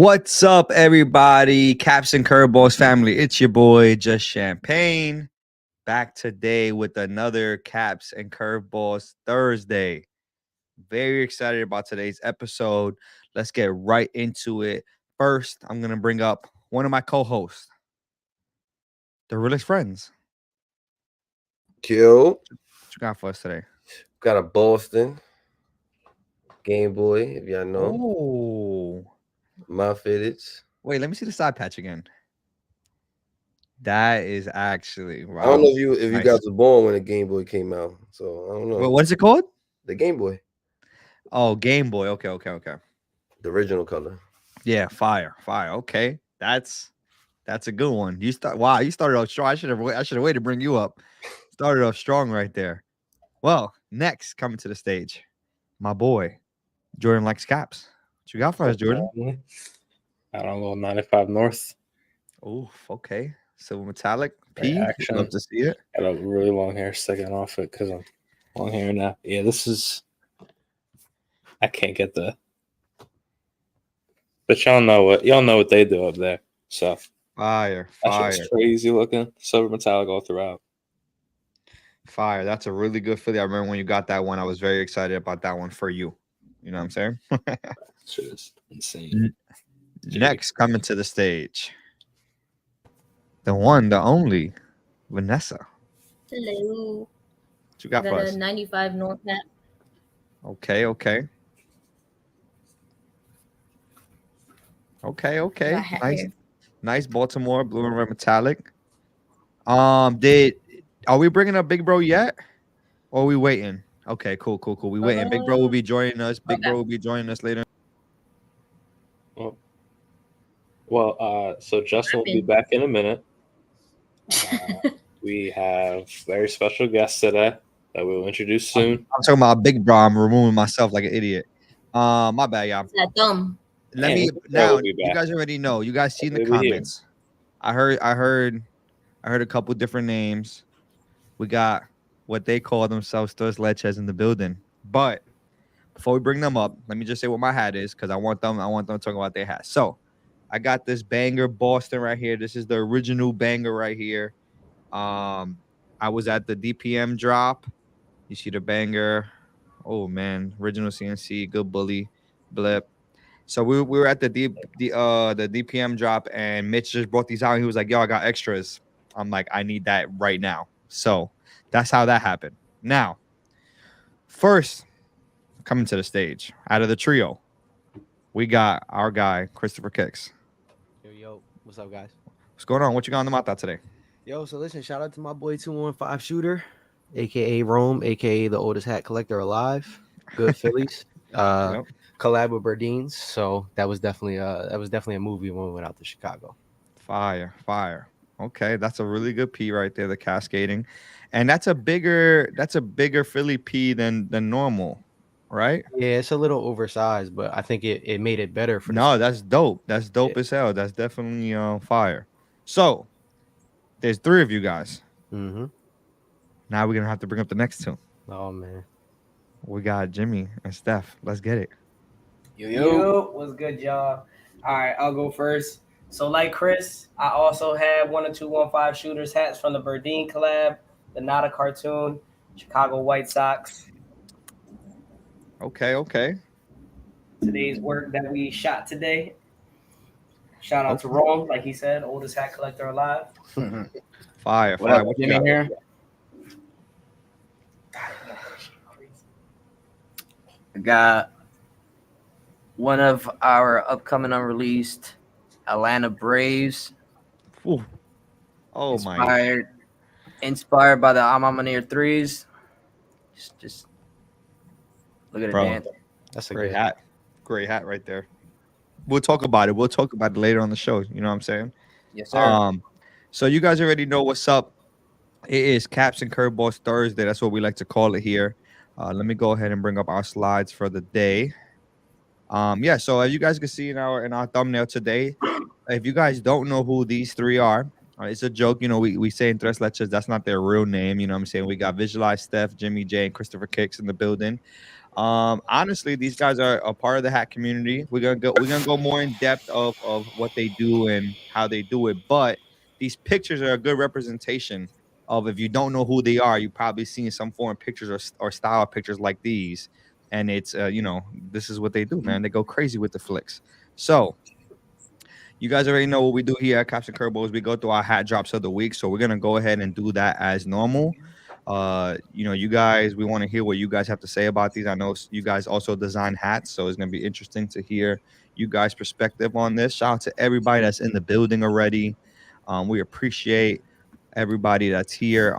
What's up, everybody? Caps and Curveballs family. It's your boy, Just Champagne, back today with another Caps and Curveballs Thursday. Very excited about today's episode. Let's get right into it. First, I'm going to bring up one of my co-hosts, the realest friends. Kill. What you got for us today? Got a Boston Game Boy, if y'all know. Oh. My fitteds. Wait, let me see the side patch again. That is actually wow. I don't know if you Nice. guys were born when the Game Boy came out, so I don't know. Well, what's it called? The Game Boy. Oh, Game Boy. Okay. The original color. Yeah, fire. Okay, that's a good one. You started off strong. I should have waited to bring you up. Started off strong right there. Well, next coming to the stage, my boy Jordan likes caps. What you got for us, Jordan? I don't know, 95 North. Oh, okay. Silver metallic P. Action. Love to see it. Got a really long hair sticking off it because I'm long hair now. Yeah, this is. I can't get the. But y'all know what they do up there. So Fire. That shit's crazy looking. Silver metallic all throughout. Fire. That's a really good Philly. I remember when you got that one. I was very excited about that one for you. You know what I'm saying? Shit is insane. Next, coming to the stage, the one, the only, Vanessa. Hello. What you got for us? A 95 North hat. Okay. Nice Baltimore blue and red metallic. Are we bringing up Big Bro yet? Or are we waiting? Okay, cool. We waiting. Big Bro will be joining us. Bro will be joining us later. So Justin will be back in a minute. We have very special guests today that we'll introduce soon. I'm talking about Big Bro. I'm removing myself like an idiot. My bad, y'all. Is that dumb? You guys already know. You guys see in the comments. I heard a couple different names. We got what they call themselves, LECHES in the building. But before we bring them up, let me just say what my hat is because I want them to talk about their hat. So I got this banger Boston right here. This is the original banger right here. I was at the DPM drop. You see the banger. Oh man, original CNC, good bully, blip. So we were at the DPM drop, and Mitch just brought these out. And he was like, "Yo, I got extras." I'm like, "I need that right now." So that's how that happened. Now, first coming to the stage out of the trio, we got our guy Christopher Kicks. Yo, what's up, guys? What's going on? What you got on the mouth out today? Yo, so listen, shout out to my boy 215 Shooter, aka Rome, aka the oldest hat collector alive. Good Phillies. Yep. Collab with Burdeen's, so that was definitely a movie when we went out to Chicago. Fire. Okay, that's a really good P right there, the cascading, and that's a bigger Philly P than normal, right? Yeah, it's a little oversized, but I think it made it better for. No, that's dope. That's dope as hell. That's definitely fire. So there's 3 of you guys. Mm-hmm. Now we're gonna have to bring up the next 2. Oh man, we got Jimmy and Steph. Let's get it. Yo, what's good, y'all? All right, I'll go first. So like Chris, I also have one of 215 Shooters hats from the Burdeen collab, the Not a Cartoon, Chicago White Sox. Okay. Today's work that we shot today. Shout out to Rome, like he said, oldest hat collector alive. Fire. What you got here? I got one of our upcoming unreleased Atlanta Braves. Ooh. Oh Inspired by the I'm near threes. Just look at it dance. That's a great hat. Great hat right there. We'll talk about it. We'll talk about it later on the show. You know what I'm saying? Yes, sir. So you guys already know what's up. It is Caps and Curveballs Thursday. That's what we like to call it here. Let me go ahead and bring up our slides for the day. So as you guys can see in our thumbnail today, if you guys don't know who these 3 are, it's a joke. You know, we say in TRES LECHES, that's not their real name. You know what I'm saying? We got Visualize Steph, Jimmy J, and Christopher Kicks in the building. Honestly, these guys are a part of the hat community. We're gonna go more in depth of what they do and how they do it. But these pictures are a good representation of, if you don't know who they are, you probably seen some foreign pictures or style pictures like these. And it's this is what they do, man. They go crazy with the flicks. So you guys already know what we do here at Caps and Curveballs. We go through our hat drops of the week. So we're gonna go ahead and do that as normal. You guys, we want to hear what you guys have to say about these. I know you guys also design hats, so it's gonna be interesting to hear you guys' perspective on this. Shout out to everybody that's in the building already. We appreciate everybody that's here.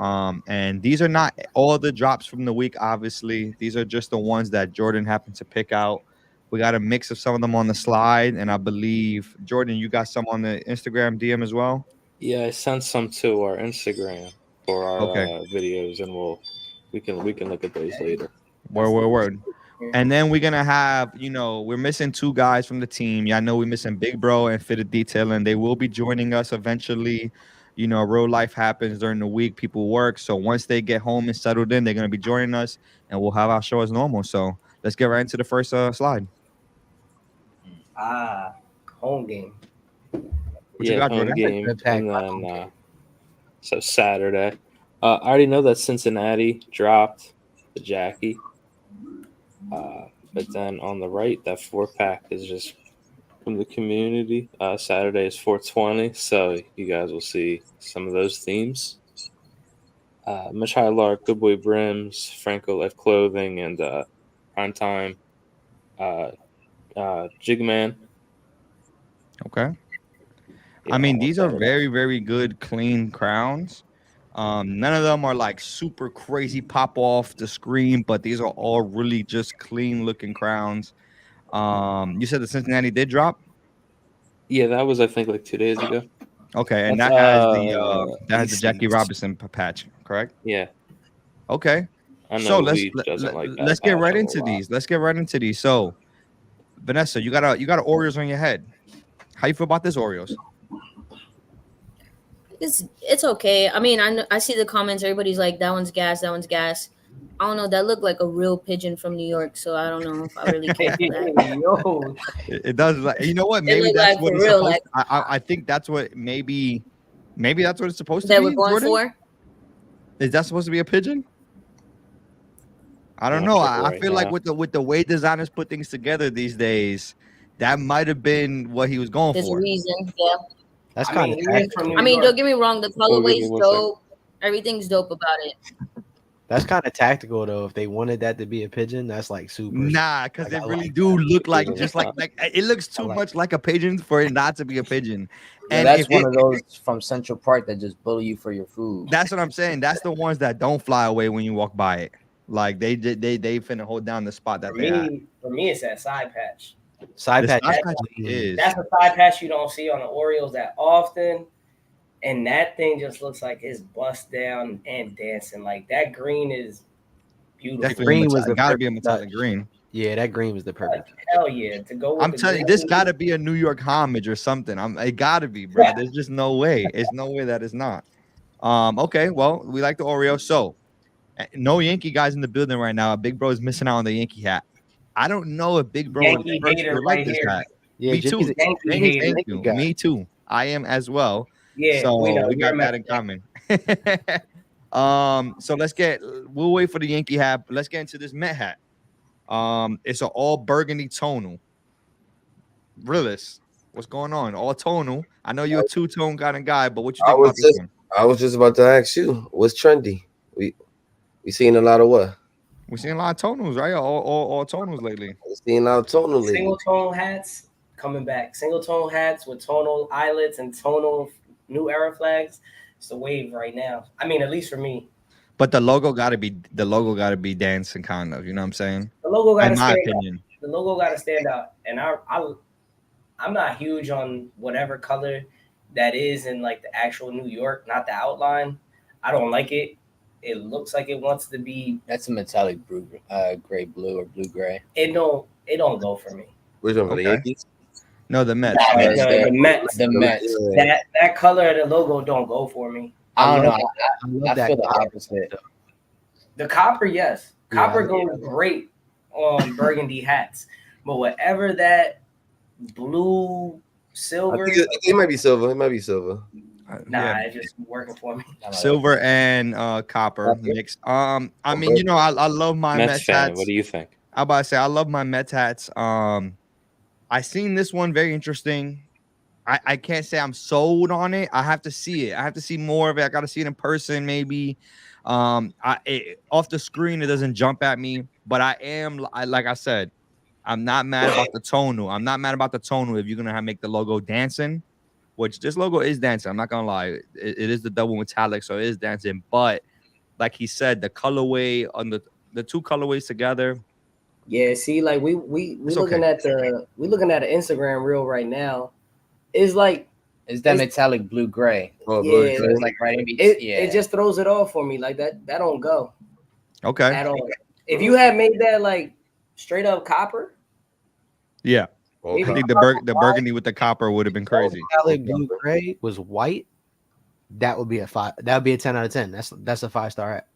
And these are not all the drops from the week, obviously. These are just the ones that Jordan happened to pick out. We got a mix of some of them on the slide, and I believe Jordan, you got some on the Instagram DM as well. Yeah, I sent some to our Instagram for our videos, and we can look at those later. Word. And then we're gonna have, we're missing 2 guys from the team. Yeah, I know we're missing Big Bro and Fitted Detailing. They will be joining us eventually. Real life happens during the week. People work, so once they get home and settled in, they're gonna be joining us, and we'll have our show as normal. So let's get right into the first slide. Home game. What you got, home Jordan? game, and then so Saturday. I already know that Cincinnati dropped the Jackie, but then on the right, that 4-pack is just from the community. Saturday is 420, so you guys will see some of those themes. Much High Lark, Good Boy Brims, Franco Life Clothing, and Prime Time, Jigman. Okay. Yeah, I mean, these are very, very good, clean crowns. None of them are like super crazy pop off the screen, but these are all really just clean looking crowns. You said the Cincinnati did drop? Yeah, that was, I think, like 2 days ago. Okay, and That's, that has the Jackie Robinson patch, correct? Yeah. Okay. I know So let's get right into these. Let's get right into these. So, Vanessa, you got Oreos on your head. How you feel about this Oreos? It's okay. I mean, I see the comments. Everybody's like, that one's gas. That one's gas. I don't know. That looked like a real pigeon from New York, so I don't know if I really care for that. It does. You know what? Maybe that's what it's supposed. I think that's what maybe that's what it's supposed to be. That we're going for. Is that supposed to be a pigeon? I don't know. I feel like with the way designers put things together these days, that might have been what he was going for. There's a reason, yeah. That's kind of. I mean, don't get me wrong. The colorway's dope. Everything's dope about it. That's kind of tactical, though. If they wanted that to be a pigeon, that's like super. Nah, because they really do look like just like it looks too much like a pigeon for it not to be a pigeon. Yeah, and that's one of those from Central Park that just bully you for your food. That's what I'm saying. That's the ones that don't fly away when you walk by it. Like they finna hold down the spot that For me, it's that side patch. Side patch is. That's a side patch you don't see on the Oreos that often. And that thing just looks like it's bust down and dancing. Like that green is beautiful. That green was gotta be a metallic green. Yeah, that green was the perfect. Like, hell yeah! To go. With I'm telling you, this gotta be a New York homage or something. It gotta be, bro. Yeah. There's just no way. It's no way that is not. Okay, well, we like the Oreo. So, no Yankee guys in the building right now. Big Bro is missing out on the Yankee hat. I don't know if Big Bro would like this hat. Yeah, me too. Thank you. Me too. I am as well. Yeah, so we got that in common. So we'll wait for the Yankee hat. Let's get into this Met hat. It's an all burgundy tonal. Realist, what's going on? All tonal. I know you're a two-tone kind of guy, but what you think about this one? I was just about to ask you, what's trendy? We seeing a lot of what? We're seeing a lot of tonals, right? All tonals lately. We're seeing a lot of tonal lately. Single tone hats coming back. Single tone hats with tonal eyelets and tonal new era flags. It's the wave right now. I mean, at least for me. But the logo gotta be dancing, kind of. You know what I'm saying? The logo gotta stand out. The logo gotta stand out. And I'm not huge on whatever color that is in like the actual New York, not the outline. I don't like it. It looks like it wants to be. That's a metallic blue, gray blue or blue gray. It don't go for me. Which one for the Yankees? No, the Mets. The Mets. The Mets. That color of the logo don't go for me. I don't know. I feel the opposite. The copper, yes. Copper goes great burgundy hats. But whatever that blue, silver, I think it might be silver. It might be silver. nah, it's just working for me. Silver and copper mix. I mean, you know, I love my Mets fan. hats. What do you think? I'm about to say I love my Mets hats. I seen this one very interesting. I can't say I'm sold on it. I have to see it. I have to see more of it. I got to see it in person, maybe. Off the screen, it doesn't jump at me, but like I said, I'm not mad about the tonal. I'm not mad about the tonal if you're gonna make the logo dancing, which this logo is dancing. I'm not gonna lie. It is the double metallic, so it is dancing. But like he said, the colorway on the two colorways together. Yeah, see, like we looking at an Instagram reel right now. It's like it's that metallic blue gray. Oh, yeah, so it's like right in between. It just throws it off for me. Like that don't go. Okay. At all. If you had made that like straight up copper. Yeah. I think the burgundy with the copper would have been crazy. Metallic blue gray was white. That would be a 5. That would be a 10 out of 10. That's a 5-star hat.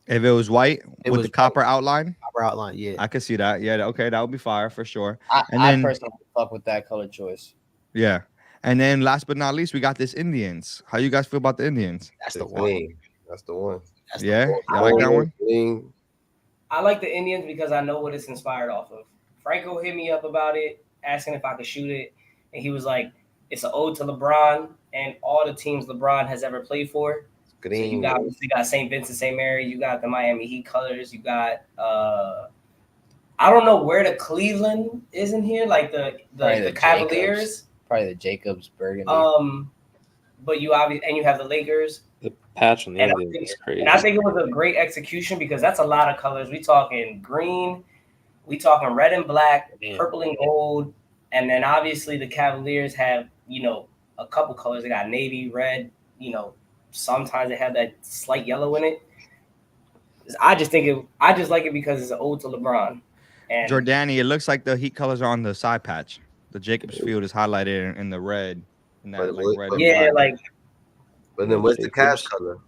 If it was white with the copper outline. Copper outline, yeah. I could see that. Yeah, okay, that would be fire for sure. I personally fuck with that color choice. Yeah. And then last but not least, we got this Indians. How you guys feel about the Indians? That's the one. That's the one. Yeah, I like that one. I like the Indians because I know what it's inspired off of. Franco hit me up about it, asking if I could shoot it, and he was like, "It's an ode to LeBron and all the teams LeBron has ever played for." Green. So you got St. Vincent, St. Mary, you got the Miami Heat colors, you got I don't know where the Cleveland is in here, like the Cavaliers, probably the Jacobs burgundy. But you obviously and you have the Lakers. The patch on the Indians is crazy. And I think it was a great execution because that's a lot of colors. We talking green, we talking red and black, purple and gold, and then obviously the Cavaliers have, you know, a couple colors. They got navy, red, you know, sometimes they have that slight yellow in it. I just like it because it's an ode to LeBron. And Jordani, it looks like the Heat colors are on the side patch. The Jacobs field is highlighted in the red. In that, like, red yeah, like. But then what's the Cavs color?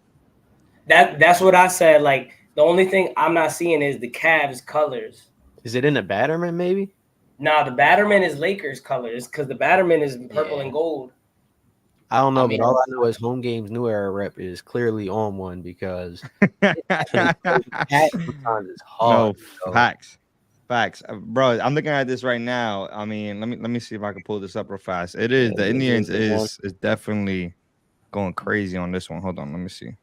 That's what I said. Like the only thing I'm not seeing is the Cavs colors. Is it in the Batterman maybe? Nah, the Batterman is Lakers colors because the Batterman is purple and gold. I don't know, but all I know is Home Games New Era rep is clearly on one because hat is hard. No, facts, bro. I'm looking at this right now. I mean, let me see if I can pull this up real fast. It is the Indians is definitely going crazy on this one. Hold on, let me see.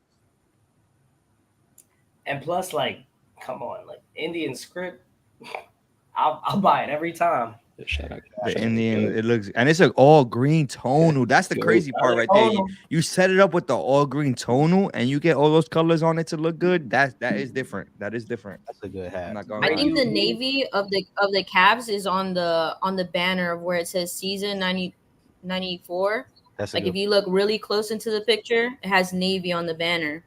And plus, like, come on, like Indian script, I'll buy it every time. The Indian, it looks, and it's an all green tonal. That's the crazy part right there. You set it up with the all green tonal, and you get all those colors on it to look good. That is different. That is different. That's a good hat. I think the navy of the Cavs is on the banner of where it says season 94. That's like if you look really close into the picture, it has navy on the banner.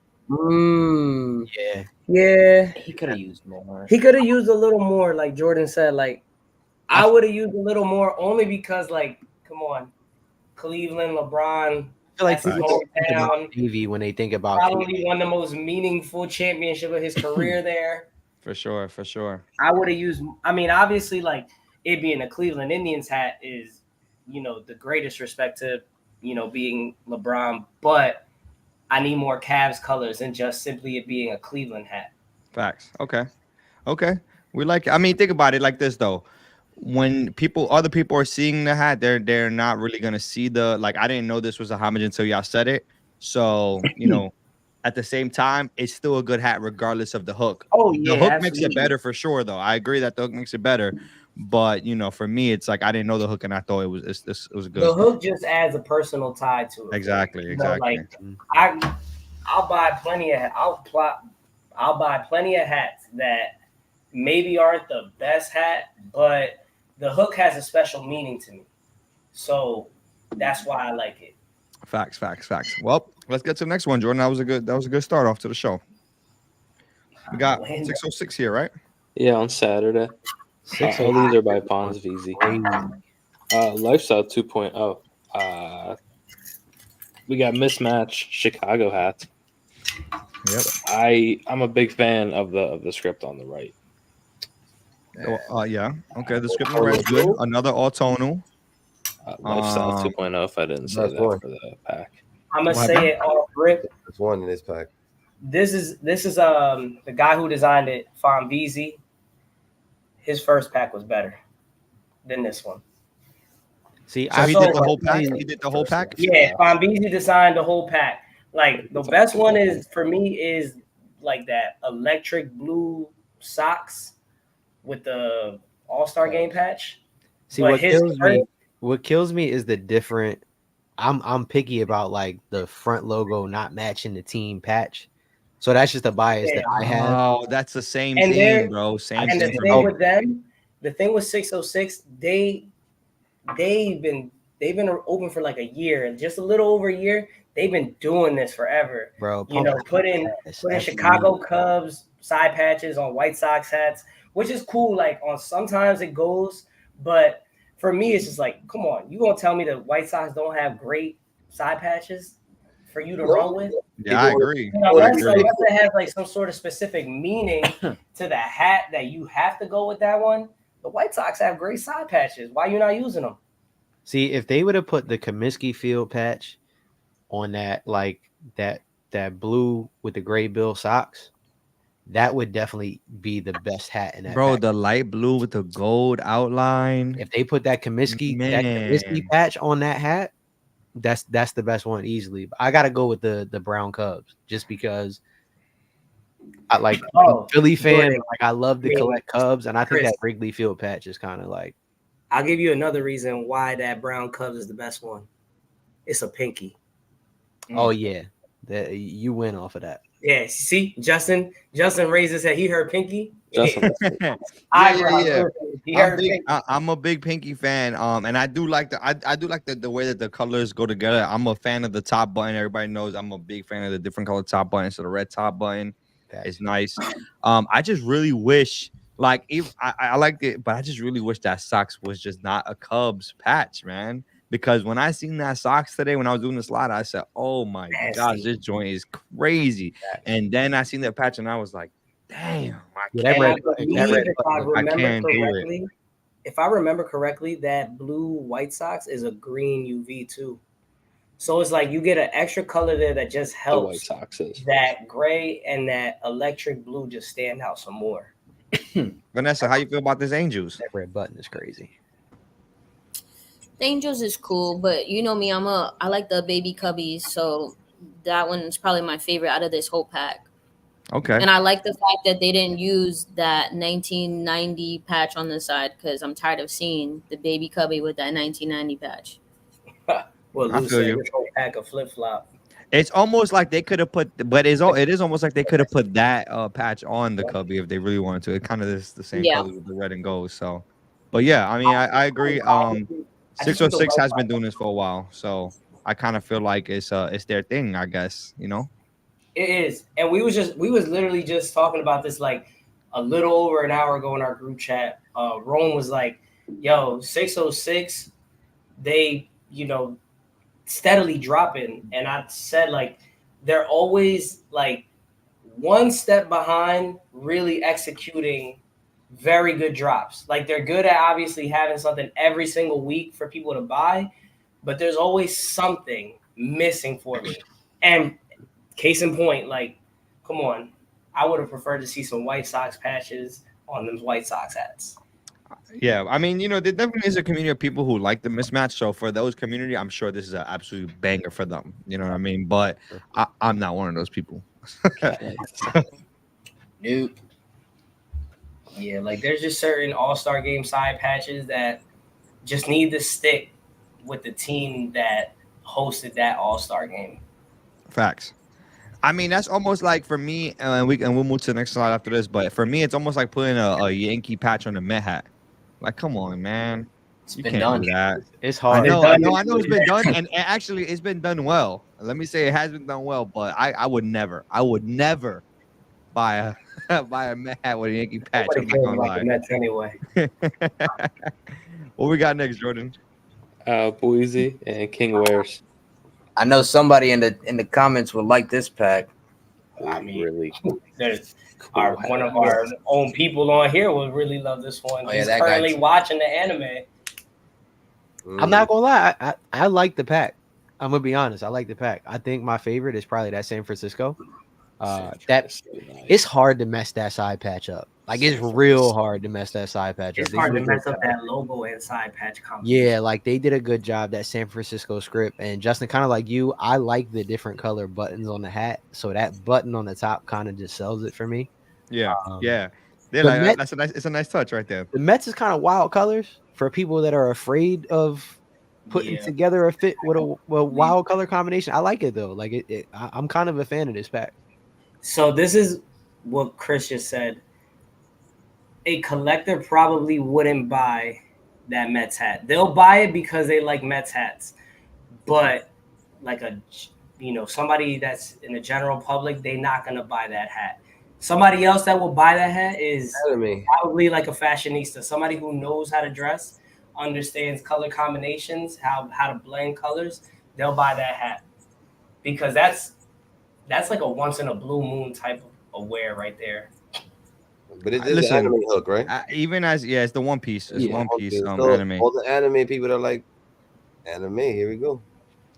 Yeah. He could have used more. He could have used a little more, like Jordan said. Like I would have used a little more, only because, like, come on, Cleveland, LeBron. I feel like people think about Navy when they think about probably one of the most meaningful championship of his career there. For sure. I would have used. I mean, obviously, like it being a Cleveland Indians hat is, you know, the greatest respect to, you know, being LeBron, but I need more Cavs colors than just simply it being a Cleveland hat. Facts. Okay. We like it. I mean, think about it like this though. When other people are seeing the hat, they're not really gonna see the, like, I didn't know this was a homage until y'all said it. So, you know, at the same time, it's still a good hat regardless of the hook. Oh yeah, the hook makes it better for sure though. I agree that the hook makes it better. But, you know, for me, it's like I didn't know the hook and I thought it was good. The hook just adds a personal tie to it. Exactly. You know, like I'll buy plenty of hats that maybe aren't the best hat, but the hook has a special meaning to me. So that's why I like it. Facts. Well, let's get to the next one, Jordan. That was a good start off to the show. We got 606 here, right? Yeah, on Saturday. All these are by Pons VZ. Lifestyle 2.0. We got mismatch Chicago hats. Yep. I'm a big fan of the script on the right. Yeah. Okay. The script and red's good. Another autonal. Lifestyle 2.0. If I didn't say that for the pack. I'm gonna say it off rip. There's one in this pack. This is the guy who designed it, Fonvizi. His first pack was better than this one. See, so he did the whole pack. He did the whole pack. Yeah, Fonvizi designed the whole pack. Like the best one is for me is like that electric blue socks with the All-Star Game patch. See, what kills me is the different. I'm picky about like the front logo not matching the team patch. So that's just a bias that I have. Oh, that's the same thing, bro. Same thing. The thing with them, the thing with 606, they've been open for like a year, just a little over a year. They've been doing this forever, bro. You know, putting Chicago Cubs side patches on White Sox hats, which is cool. Like on sometimes it goes, but for me, it's just like, come on, you gonna tell me the White Sox don't have great side patches for you to run with? Yeah, I agree. You know, unless it has like some sort of specific meaning to the hat that you have to go with that one. The White Sox have great side patches. Why you not using them? See, if they would have put the Comiskey Field patch on that, like that blue with the gray bill socks, that would definitely be the best hat in that. Bro, pack. the light blue with the gold outline. If they put that Comiskey patch on that hat, that's the best one easily. But I gotta go with the brown Cubs just because I like Philly fan. Like I love to collect Cubs, and I think that Wrigley Field patch is kind of like. I'll give you another reason why that brown Cubs is the best one. It's a pinky. Oh yeah, you win off of that. Yeah, see, Justin raised his head. He heard pinky. Justin. Yeah. I'm a big pinky fan. And I do like the way that the colors go together. I'm a fan of the top button. Everybody knows I'm a big fan of the different color top button. So the red top button is nice. I just really wish. Like, if I liked it, but I just really wish that socks was just not a Cubs patch, man. Because when I seen that socks today, when I was doing the slide, I said, "Oh my gosh, this joint is crazy." And then I seen that patch, and I was like, "Damn, If I remember correctly, that blue White Sox is a green UV too. So it's like you get an extra color there that just helps that gray and that electric blue just stand out some more. Vanessa, how you feel about this Angels? That red button is crazy. The Angels is cool, but you know me, I like the baby cubbies, so that one is probably my favorite out of this whole pack. Okay. And I like the fact that they didn't use that 1990 patch on the side because I'm tired of seeing the baby cubby with that 1990 patch. Well, I feel you. This whole pack of flip flop. It's almost like they could have put, but it is almost like they could have put that patch on the cubby if they really wanted to. It kind of is the same color with the red and gold. So, but yeah, I mean, I agree. 606 has been doing this for a while, so I kind of feel like it's their thing, I guess. You know, it is. And we was literally just talking about this like a little over an hour ago in our group chat. Rome was like, "Yo, 606, they steadily dropping," and I said like they're always like one step behind really executing very good drops. Like they're good at obviously having something every single week for people to buy, but there's always something missing for me. And case in point, like, come on, I would have preferred to see some White Sox patches on them White Sox hats. Yeah, I mean, there definitely is a community of people who like the mismatch. So for those community, I'm sure this is an absolute banger for them. You know what I mean? But I'm not one of those people. Nope. Yeah, like there's just certain All-Star Game side patches that just need to stick with the team that hosted that All-Star Game. Facts. I mean, that's almost like for me, and we'll move to the next slide after this. But for me, it's almost like putting a Yankee patch on a Met hat. Like, come on, man. You can't do that. It's hard. I know it's been done, and actually, it's been done well. Let me say it has been done well, but I would never buy a Met hat with a Yankee patch. I'm not gonna lie. Mets anyway. What we got next, Jordan? Boise and King Wares. I know somebody in the comments would like this pack. I mean, really there's cool one of our own people on here would really love this one. He's currently watching the anime. I'm not gonna lie, I like the pack. I'm gonna be honest, I like the pack. I think my favorite is probably that San Francisco. It's hard to mess that side patch up. Like it's real hard to mess that side patch up. It's hard to mess up that logo and side patch combination. Yeah, like they did a good job, that San Francisco script. And Justin, kind of like you, I like the different color buttons on the hat. So that button on the top kind of just sells it for me. Yeah, yeah. Like, Mets, it's a nice touch right there. The Mets is kind of wild colors for people that are afraid of putting together a fit with a wild color combination. I like it though. Like I'm kind of a fan of this pack. So this is what Chris just said. A collector probably wouldn't buy that Mets hat. They'll buy it because they like Mets hats. But like somebody that's in the general public, they're not gonna buy that hat. Somebody else that will buy that hat is probably like a fashionista, somebody who knows how to dress, understands color combinations, how to blend colors. They'll buy that hat because that's like a once in a blue moon type of wear right there. But it is an anime hook, right? It's the One Piece. It's One Piece so anime. All the anime people are like, anime, here we go.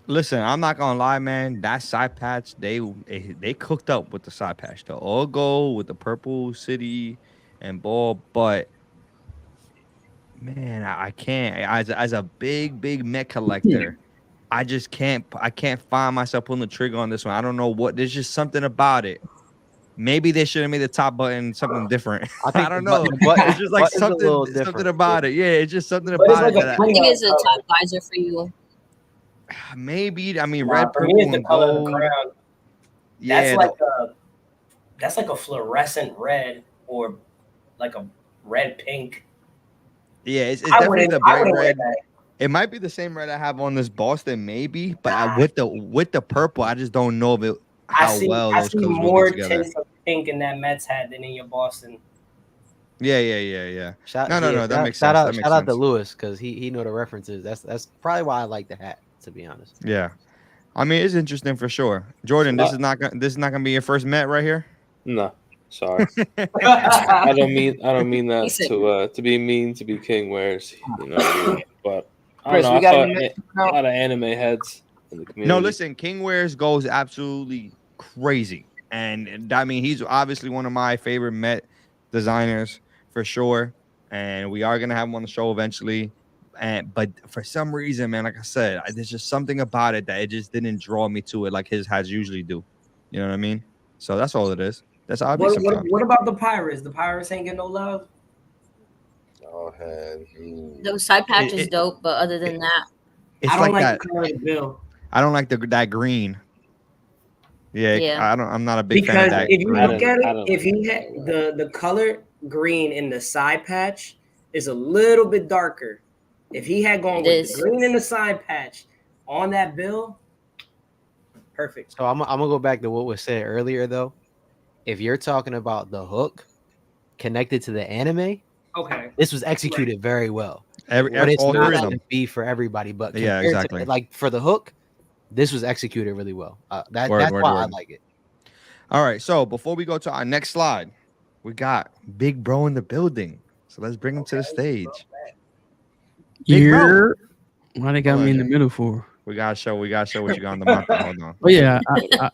Listen, I'm not gonna lie, man. That side patch, they cooked up with the side patch. The all gold with the purple city and ball, but man, I can't. As a big Met collector, I just can't. I can't find myself pulling the trigger on this one. I don't know what. There's just something about it. Maybe they should have made the top button something different. I don't know. It's just like something about it. Yeah, it's just something about it. I think it's a top visor for you. Maybe. I mean, red, purple, and the color gold. of the crown. Yeah, that's like a fluorescent red or like a red pink. Yeah, it's definitely the bright red. It might be the same red I have on this Boston, maybe, but with the purple, I just don't know if it. I see more tints of pink in that Mets hat than in your Boston. Yeah. No. That makes sense. Shout out to Lewis because he know the references. That's probably why I like the hat, to be honest. Yeah, I mean it's interesting for sure. Jordan, this is not gonna be your first Met right here. No, sorry. I don't mean that to be mean to be King wears. But I don't know. A lot of anime heads. No, listen, King Wears goes absolutely crazy. And I mean, he's obviously one of my favorite Met designers for sure. And we are going to have him on the show eventually. But for some reason, man, like I said, there's just something about it that it just didn't draw me to it like his hats usually do. You know what I mean? So that's all it is. That's how I be sometimes. What about the Pirates? The Pirates ain't getting no love? The side patch is dope, but other than that, I don't like the color of the bill. I don't like that green. Yeah. I'm not a big fan of that. If you look at it, if he had the color green in the side patch is a little bit darker. If he had gone with the green in the side patch on that bill, perfect. So I'm gonna go back to what was said earlier though. If you're talking about the hook connected to the anime, okay, this was executed very well. But it's not going to be for everybody, but yeah, exactly. Like for the hook, this was executed really well. That's why I like it. All right, so before we go to our next slide, we got Big Bro in the building. So let's bring him to the stage. Yeah, why they got me in the middle for? We gotta show what you got on the mouth. Hold on. Oh yeah,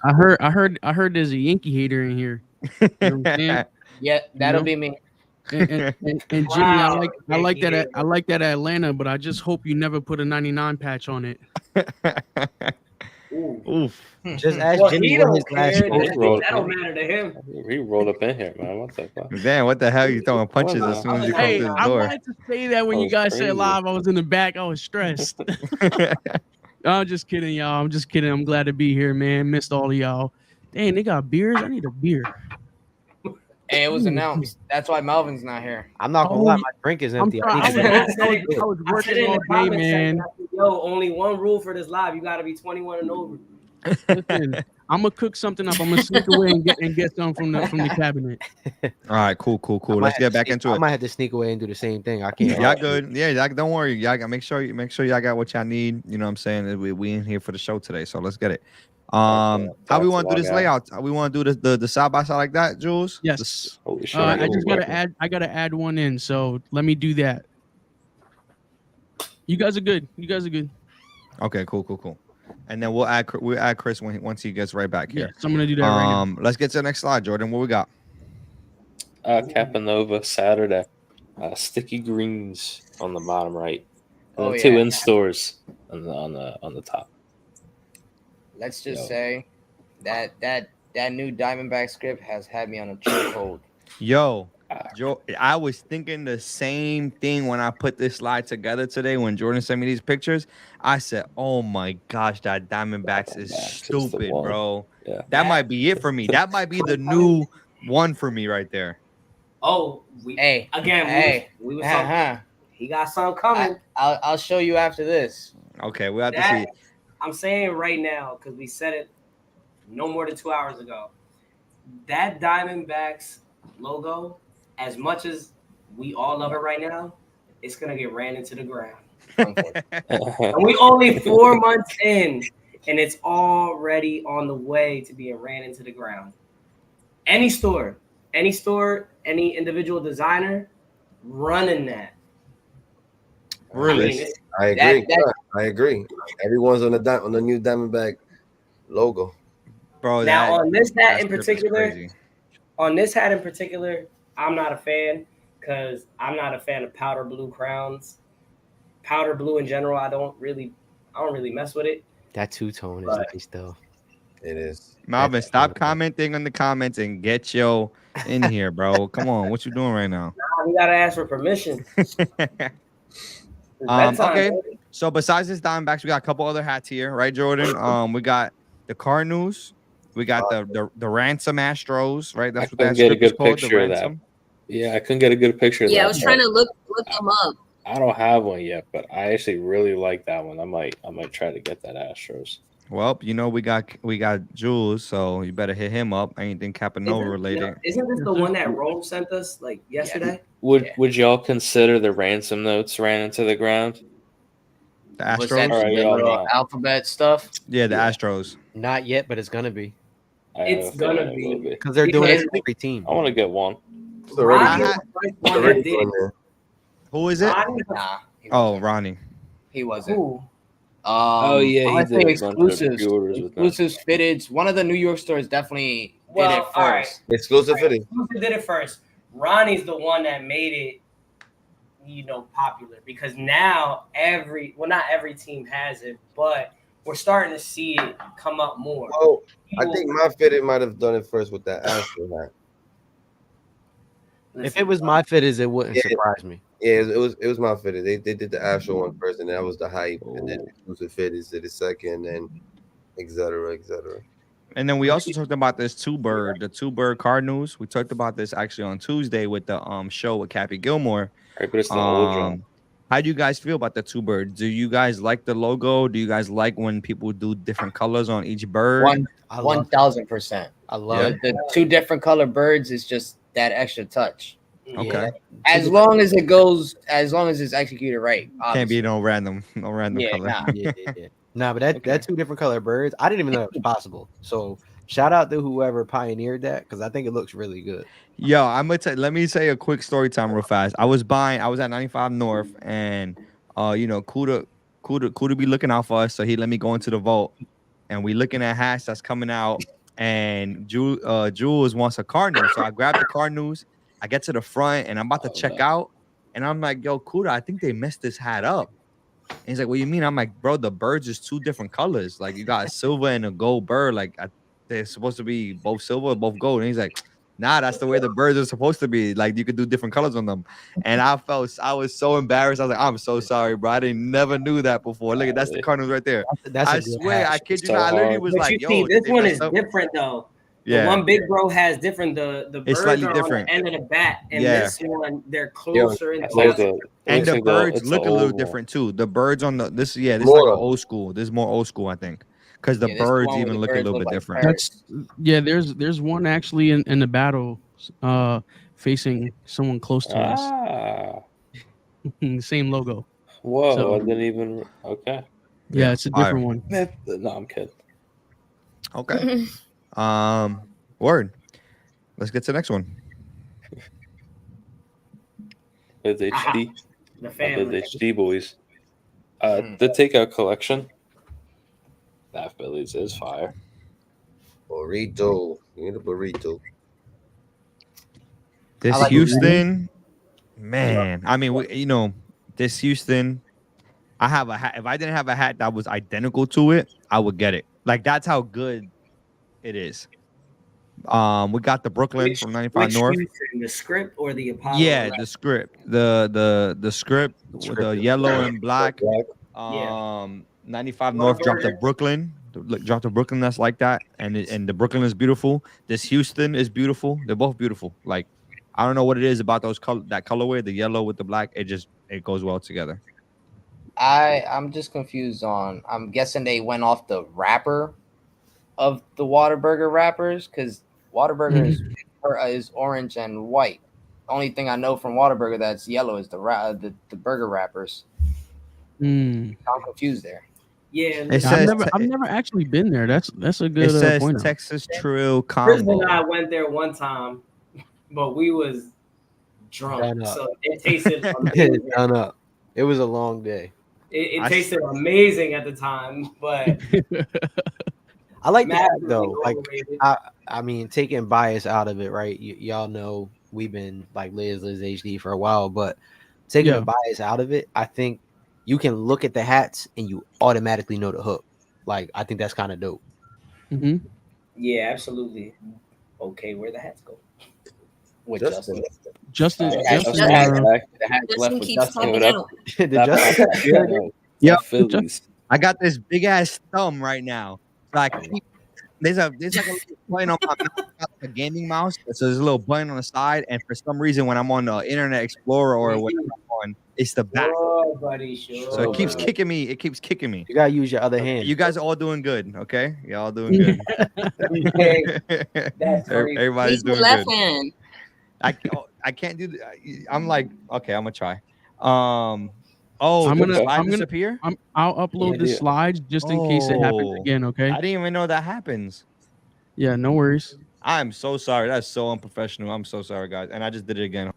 I heard there's a Yankee hater in here. You know what I'm saying? Yeah, that'll be me. And Jimmy, wow. I like that Atlanta, but I just hope you never put a 99 patch on it. Oof. Just ask Jimmy what his last that don't matter to him. He rolled up in here, man. What the fuck? Damn, what the hell? You throwing punches as soon as you come through the door? I wanted to say that when you guys said live, I was in the back. I was stressed. I'm just kidding, y'all. I'm just kidding. I'm glad to be here, man. Missed all of y'all. Dang, they got beers. I need a beer. Hey, it was announced. That's why Melvin's not here. I'm not gonna lie, my drink is empty. I was working all day, man. Yo, only one rule for this live: you gotta be 21 and over. Listen, I'm gonna cook something up. I'm gonna sneak away and get some from the cabinet. All right, cool. Let's get back into it. I might have to sneak away and do the same thing. I can't. Y'all good? Yeah, y'all, don't worry. Y'all got make sure y'all got what y'all need. You know what I'm saying? We in here for the show today, so let's get it. How we want to do this layout? We want to do the side by side like that, Jules? Yes. Holy shit! I just gotta add. I gotta add one in. So let me do that. You guys are good. You guys are good. Okay, cool. And then we'll add Chris once he gets right back here. Yeah, so I'm gonna do that right now. Let's get to the next slide, Jordan. What we got? Capanova Saturday. Sticky greens on the bottom right. And two in stores on the top. Let's just say that new Diamondback script has had me on a chokehold. Yo, Joe, I was thinking the same thing when I put this slide together today. When Jordan sent me these pictures, I said, "Oh my gosh, that Diamondbacks is stupid, bro. Yeah. That might be it for me. That might be the new one for me right there." Oh, we was he got something coming. I'll show you after this. Okay, we have to see. I'm saying right now because we said it no more than 2 hours ago. That Diamondbacks logo, as much as we all love it right now, it's gonna get ran into the ground. And we only 4 months in, and it's already on the way to being ran into the ground. Any store, any individual designer running that. Really? I agree. I agree. Everyone's on the new Diamondback logo. Bro, now on this hat in particular, I'm not a fan because I'm not a fan of powder blue crowns. Powder blue in general, I don't really mess with it. That two-tone is nice though. It is. Malvin, stop commenting on the comments and get yo in here, bro. Come on, what you doing right now? Nah, we gotta ask for permission. Okay. So besides this Diamondbacks, we got a couple other hats here, right, Jordan? We got the Cardinals, we got the Ransom Astros, right? That's what that script is called, the Ransom. Yeah, I couldn't get a good picture of that. Yeah, I was trying to look them up. I don't have one yet, but I actually really like that one. I might try to get that Astros. Well, you know we got Jules, so you better hit him up. Anything Capanova related. Isn't this the one that Rome sent us like yesterday? Would y'all consider the ransom notes ran into the ground? The Astros? The alphabet stuff? Yeah, the Astros. Not yet, but it's gonna be. It's gonna be because they're doing it for every team. I want to get one. Who is it? Nah. Oh, Ronnie. He wasn't. Who? He did exclusives fitted. One of the New York stores definitely did it first. Right. Exclusive fitted. Exclusive did it first. Ronnie's the one that made it, popular because now not every team has it, but we're starting to see it come up more. Well, I think my fitted might have done it first with that Astro hat. If it was my fitteds, it wouldn't surprise me. Yeah, it was my fitted. They did the Astro one first, and that was the hype, and then exclusive fitteds did it second, and et cetera, et cetera. And then we also talked about this the two-bird Cardinals. We talked about this actually on Tuesday with the show with Cappy Gilmore. Right, but it's the old drum. How do you guys feel about the two birds? Do you guys like the logo? Do you guys like when people do different colors on each bird? 1,000%. I love the two different color birds. Is just that extra touch. Okay. Yeah. As long as it's executed right. Obviously. Can't be no random color. Nah. Nah, but that two different color birds, I didn't even know it was possible. So shout out to whoever pioneered that because I think it looks really good. Yo, let me say a quick story time real fast. I was at 95 North, and Kuda be looking out for us, so he let me go into the vault, and we looking at hats that's coming out, and Jules wants a Cardinal, so I grabbed the Cardinals. I get to the front, and I'm about to check out, and I'm like, yo, Kuda, I think they messed this hat up. And he's like, what do you mean? I'm like, bro, the birds is two different colors. Like, you got a silver and a gold bird. Like, they're supposed to be both silver or both gold. And he's like, nah, that's the way the birds are supposed to be. Like, you could do different colors on them. And I was so embarrassed. I was like, I'm so sorry, bro. I never knew that before. Look, that's the Cardinals right there. I swear, I kid you not. I literally was like, yo, this one is different though. Yeah. The one big bro has different. The birds it's slightly are different. on the end of the bat, and this one they're closer and the birds look a little different too. The birds on this is like old school. This is more old school, I think, because the birds even look a little bit different. There's one actually in the battle, facing someone close to us. Same logo. Whoa! I didn't even. Okay. Yeah, it's a different one. No, I'm kidding. Okay. Word. Let's get to the next one. With HD. The With family. HD boys. The takeout collection. That Phillies is fire. Burrito. You need a burrito. This like Houston, man. I mean, this Houston. I have a hat. If I didn't have a hat that was identical to it, I would get it. Like that's how good it is. We got the Brooklyn from 95 North. Houston, the script or the Apollo? Yeah, the script. The script with the yellow and black. Yeah. 95 North dropped to Brooklyn. Dropped to Brooklyn that's like that. And the Brooklyn is beautiful. This Houston is beautiful. They're both beautiful. Like I don't know what it is about that colorway, the yellow with the black. It goes well together. I'm just confused on. I'm guessing they went off the wrapper of the Whataburger wrappers because Whataburger is orange and white. The only thing I know from Whataburger that's yellow is the burger wrappers. I'm confused there. Yeah, I've never actually been there. That's a good. It says point Texas Trill Chris combo. and I went there one time, but we was drunk, so it tasted amazing. Done up. It was a long day. It tasted amazing at the time, but I like that though. Like I mean, taking bias out of it, right? Y'all know we've been like Liz HD for a while, but taking the bias out of it, I think you can look at the hats and you automatically know the hook. Like I think that's kind of dope. Yeah, absolutely. Okay, where the hats go? With Justin. Justin keeps talking out. Yeah, I got this big ass thumb right now. Like there's like a little button on my mouse, a gaming mouse. So there's a little button on the side, and for some reason, when I'm on the Internet Explorer or whatever I'm on, it's the back. Oh, buddy, sure. So it keeps kicking me. It keeps kicking me. You gotta use your other hand. You guys are all doing good, okay? Y'all all doing good. Everybody's doing left good. hand. I can't do. I'm like, okay, I'm gonna try. I'm gonna disappear. I'll upload the slides just in case it happens again. Okay. I didn't even know that happens. Yeah, no worries. I'm so sorry. That's so unprofessional. I'm so sorry, guys. And I just did it again.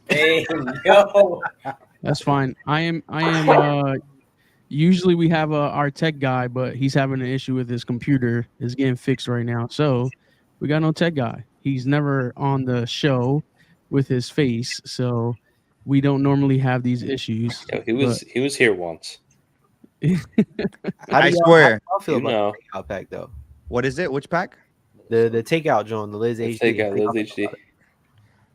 Hey, yo. That's fine. I am. Usually we have our tech guy, but he's having an issue with his computer. It's getting fixed right now, so we got no tech guy. He's never on the show with his face, so we don't normally have these issues. Yeah, he was here once. I swear. How do you feel about the takeout pack though? What is it? Which pack? The takeout John, the Lids HD. Takeout Lids HD.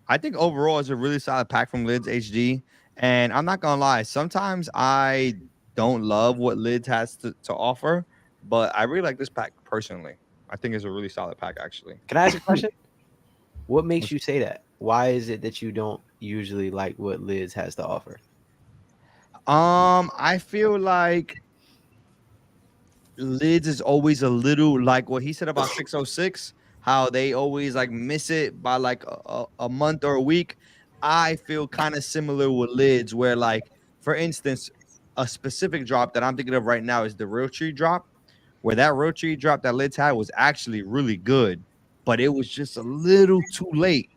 I think overall it's a really solid pack from Lids HD. And I'm not gonna lie, sometimes I don't love what Lids has to offer, but I really like this pack personally. I think it's a really solid pack actually. Can I ask a question? What makes you say that? Why is it that you don't usually like what Lids has to offer? I feel like Lids is always a little like what he said about 606, how they always like miss it by like a month or a week. I feel kind of similar with Lids, where like, for instance, a specific drop that I'm thinking of right now is the Real Tree drop, where that Real Tree drop that Lids had was actually really good, but it was just a little too late.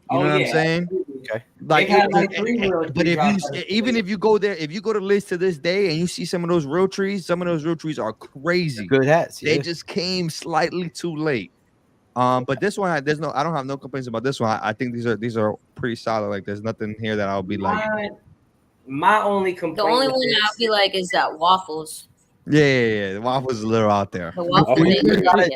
You know what I'm saying? Okay. Like, but if you go there, if you go to Lids to this day and you see some of those Real Trees are crazy. Good hats. They just came slightly too late. But this one, I don't have no complaints about this one. I think these are pretty solid. Like, there's nothing here that I'll be like. My only complaint. The only one I'll be like is that waffles. Yeah. The waffles is a little out there. The waffles,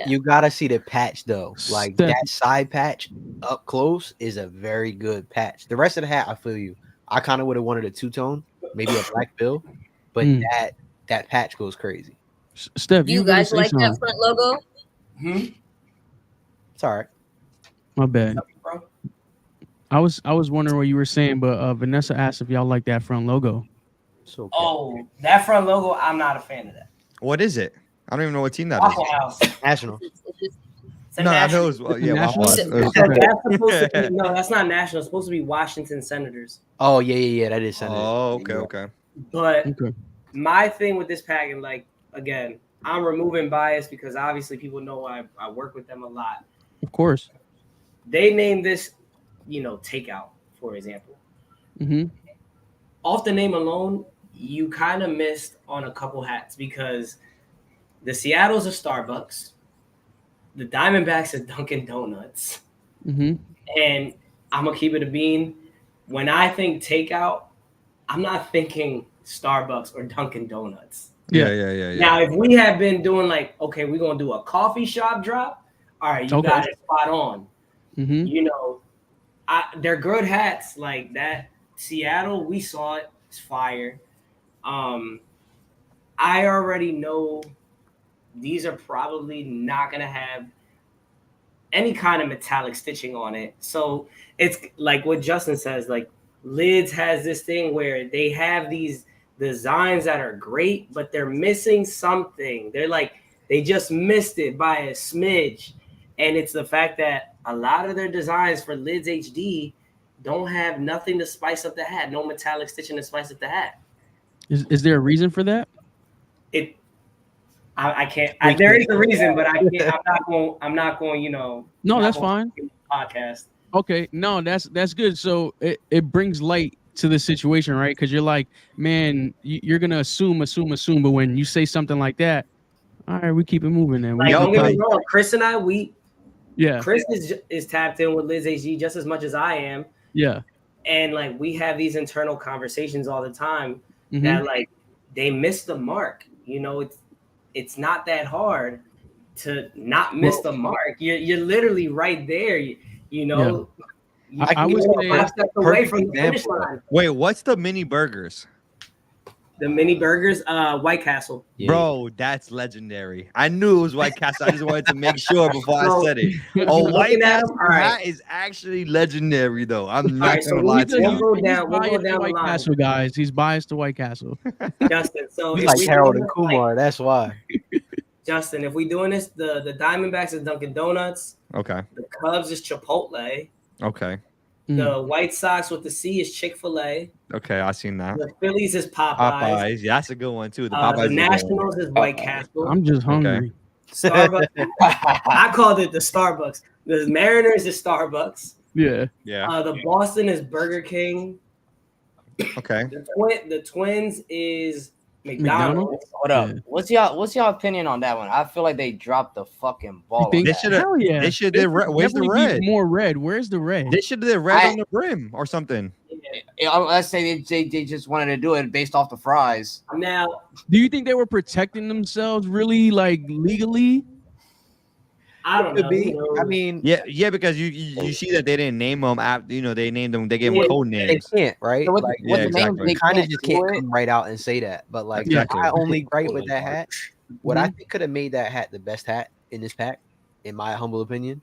you gotta see the patch though. Like that side patch up close is a very good patch. The rest of the hat, I feel you. I kind of would have wanted a two-tone, maybe a black bill, but that patch goes crazy. Steph, you guys like that front logo? It's all right. My bad. I was wondering what you were saying, but Vanessa asked if y'all like that front logo. So oh, that front logo, I'm not a fan of that. What is it? I don't even know what team that Waffle is. House. National. No, I know it was, Waffle House. No, that's not national. It's supposed to be Washington Senators. Oh, yeah. That is Senators. Oh, okay. But my thing with this pack, and like, again, I'm removing bias because obviously people know I work with them a lot. Of course. They named this, takeout, for example. Mm-hmm. Off the name alone, you kind of missed on a couple hats because the Seattle's a Starbucks, the Diamondbacks are Dunkin' Donuts, Mm-hmm. and I'm gonna keep it a bean. When I think takeout, I'm not thinking Starbucks or Dunkin' Donuts. Yeah. Now, if we had been doing like, okay, we're gonna do a coffee shop drop, all right, you got it spot on. Mm-hmm. They're good hats like that. Seattle, we saw it. It's fire. I already know these are probably not gonna have any kind of metallic stitching on it. So it's like what Justin says, like Lids has this thing where they have these designs that are great, but they're missing something. They just missed it by a smidge. And it's the fact that a lot of their designs for Lids HD don't have nothing to spice up the hat, no metallic stitching to spice up the hat. Is there a reason for that? I can't. There is a reason, but I can't. I'm not going. No, that's fine. Podcast. Okay, no, that's good. So it brings light to the situation, right? Because you're like, man, you're gonna assume, but when you say something like that, all right, we keep it moving. Then don't get me wrong, Chris and I, Chris is tapped in with Liz HG just as much as I am. Yeah, and like we have these internal conversations all the time that like they miss the mark. It's not that hard to not miss the mark. You're literally right there. I was away from the finish line. Wait, what's the mini burgers? The mini burgers, White Castle. Bro, that's legendary. I knew it was White Castle. I just wanted to make sure before I said it. Oh, White Castle hat is actually legendary, though. I'm not gonna lie to you. We'll go down White Castle, guys. He's biased to White Castle. Justin, so he's like Harold and Kumar. That's why. Justin, if we doing this, the Diamondbacks is Dunkin' Donuts. Okay. The Cubs is Chipotle. Okay. The White Sox with the C is Chick-fil-A. Okay, I seen that. The Phillies is Popeyes. Yeah, that's a good one too. The Nationals is White Castle. I'm just hungry. Starbucks. I called it the Starbucks. The Mariners is Starbucks. Yeah. The Boston is Burger King. Okay. The Twins is McDonald's. What up? Yeah. What's y'all opinion on that one? I feel like they dropped the fucking ball. They should have. They should have. Where's the red? More red. Where's the red? They should have did red on the rim or something. Let's say they just wanted to do it based off the fries. Now, do you think they were protecting themselves really, like legally? I don't know. I mean, yeah, because you see that they didn't name them after, they named them. They gave them code names. They can't, right? So they kind of just can't come right out and say that. But like, I only gripe with that hat. What I think could have made that hat the best hat in this pack, in my humble opinion,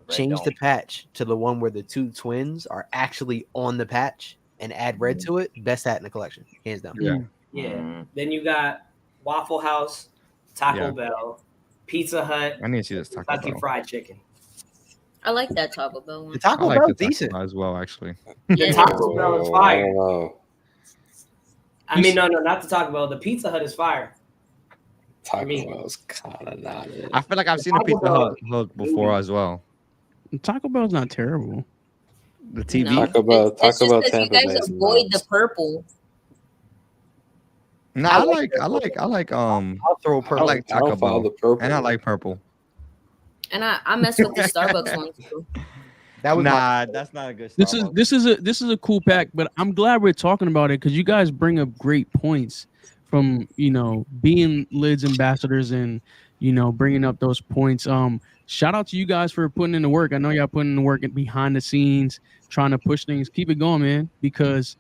change the patch to the one where the two twins are actually on the patch and add red to it. Best hat in the collection, hands down. Yeah. Then you got Waffle House, Taco Bell, Pizza Hut. I need to see this Taco Bell. Fried Chicken. I like that Taco Bell one. The Taco Bell is decent as well, actually. The Taco Bell is fire. I mean, no, not the Taco Bell. The Pizza Hut is fire. Taco Bell's kind of not it. I feel like I've seen a Pizza Hut before as well. Taco Bell's not terrible. The TV. No, Taco Bell. You guys avoid the purple. No, I like I'll throw purple. I like Taco Bell, the purple. and I like purple. And I mess with the Starbucks one too. That's not a good Starbucks. This is a cool pack, but I'm glad we're talking about it because you guys bring up great points from being Lids ambassadors and bringing up those points. Shout out to you guys for putting in the work. I know y'all putting in the work behind the scenes, trying to push things. Keep it going, man, because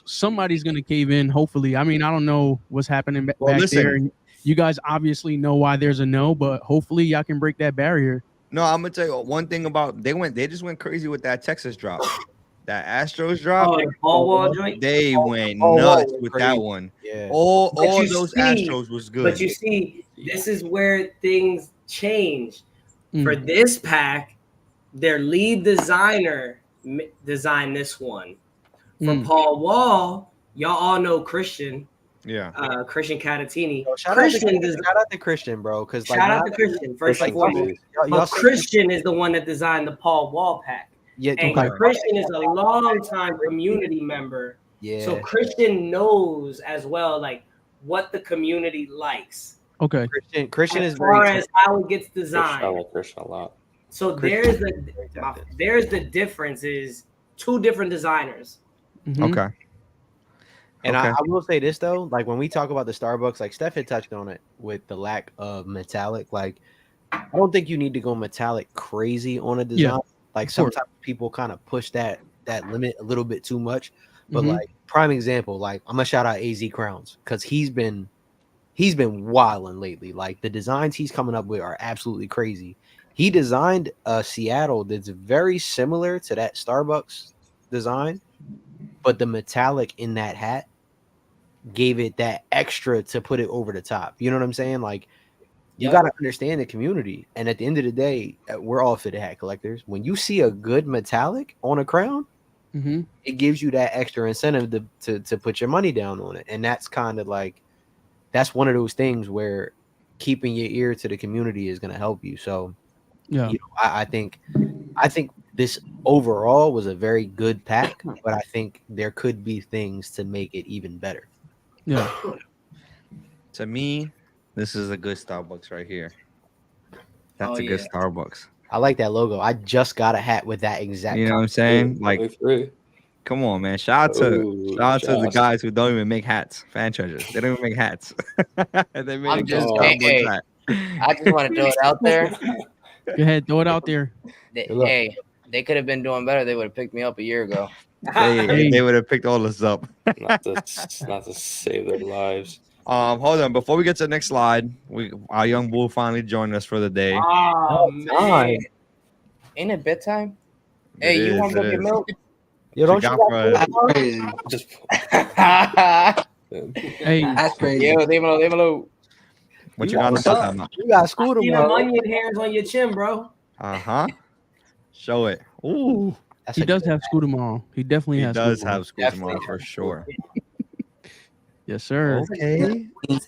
somebody's gonna cave in. Hopefully, I mean, I don't know what's happening back there. You guys obviously know why there's a no, but hopefully y'all can break that barrier. No, I'm gonna tell you one thing about they just went crazy with that Texas drop, that Astros drop. The ball wall joint. They went nuts with that one. Yeah, all those Astros was good. But you see, this is where things change. For this pack, their lead designer designed this one. For Paul Wall, y'all all know Christian. Yeah. Christian Catatini. Shout out to Christian, bro. Because shout out to Christian first and foremost. But Christian is the one that designed the Paul Wall pack. Yeah, and Christian is a long-time community member. Yeah. So Christian knows as well, like what the community likes. Okay. Christian as is far as how it gets designed. I like Christian a lot. So there's the difference is two different designers. Mm-hmm. Okay. And I will say this though, like when we talk about the Starbucks, like Steph had touched on it with the lack of metallic. Like I don't think you need to go metallic crazy on a design. Like sometimes people kind of push that limit a little bit too much. But like prime example, like I'm gonna shout out AZ Crowns because he's been wilding lately. Like the designs he's coming up with are absolutely crazy. He designed a Seattle that's very similar to that Starbucks design, but the metallic in that hat gave it that extra to put it over the top. You know what I'm saying? Like you got to understand the community. And at the end of the day, we're all fitted hat collectors. When you see a good metallic on a crown, it gives you that extra incentive to put your money down on it. And that's kind of like, that's one of those things where keeping your ear to the community is going to help you. So, you know, I think this overall was a very good pack, but I think there could be things to make it even better. Yeah. To me, this is a good Starbucks right here. That's a good Starbucks. I like that logo. I just got a hat with that exact. You know what I'm saying? Like, come on, man. Shout out to the guys who don't even make hats. Fan treasures. They don't even make hats. They make I just want to throw it out there. Go ahead, throw it out there. Hey, they could have been doing better. They would have picked me up a year ago. They would have picked all us up. not to save their lives. Hold on. Before we get to the next slide, our young bull finally joined us for the day. Oh, man. Ain't it bedtime? Hey, you want to go get milk? You don't just hey, that's crazy. Yo, dímelo. What you got on the time? You got school tomorrow. Onion hairs on your chin, bro. Show it. Ooh. He does have school tomorrow. He definitely has. He does have school tomorrow for sure. Yes, sir. Okay. I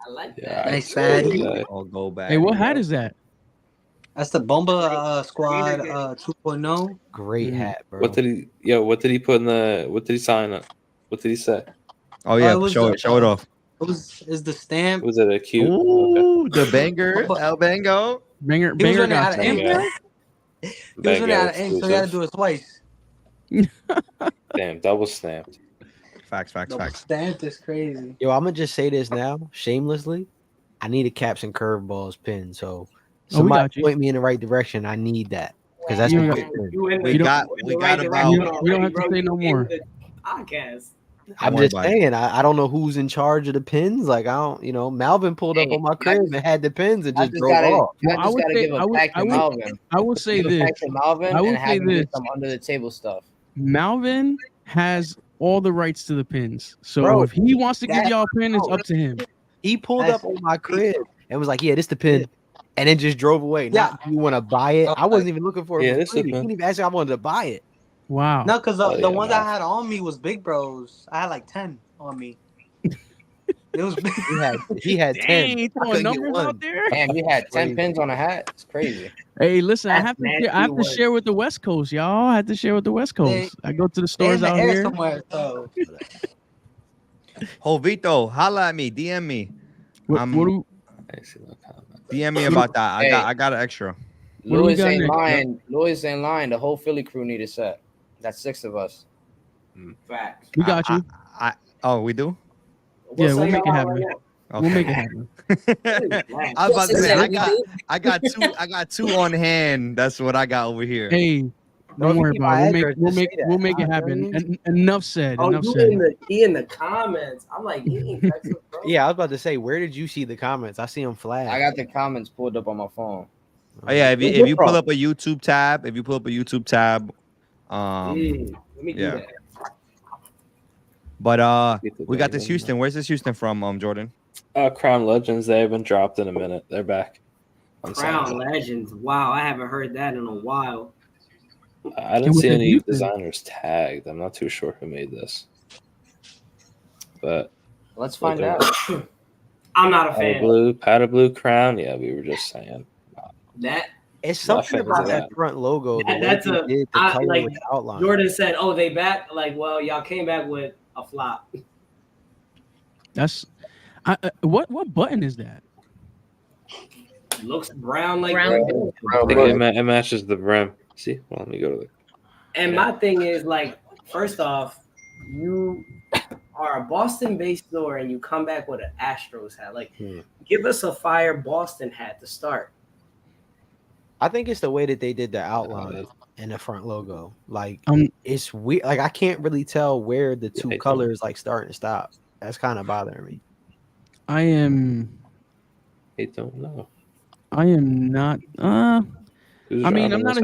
like that. Nice fatty. I'll go back. Hey, what hat is that? That's the Bomba Squad 2.0. Great hat, bro. What did he put in the? What did he sign up? What did he say? Oh yeah, show it off. Is the stamp? Was it a cute? Ooh, the banger, El Bango. Banger got to ink. He was running out of ink, so he had to do it twice. Damn, double stamped. Facts. Stamped is crazy. Yo, I'm gonna just say this now, shamelessly. I need a Caps and Curveballs pin, so somebody point me in the right direction. I need that because that's we got about. We don't have to say no more. Podcast. I'm just saying, I don't know who's in charge of the pins. Like I don't, you know, Malvin pulled up on my crib and had the pins and just drove off. I would give a pack to Malvin. I will say this. I would say this. Some under the table stuff. Malvin has all the rights to the pins. So if he wants to give y'all a pin, it's up to him. He pulled up on my crib and was like, "Yeah, this the pin," and then just drove away. Not you want to buy it? I wasn't even looking for it. This he didn't even ask me. I wanted to buy it. Wow. No, because the ones I had on me was Big Bros. I had like 10 on me. It was he had 10. He throwing numbers out there. Damn, you had 10 pins on a hat. It's crazy. Hey, listen, I have to share with the West Coast, y'all. I have to share with the West Coast. I go to the stores out here. Somewhere, so. Jovito, holla at me, DM me. DM me about that. I got an extra. Louis ain't lying. The whole Philly crew need a set. That's 6 of us. Facts. We got you. We do? Yeah, we'll make it happen. Okay. We'll make it happen. I was about to say I got two on hand. That's what I got over here. Hey, don't worry about it. We'll make it happen. Enough said. Oh, enough said. He in the comments. I'm like, he ain't texting, bro. Yeah, I was about to say, where did you see the comments? I see them flash. I got the comments pulled up on my phone. Oh yeah, if you pull up a YouTube tab, let me do that. But we got this Houston. Where's this Houston from, Jordan? Crown Legends. They haven't dropped in a minute. They're back. Crown Legends. Wow, I haven't heard that in a while. I didn't see any designers tagged. I'm not too sure who made this, but Let's find out. I'm not a fan. Powder blue crown. Yeah, we were just saying. That it's something about that front logo. That's like outline. Jordan said, "Oh, they back." Like, well, y'all came back with a flop. That's what button is that? Looks brown like brown. It matches the brim. See, well, let me go to the. And my thing is, like, first off, you are a Boston-based store and you come back with an Astros hat. Like, give us a fire Boston hat to start. I think it's the way that they did the outline and the front logo. Like, it's weird. Like, I can't really tell where the two colors like start and stop. That's kind of bothering me. I don't know. I am not. I mean, I'm not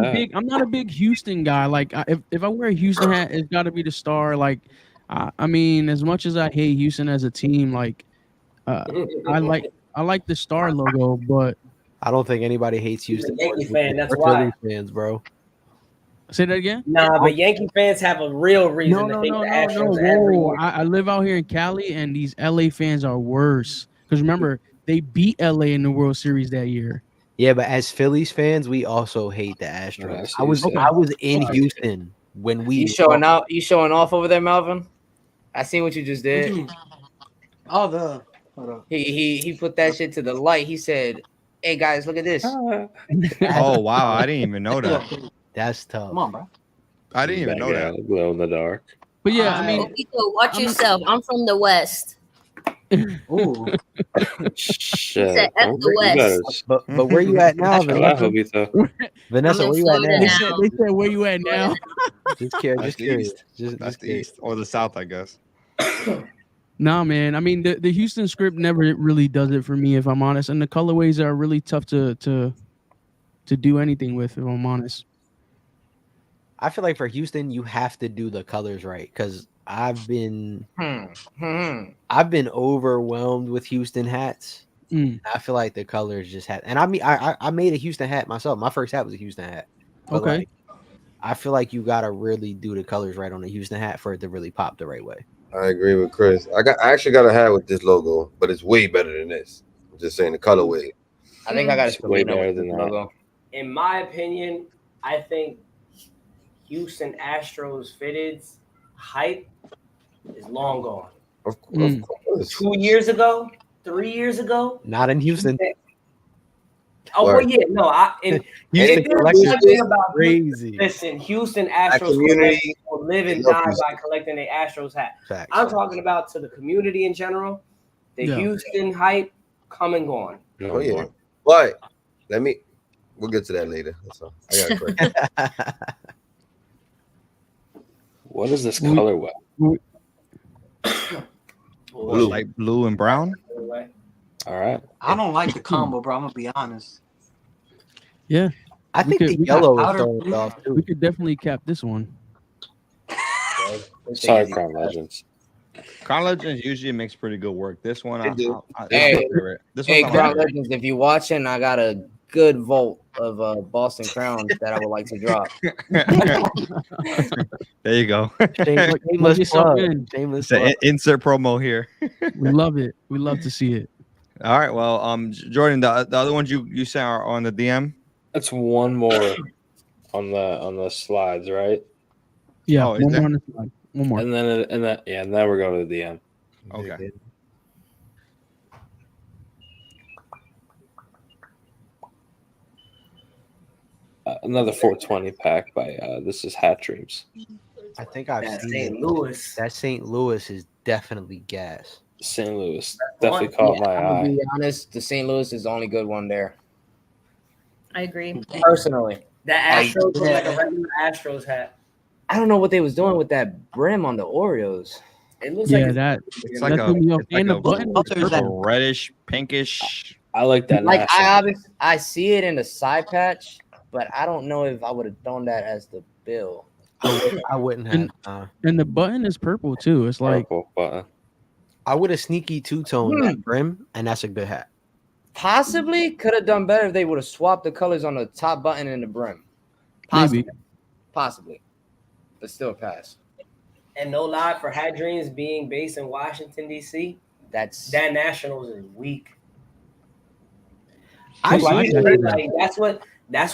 a big Houston guy. Like, if I wear a Houston hat, it's got to be the star. Like, I mean, as much as I hate Houston as a team, like, I like the star logo, but I don't think anybody hates Houston. Yankee fan, that's why. Fans, bro. Say that again. Nah, but Yankee fans have a real reason to hate the Astros every year. I live out here in Cali, and these LA fans are worse. Because remember, they beat LA in the World Series that year. Yeah, but as Phillies fans, we also hate the Astros. I was in Houston when we. You showing out? You showing off over there, Melvin? I seen what you just did. Hold on. He put that shit to the light. He said, "Hey guys, look at this." Oh wow, I didn't even know that. That's tough. Come on, bro. I didn't even know that. Glow in the dark. But yeah, I mean, watch yourself. I'm from the West. Ooh. Shit. The West. But where you at now, Vanessa? Vanessa, where you at now? They said where you at now? Just curious. That's the east or the south, I guess. Nah, man. I mean, the Houston script never really does it for me, if I'm honest. And the colorways are really tough to do anything with, if I'm honest. I feel like for Houston, you have to do the colors right because I've been overwhelmed with Houston hats. I feel like the colors just had, and I mean, I made a Houston hat myself. My first hat was a Houston hat. But okay. Like, I feel like you gotta really do the colors right on a Houston hat for it to really pop the right way. I agree with Chris. I actually got a hat with this logo, but it's way better than this. I'm just saying the colorway. I think I got a way better than that logo. In my opinion, I think Houston Astros fitteds hype is long gone. Of course. 2 years ago, 3 years ago. Not in Houston. Oh well, yeah, no. Houston collection about crazy. Listen, Houston Astros community will live and die by collecting the Astros hat. Facts. I'm talking about to the community in general. The Houston hype come and gone. Oh yeah, but we'll get to that later. That's all. I got a question. What is this colorway? Blue. Like blue and brown. All right. I don't like the combo, bro. I'm gonna be honest. Yeah, I think the yellow is throwing off too. We could definitely cap this one. Sorry, Crown Legends. Crown Legends usually makes pretty good work. This one, Hey, Crown Legends, if you're watching, I got a good vault of Boston Crowns that I would like to drop. There you go. Shameless plug. Shameless plug. Insert promo here. We love it. We love to see it. All right. Well, Jordan, the other ones you sent are on the DM. That's one more on the slides, right? Yeah, one more on the slide. One more. And then now we're going to the DM. Okay. Another 420 pack by this is Hat Dreams. I think I've seen St. Louis. That St. Louis is definitely gas. St. Louis definitely caught my eye. To be honest, the St. Louis is the only good one there. I agree. Personally. The Astros look like a regular Astros hat. I don't know what they was doing with that brim on the Oreos. It looks Yeah, like that. It's like a reddish, pinkish. I like that. Like I see it in the side patch, but I don't know if I would have thrown that as the bill. I wouldn't have. And the button is purple too. It's like purple button. I would have sneaky two-toned that brim, and that's a good hat. Possibly could have done better if they would have swapped the colors on the top button and the brim. Possibly. But still pass. And no lie, for Hat Dreams being based in Washington, D.C., That Nationals is weak. That's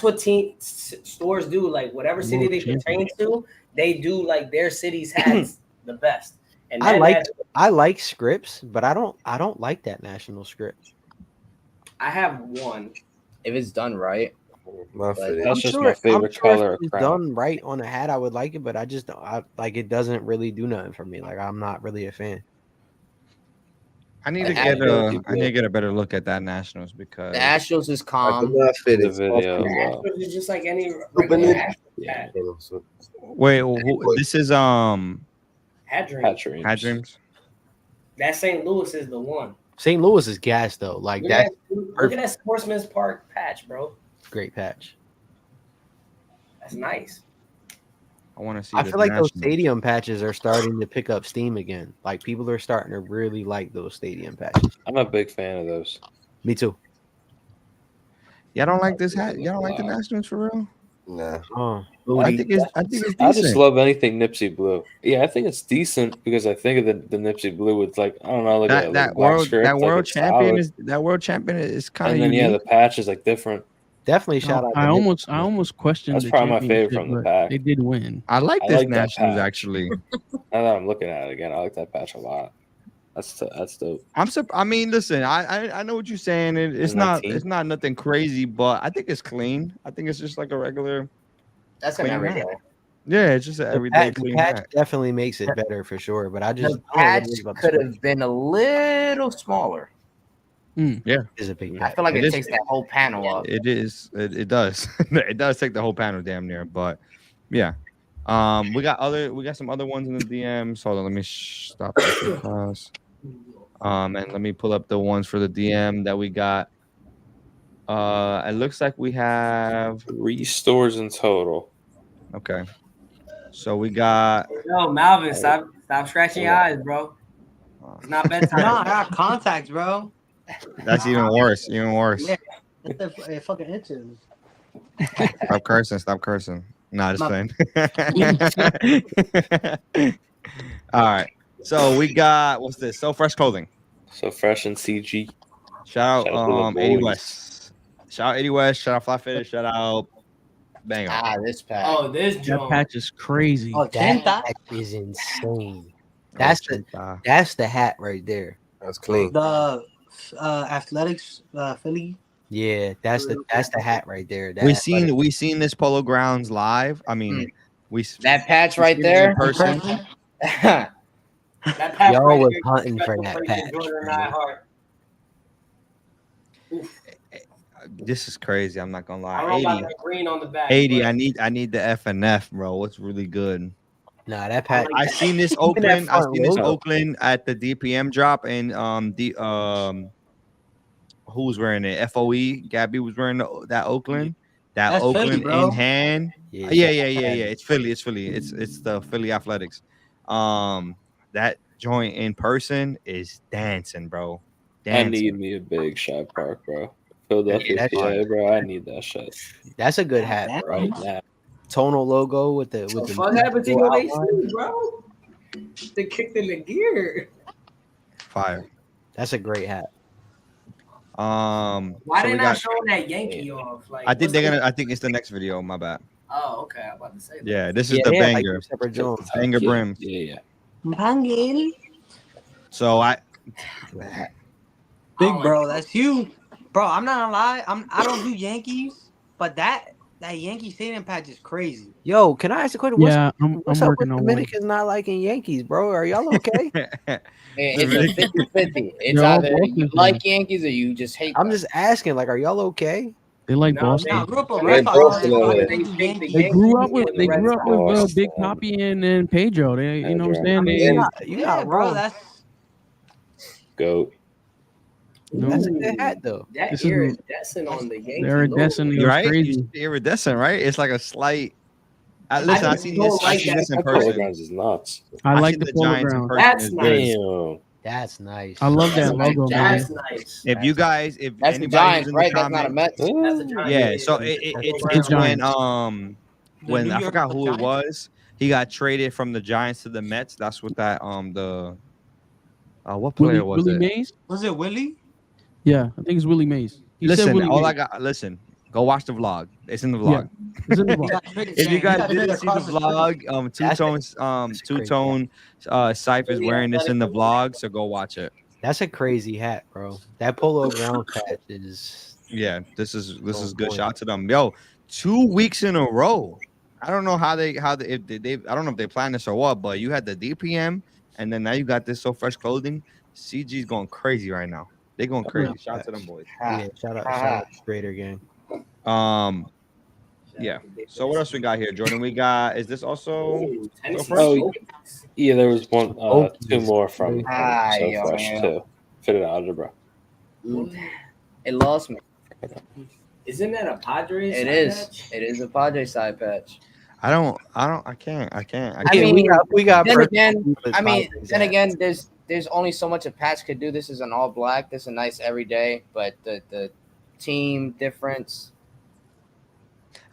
what stores do. Like whatever city they pertain to, they do like their city's hats the best. And I like scripts, but I don't like that national script. I have one. If it's done right. That's just my favorite color. If it's done right on a hat, I would like it, but I just don't. It doesn't really do nothing for me. Like I'm not really a fan. I need to get a better look at that Nationals because the Nationals is calm. The video. Nationals is just like any regular hat. Wait, this is Hat Dreams. Hat Dreams. That St. Louis is the one. St. Louis is gas though. Like look at that Sportsman's Park patch, bro. Great patch. That's nice. I want to see. I feel like those stadium patches are starting to pick up steam again. Like people are starting to really like those stadium patches. I'm a big fan of those. Me too. Y'all don't like this hat? Y'all don't like the Nationals for real? Nah. I think it's decent. I just love anything Nipsey blue. Yeah, I think it's decent because I think of the Nipsey blue with like I don't know, like that world champion is kind of. And then unique. the patch is like different. Definitely shout out. I almost questioned. That's probably my favorite from the pack. They did win. I like this Nationals actually. Now that I'm looking at it again, I like that patch a lot. That's dope. I mean, listen, I know what you're saying. It's not nothing crazy, but I think it's clean. I think it's just like a regular. That's an everyday. Yeah, it's just an everyday clean patch. hat. Definitely makes it better for sure. But the patch could have been a little smaller. Yeah, is a big patch. I feel like it takes that whole panel up. It is. It does. It does take the whole panel damn near. But yeah, we got some other ones in the DMs. Hold on, let me stop this. And let me pull up the ones for the DM that we got. It looks like we have 3 stores in total. Okay, so we got. Yo, Malvin, stop scratching your eyes, bro. It's not bedtime. No, I got contacts, bro. That's even worse. Even worse. Yeah, it fucking itches. Stop cursing. Nah, just playing. All right. So we got what's this? So Fresh Clothing. So Fresh and CG. Shout out 80 West. Shout out 80 West. Shout out Fly Fitness. Shout out Banger. This patch. Oh, this that patch is crazy. Oh, that patch is insane. That's the hat right there. That's clean. The athletics Philly. Yeah, that's the hat right there. We seen this Polo Grounds live. I mean, that patch right there. In person. Y'all was hunting for that patch. This is crazy. I'm not gonna lie. I don't know about the green on the back. 80. I need the FNF, bro. What's really good? Nah, that patch. I seen this Oakland. I seen this Oakland at the DPM drop, and who was wearing it? FOE. Gabby was wearing that Oakland. That's Oakland Philly, in hand. Yeah. It's Philly. It's the Philly Athletics. That joint in person is dancing, bro. I need me a big shot park, bro. Philadelphia, PA, bro. I need that shit. That's a good hat, bro. Right now. Tonal logo with the what happened to your AC, bro? They kicked in the gear. Fire. That's a great hat. Why they not showing that Yankee off? Like, I think I think it's the next video. My bad. Oh, okay. I'm about to say that. Yeah, this is the banger. Banger brim. Yeah. Bangel. So Big bro, that's you, bro. I'm not gonna lie. I don't do Yankees, but that Yankee stadium patch is crazy. Yo, can I ask a question? Yeah, what's up with Dominicans not liking Yankees, bro? Are y'all okay? It's a 50-50. It's either you like Yankees or you just hate them. I'm just asking, like, are y'all okay? They like Boston. I grew up They grew up with Big Papi and Pedro. They, you know what I'm saying? You're not wrong. That's Goat. That's a good hat, though. That iridescent on the Yankee. Iridescent, right? Crazy. Iridescent, right? It's like a slight. Listen, I see this in person. Is nuts. I like the Giants in person. That's nice. That's nice. I love that logo, man. That's nice. If you guys, if that's the Giants, right? That's not a Mets. That's a Giants. Yeah, so it's when I forgot who it was. He got traded from the Giants to the Mets. That's what that What player was Willie it? Mays? Was it Willie? Yeah, I think it's Willie Mays. He said Listen, Willie all I Mays. got. Listen, go watch the vlog. It's in the Yeah, vlog. it's in the vlog. If you guys didn't see the vlog, two-tone Cypher is wearing this in the vlog, so go watch it. That's a crazy hat, bro. That polo ground patch is. Yeah, this is good. Shout out to them. Yo, 2 weeks in a row. I don't know how they I don't know if they planned this or what, but you had the DPM and then now you got this So Fresh clothing. CG's going crazy right now. They going crazy. Shout out to them boys. Yeah, shout out Trader gang. Yeah. So what else we got here, Jordan? We got, is this also So Fresh? Oh, yeah, there was one, two more from So Fresh too. Fitted algebra. It lost me. Isn't that a Padres? It is. It is a Padres side patch. I can't. I mean, we got. Then again, then again, there's only so much a patch could do. This is an all black. This is a nice everyday, but the team difference.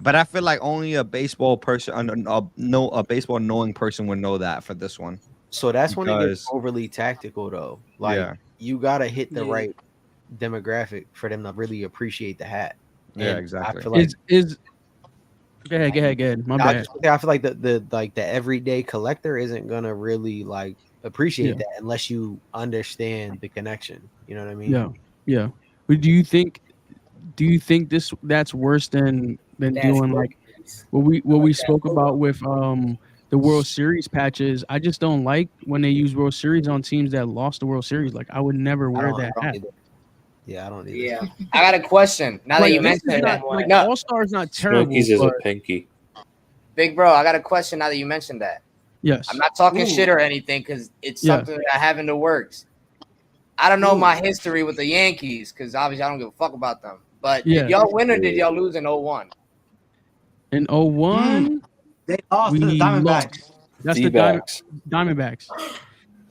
But I feel like only a baseball person, a baseball knowing person would know that for this one. So that's when it gets overly tactical, though. Like you gotta hit the right demographic for them to really appreciate the hat. Yeah, and exactly. I feel like Go ahead. My bad. I feel like the everyday collector isn't gonna really like appreciate that unless you understand the connection. You know what I mean? Yeah. But do you think that's worse than doing like what we spoke about with the World Series patches? I just don't like when they use World Series on teams that lost the World Series. Like I would never wear that hat. Yeah, I don't either. Yeah, I got a question. Now that you mentioned that, no, All Star is not terrible. Smokies is a pinky. Big bro, I got a question. Now that you mentioned that, yes, I'm not talking shit or anything because it's something that I have in the works. I don't know my history with the Yankees because obviously I don't give a fuck about them. But did y'all win or did y'all lose in 01? In 01, they lost to the Diamondbacks. That's the Diamondbacks.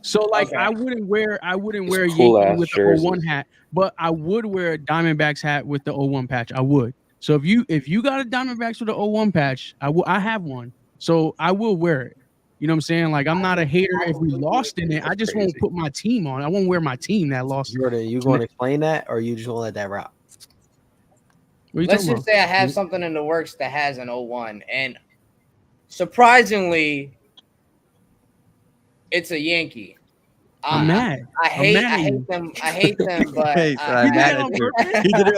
So like I wouldn't wear a Yankee with the 01 hat, but I would wear a Diamondbacks hat with the 01 patch. I would. So if you got a Diamondbacks with the 01 patch, I have one. So I will wear it. You know what I'm saying? Like I'm not a hater if we lost in it. I just won't put my team on. I won't wear my team that lost. Jordan, you going to explain that or you just want to let that rock? Let's just say I have something in the works that has an 01 and surprisingly it's a Yankee. I'm mad. I hate them. But he did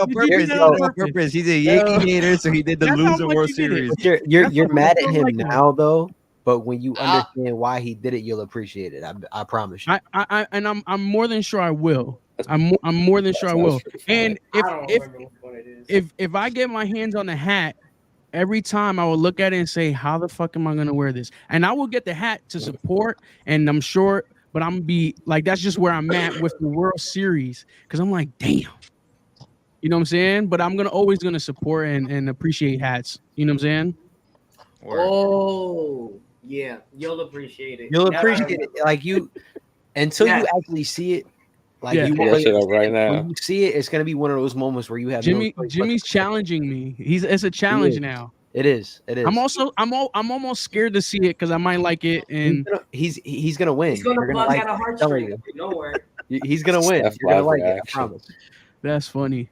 it on purpose. He's a Yankee hater, so he did the loser World Series. You're mad at him now, though. But when you understand why he did it, you'll appreciate it. I promise you. I'm more than sure I will. I'm more than sure I will. And if I get my hands on the hat, every time I will look at it and say, how the fuck am I gonna wear this? And I will get the hat to support, and I'm sure, but I'm gonna be like, that's just where I'm at with the World Series. Cause I'm like, damn. You know what I'm saying? But I'm always gonna support and appreciate hats. You know what I'm saying? Oh, yeah. You'll appreciate it. You'll appreciate it. Like you until you actually see it. Like you right now. When you see it, it's gonna be one of those moments where you have Jimmy's challenging me. It's a challenge now. It is. I'm almost scared to see it because I might like it, and he's gonna win. He's gonna plug out a heartstring. Don't worry. He's gonna win. You're gonna like it. I promise. That's funny.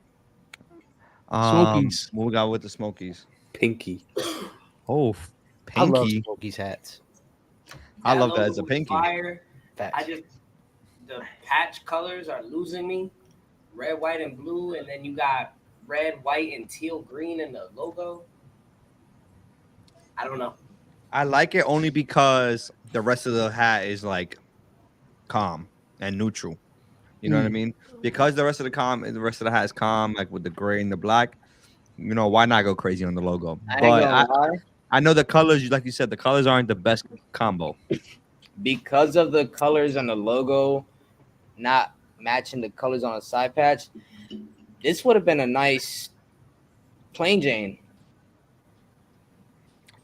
Smokies. What we got with the Smokies? Pinky. Oh, pinky. I love Smokies hats. I love that as a pinky. The patch colors are losing me. Red, white, and blue, and then you got red, white, and teal green in the logo. I don't know. I like it only because the rest of the hat is like calm and neutral. You know what I mean? Because the rest of the hat is calm, like with the gray and the black. You know, why not go crazy on the logo? I know the colors, like you said, the colors aren't the best combo. Because of the colors on the logo not matching the colors on a side patch, this would have been a nice plain Jane.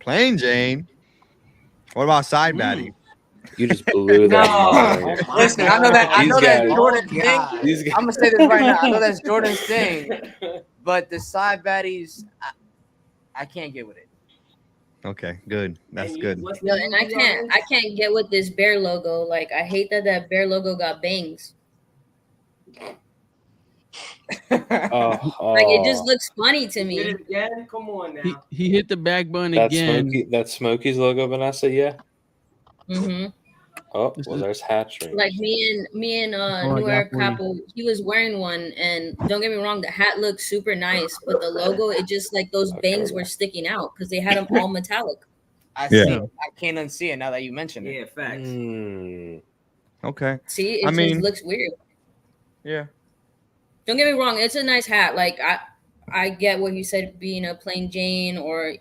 Plain Jane? What about side baddie? You just blew that. Listen, I know that's Jordan's thing. I'm gonna say this right now. I know that's Jordan's thing, but the side baddies, I can't get with it. Okay, good. That's And good. Yo, and I can't get with this bear logo. Like, I hate that bear logo got bangs. Like, it just looks funny to me. Did it again? Come on now. He hit the back button again. That's Smokey's logo, Vanessa. Yeah. Mm-hmm. Oh, well, there's hatchery. Like me and New York couple, he was wearing one, and don't get me wrong, the hat looked super nice, but the logo, it just like those bangs were sticking out because they had them all metallic. I see. I can't unsee it now that you mentioned it. Yeah, facts. Okay. See, it just looks weird. Yeah. Don't get me wrong, it's a nice hat. Like I get what you said, being a plain Jane or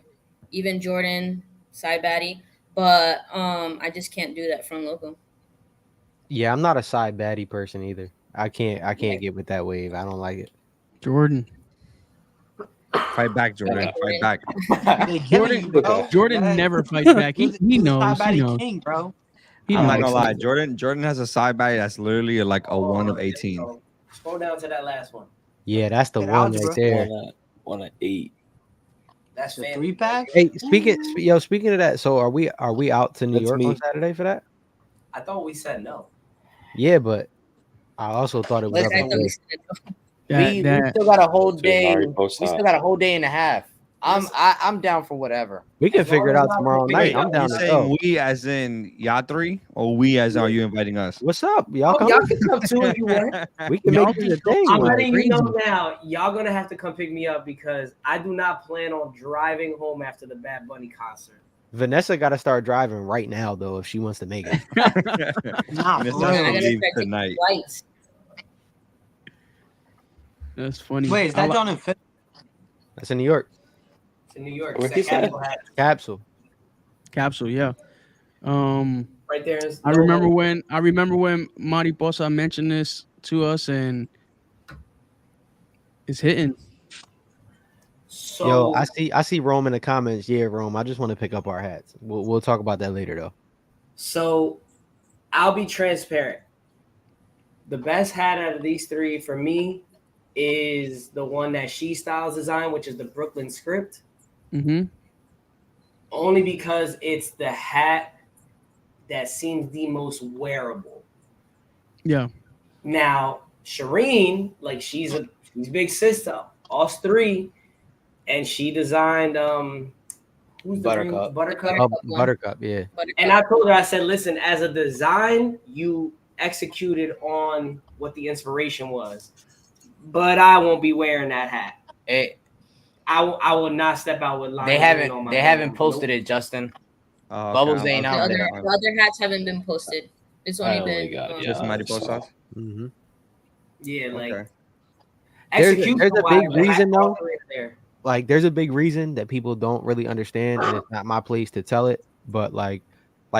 even Jordan side baddie, but I just can't do that front logo. Yeah, I'm not a side baddie person either. I can't get with that wave. I don't like it. Jordan. Fight back, Jordan. Fight back. Jordan never fights back. He knows. He knows. King, bro. I'm not gonna lie. Jordan has a side baddie that's literally like a 1 of 18. Scroll down to that last one. Yeah, that's the one right there. 1 of 8. That's a 3-pack. Hey, speaking of that, so are we out to New York on Saturday for that? I thought we said no. Yeah, but I also thought it was up we still got a whole day. We still got a whole day and a half. I'm down for whatever. We can figure it out tomorrow night. I'm down to go. We as in y'all three, or we as are you inviting us? What's up? Y'all come? Y'all can come too if you want. We can make it a thing. I'm letting you know now. Y'all gonna have to come pick me up because I do not plan on driving home after the Bad Bunny concert. Vanessa got to start driving right now, though, if she wants to make it. Tonight. That's funny. Wait, is that John in Philly? That's in New York. It's in New York. Capsule, yeah. Right there. I remember when Mariposa mentioned this to us, and it's hitting. So, yo, I see Rome in the comments. Yeah, Rome. I just want to pick up our hats. We'll talk about that later, though. So, I'll be transparent. The best hat out of these three for me is the one that She Styles designed, which is the Brooklyn script. Mm-hmm. Only because it's the hat that seems the most wearable. Yeah. Now, Shireen, like she's big sister, us three, and she designed who's the Buttercup. Buttercup, yeah. And I told her, I said, listen, as a design, you executed on what the inspiration was. But I won't be wearing that hat. I will not step out with lines. They haven't posted it, Justin. Bubbles ain't out there. The other hats haven't been posted. It's only been just Mariposa. Mm-hmm. Yeah, like okay. There's a big reason though. Like there's a big reason that people don't really understand, and it's not my place to tell it. But like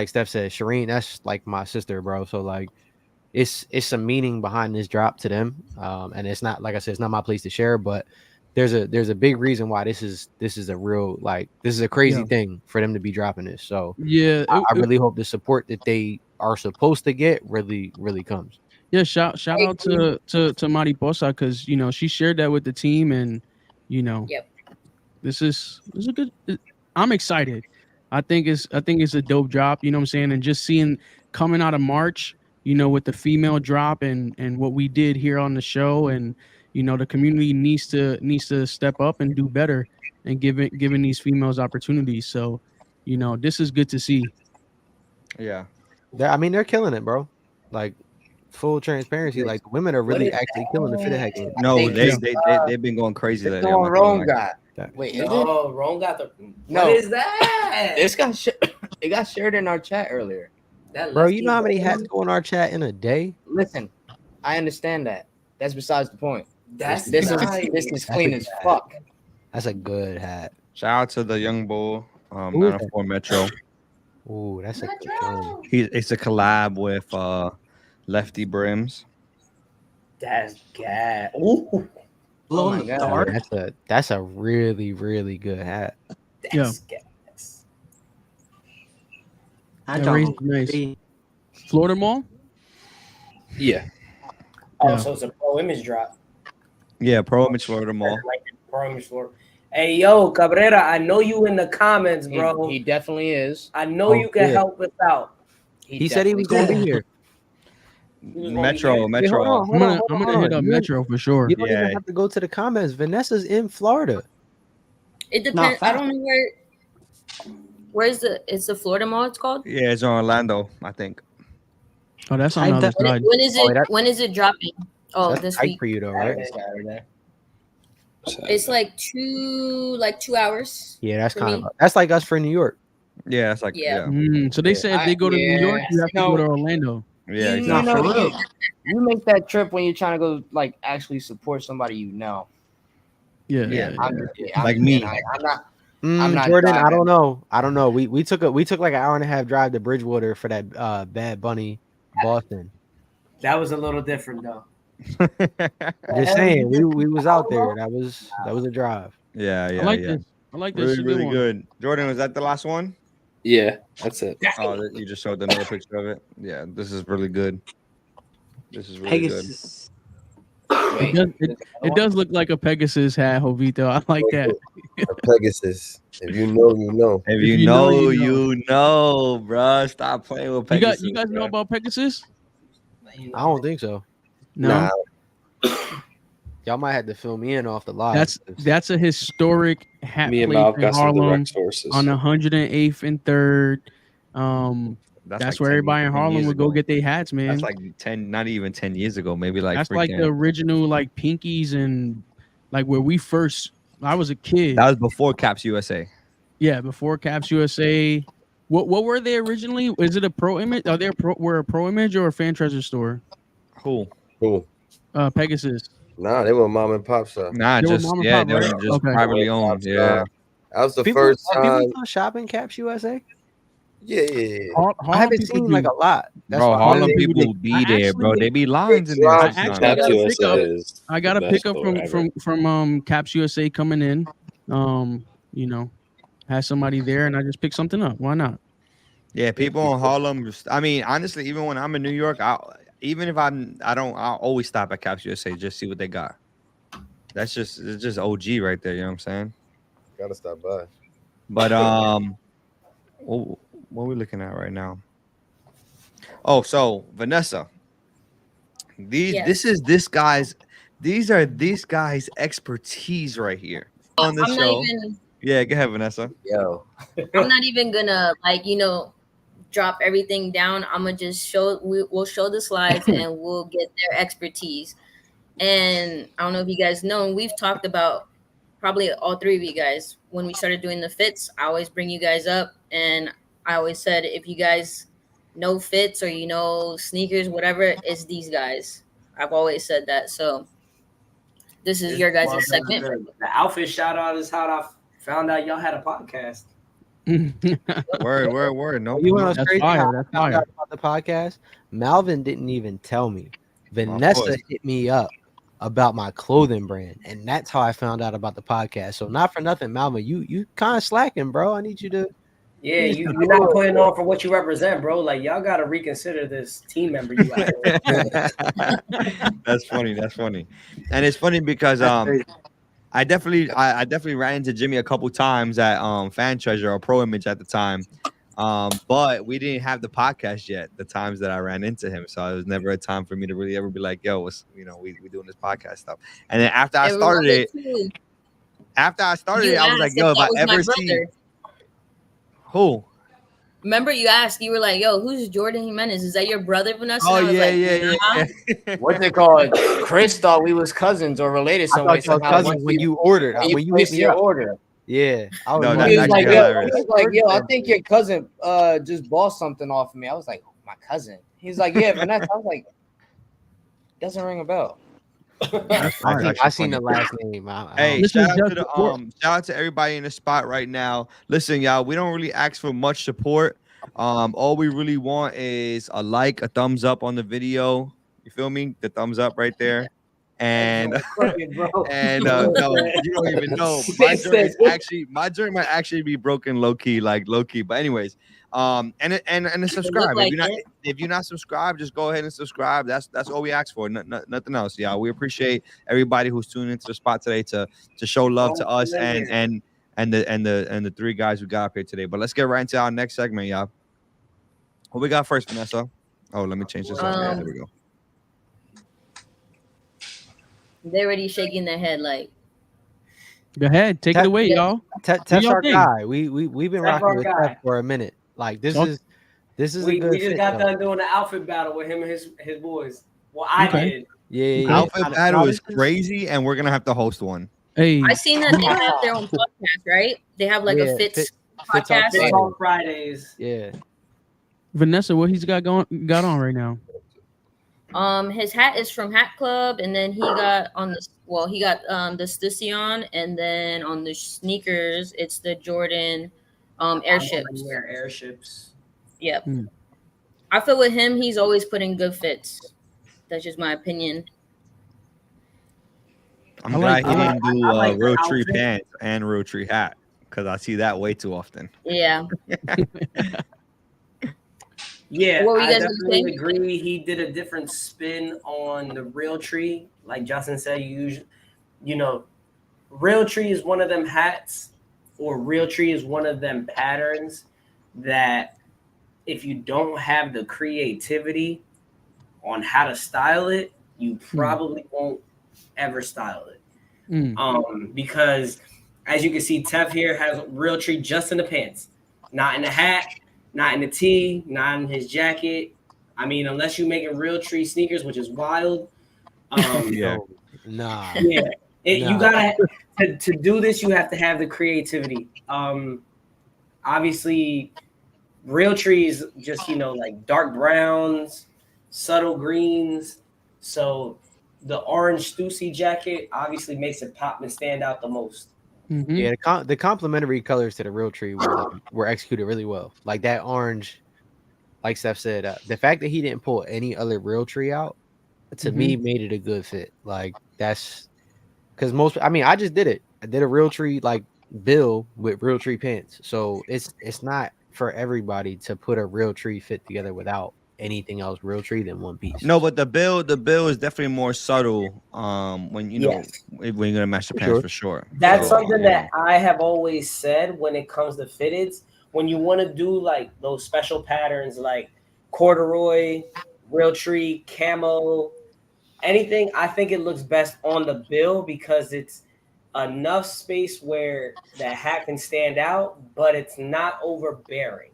Steph said, Shireen, that's like my sister, bro. So like it's some meaning behind this drop to them. And it's not, like I said, it's not my place to share, but there's a big reason why this is a real, like, this is a crazy thing for them to be dropping this. So yeah, I really hope the support that they are supposed to get really comes. Yeah, shout out to Mariposa, because you know she shared that with the team, and you know, this is a good. I'm excited. I think it's a dope drop. You know what I'm saying? And just seeing coming out of March, you know, with the female drop and what we did here on the show, and you know, the community needs to step up and do better and giving these females opportunities. So, you know, this is good to see. Yeah, I mean, they're killing it, bro. Like, full transparency, like women are really actually killing the fit head game. No, they've been going crazy. Rome got. Wait, Rome got the. No, what is that? It got shared in our chat earlier. Bro, you know how many hats go in our chat in a day? Listen, I understand that. That's besides the point. This is clean as fuck. That's a good hat. Shout out to the young bull, 904 Metro. Ooh, that's a good one. It's a collab with Lefty Brims. That's gas. Ooh. Oh my God. That's a really, really good hat. That's gas. Nice. Florida Mall? Yeah. Oh, so it's a pro image drop. Yeah, Pro Image Florida Mall. Like Pro Image Florida. Hey, yo, Cabrera, I know you in the comments, bro. He definitely is. I know you can help us out. He said he was going to be here. Metro. Wait, hold on. I'm gonna hit up Metro for sure. You don't even have to go to the comments. Vanessa's in Florida. It depends. I don't know where's the. It's the Florida Mall. It's called. Yeah, it's in Orlando, I think. Oh, that's on the other side. When is it? When is it dropping? Oh, That's this tight week. for you though, right? Saturday. It's like 2 hours. Yeah, that's for kind me. of that's like us for New York. Yeah, it's like So they say if they go to New York, you have to go to Orlando. Yeah, You know, you make that trip when you're trying to go like actually support somebody you know. Yeah. I'm Like me. I'm not Jordan, driving. I don't know. We took like an hour and a half drive to Bridgewater for that Bad Bunny Boston. That was a little different though. Just saying, we was out there. That was a drive. Yeah. I like this. I like this. Really good. Jordan, was that the last one? Yeah, that's it. Oh, you just showed another picture of it. Yeah, this is really good. This is really Pegasus. It does look like a Pegasus hat, Jovito. I like that. A Pegasus. If you know, you know. If you know, you know, bro. Stop playing with Pegasus. You guys know about Pegasus? I don't think so. No. Y'all might have to fill me in off the live. That's a historic hat Me and place Malv in got some Harlem direct sources. on 108th and 3rd. That's like where 10 everybody in Harlem years would go ago. get their hats, man. That's like 10, not even 10 years ago, maybe like That's like the original like pinkies and like where we first. I was a kid. That was before Caps USA. Yeah, before Caps USA. What were they originally? Is it a Pro Image? Are they were a Pro Image or a Fan Treasure store? Who? Pegasus. Nah, they were mom and pop shop. Nah, They were just mom and yeah, pop, they were right? just Okay. privately owned. Yeah. That was the People, first are time. people still shopping Caps USA? Yeah. I haven't seen like a lot. Bro, Harlem people be there, bro. They be lines in there. I actually got a pickup. I got a best pickup store from Caps USA coming in. You know, had somebody there, and I just picked something up. Why not? Yeah, people in Harlem. I mean, honestly, even when I'm in New York, I'll always stop at Caps USA just see what they got. It's just OG right there. You know what I'm saying? Gotta stop by. But what are we looking at right now? Oh, so Vanessa, these are this guy's expertise right here on the show. Yeah, go ahead, Vanessa. Yo, I'm not even gonna drop everything down. I'm gonna just we'll show the slides and we'll get their expertise. And I don't know if you guys know, we've talked about probably all three of you guys when we started doing the fits. I always bring you guys up, and I always said if you guys know fits or you know sneakers, whatever, it's these guys. I've always said that. So this is your guys' segment. The outfit shout out is how I found out y'all had a podcast. Word. No, you know, that's crazy fire. that's fire. About the podcast, Malvin didn't even tell me. Vanessa hit me up about my clothing brand, and that's how I found out about the podcast. So not for nothing, Malvin, you kind of slacking, bro. I need you to. Yeah, you're not putting on for what you represent, bro. Like y'all gotta reconsider this team member you have. That's funny. And it's funny because I definitely ran into Jimmy a couple times at Fan Treasure or Pro Image at the time. But we didn't have the podcast yet, the times that I ran into him. So it was never a time for me to really ever be like, yo, we doing this podcast stuff. And then after I started it, I was like, yo, if I ever see who? Remember you asked, you were like, yo, who's Jordan Jimenez? Is that your brother, Vanessa? Oh, yeah. What's it called? Chris thought we was cousins or related some way. When you ordered, when you hit me your up. order. Yeah. He was like, yo, I think your cousin just bought something off of me. I was like, my cousin. He's like, yeah, Vanessa. I was like, doesn't ring a bell. I seen the last name. Hey, shout out to everybody in the spot right now. Listen, y'all, we don't really ask for much support. All we really want is a like, a thumbs up on the video. You feel me? The thumbs up right there. And Crooked, bro. no, you don't even know. My joint might actually be broken low key. But anyways, and subscribe. If you're not subscribed, just go ahead and subscribe. That's all we ask for. Nothing else. Yeah, we appreciate everybody who's tuning into the spot today to show love to us and the three guys who got up here today. But let's get right into our next segment, y'all. What we got first, Vanessa? Oh, let me change this up. There we go. They're already shaking their head like. Go ahead, take it away, y'all. Tef's our guy. We've been rocking with Tef for a minute. Like this is we just got done doing the outfit battle with him and his boys. Well, I did. Yeah. Outfit battle is crazy, and we're gonna have to host one. Hey, I seen that they have their own podcast, right? They have like a Fits podcast. Fits on Fridays. Yeah. Vanessa, what he's got on right now? His hat is from Hat Club, and then he got on this. Well, he got the Stussy, and then on the sneakers, it's the Jordan airships. Airships. Yep. I feel with him, he's always putting good fits. That's just my opinion. I'm glad he didn't do real tree pants and real tree hat because I see that way too often. Yeah. Yeah, I definitely agree. He did a different spin on the real tree. Like Justin said, you know, real tree is one of them hats, or real tree is one of them patterns that if you don't have the creativity on how to style it, you probably won't ever style it. Because as you can see, Tef here has real tree just in the pants, not in the hat. Not in the tee, not in his jacket. I mean, unless you're making real tree sneakers, which is wild. Yeah. You gotta to do this. You have to have the creativity. Obviously, real trees just like dark browns, subtle greens. So the orange Stussy jacket obviously makes it pop and stand out the most. Yeah, the complementary colors to the real tree were executed really well. Like that orange, like Steph said, the fact that he didn't pull any other real tree out, to me, made it a good fit. Like that's because I just did it. I did a real tree like bill with real tree pants. So it's not for everybody to put a real tree fit together without anything else real tree than one piece. No, but the bill is definitely more subtle when when you're gonna match the pants for sure. That's something that I have always said when it comes to fitteds. When you want to do like those special patterns like corduroy, real tree, camo, anything, I think it looks best on the bill because it's enough space where the hat can stand out, but it's not overbearing.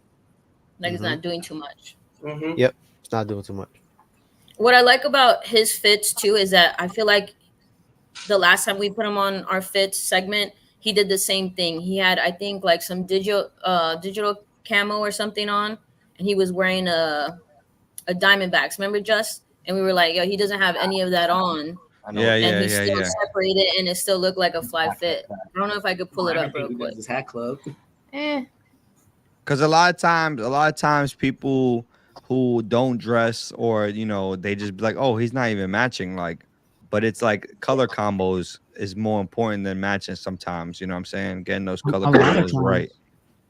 Like it's not doing too much. Yep, it's not doing too much. What I like about his fits too is that I feel like the last time we put him on our fits segment, he did the same thing. He had, I think, like some digital camo or something on, and he was wearing a Diamondbacks. Remember, Just? And we were like, yo, he doesn't have any of that on. And he still separated, and it still looked like a fly fit. I don't know if I could pull it up real quick. This Hat Club. Because a lot of times people who don't dress or they just be like, oh, he's not even matching, but it's like color combos is more important than matching sometimes. You know what I'm saying? Getting those color combos right.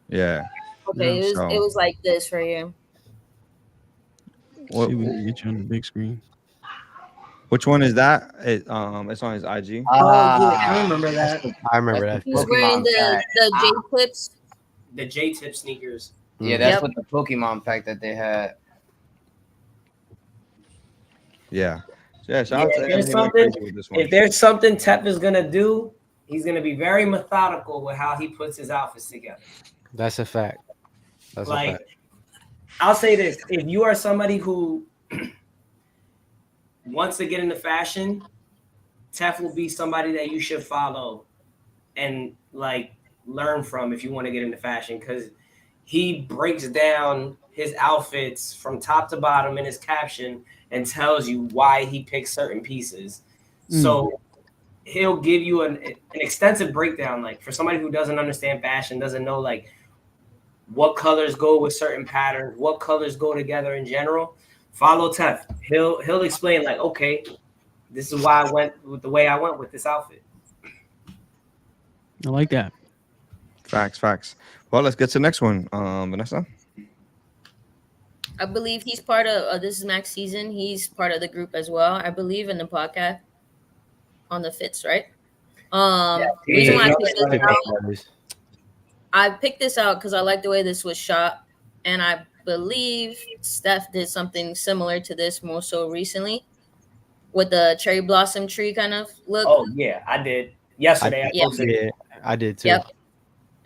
Yeah. Okay, it was like this right here. See, we can get you on the big screen. Which one is that? It's on his IG. I remember that. I remember that. He's wearing the J clips. The J-tip sneakers. Yeah, that's what the Pokemon pack that they had. Yeah. Yeah, shout out to if there's something Tef is gonna do, he's gonna be very methodical with how he puts his outfits together. That's a fact. That's a fact. I'll say this: if you are somebody who wants to get into fashion, Tef will be somebody that you should follow and learn from if you want to get into fashion, because he breaks down his outfits from top to bottom in his caption and tells you why he picks certain pieces. So he'll give you an extensive breakdown. Like for somebody who doesn't understand fashion, doesn't know what colors go with certain patterns, what colors go together in general, follow Tef. He'll explain okay, This is why I went with the way I went with this outfit. I like that. Facts. Well, let's get to the next one. Vanessa. I believe he's part of this is Max season. He's part of the group as well. I believe in the podcast on the fits, right? The reason why I picked this out because I like the way this was shot, and I believe Steph did something similar to this more so recently with the cherry blossom tree kind of look. Oh yeah, I did yesterday. I posted it. I did too.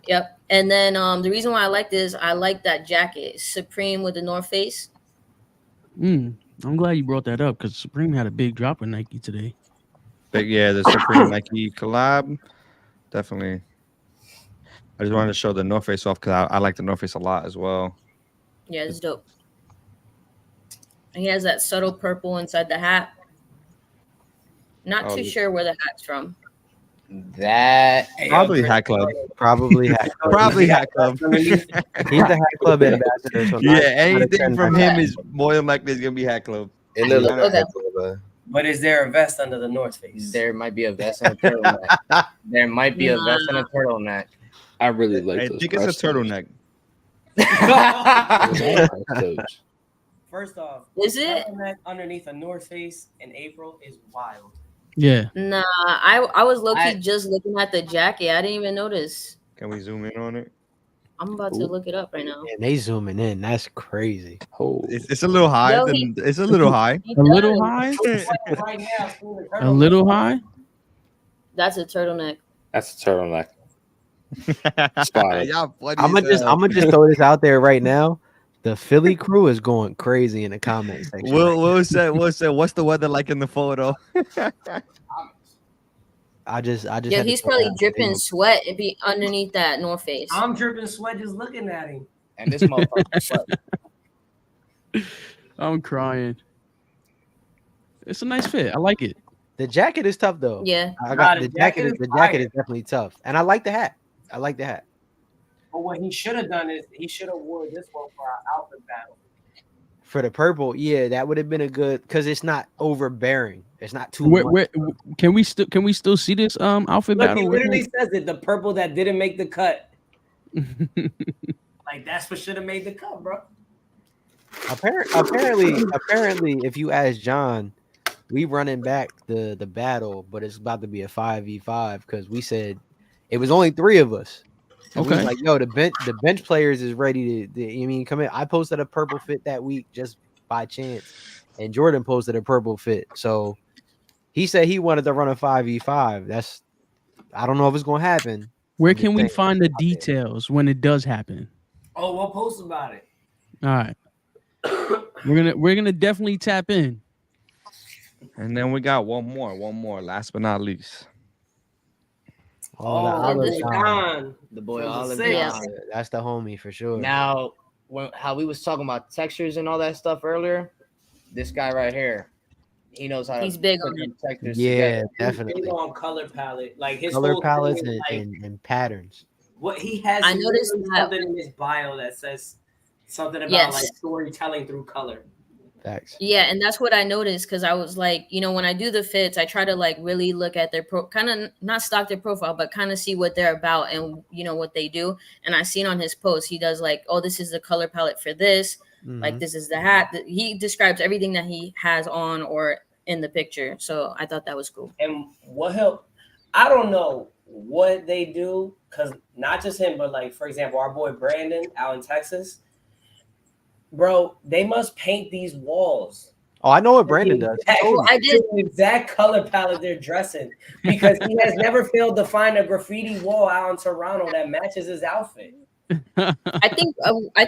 Yep. And then the reason why I like this, I like that jacket, Supreme with the North Face. I'm glad you brought that up because Supreme had a big drop in Nike today. The Supreme Nike collab, definitely. I just wanted to show the North Face off because I like the North Face a lot as well. Yeah, it's dope. And he has that subtle purple inside the hat. Not too sure where the hat's from. That probably Hat Club. Probably Hat Club. Probably Hat Club. He's the Hat Club ambassador. So anything from him is more than likely gonna be Hat Club. But is there a vest under the North Face? There might be a vest and a turtleneck. There might be a vest and a turtleneck. I really like. I think it's a turtleneck. First off, is it underneath a North Face in April is wild. Yeah. Nah, I was low-key just looking at the jacket. I didn't even notice. Can we zoom in on it? I'm about to look it up right now. And they zooming in. That's crazy. Oh, it's a little high. It's a little high. A little high. A little high. That's a turtleneck. That's a turtleneck. I'm gonna just throw this out there right now. The Philly crew is going crazy in the comment section. Will said, what's the weather like in the photo? I just yeah, he's probably dripping sweat. It'd be underneath that North Face. I'm dripping sweat just looking at him. And this motherfucker. I'm crying. It's a nice fit. I like it. The jacket is tough though. Yeah, I got the jacket. The jacket is definitely tough, and I like the hat. But what he should have done is he should have wore this one for our outfit battle. For the purple, yeah, that would have been a good because it's not overbearing. It's not too much. Can we still see this outfit Look, battle? He literally says it. The purple that didn't make the cut. Like that's what should have made the cut, bro. Apparently, if you ask John, we running back the battle, but it's about to be a 5v5 because we said it was only 3 of us. And okay, like yo, the bench players is ready to come in. I posted a purple fit that week just by chance, and Jordan posted a purple fit. So he said he wanted to run a 5v5. I don't know if it's gonna happen. Where can we find the details when it does happen? Oh, we'll post about it. All right, we're gonna definitely tap in. And then we got one more. Last but not least. The boy Olive John. That's the homie for sure. Now, how we was talking about textures and all that stuff earlier, this guy right here, he knows how. He's big on textures. Yeah, together. definitely. He's big on color palette, like his color whole palettes thing, and patterns. What he has, I noticed something in his bio that says something about like storytelling through color. Facts. Yeah, and that's what I noticed because I was like, when I do the fits, I try to like really look at their kind of not stalk their profile, but kind of see what they're about and what they do. And I seen on his post, he does like, oh, this is the color palette for this. Like this is the hat. He describes everything that he has on or in the picture. So I thought that was cool. And what helped? I don't know what they do because not just him, but like for example, our boy Brandon out in Texas. Bro, they must paint these walls. Oh, I know what Brandon does. I did the exact color palette they're dressing because he has never failed to find a graffiti wall out in Toronto that matches his outfit. I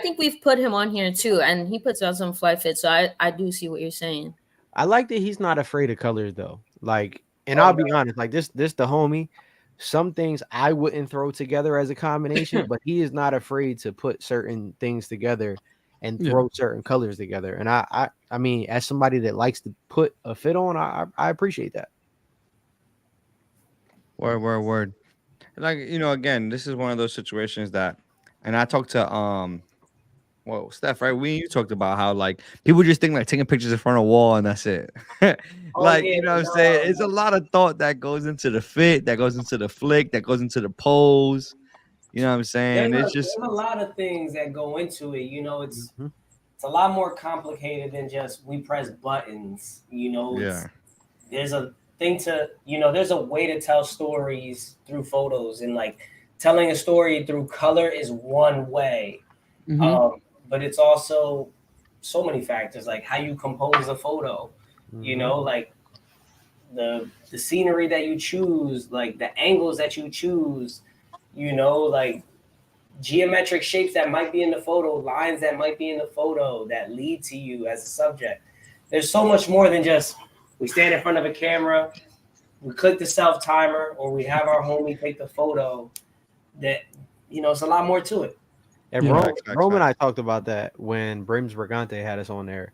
think we've put him on here too, and he puts out some fly fits. So I do see what you're saying. I like that he's not afraid of colors though. Like, and I'll be honest, like this the homie. Some things I wouldn't throw together as a combination, but he is not afraid to put certain things together and throw certain colors together. And I mean, as somebody that likes to put a fit on, I appreciate that. Word. Like, again, this is one of those situations that, and I talked to Whoa, Steph, right? You talked about how like people just think like taking pictures in front of a wall and that's it. Like, yeah, you know what I'm saying? It's a lot of thought that goes into the fit, that goes into the flick, that goes into the pose. You know what I'm saying? It's just there's a lot of things that go into it. You know, it's a lot more complicated than just we press buttons. You know, yeah. There's a thing to, you know, there's a way to tell stories through photos, and like telling a story through color is one way. But it's also so many factors, like how you compose a photo, you know, like the scenery that you choose, like the angles that you choose, you know, like geometric shapes that might be in the photo, lines that might be in the photo that lead to you as a subject. There's so much more than just we stand in front of a camera, we click the self timer, or we have our homie take the photo. That, you know, it's a lot more to it. And Rome and I talked about that when Brims Brigante had us on there.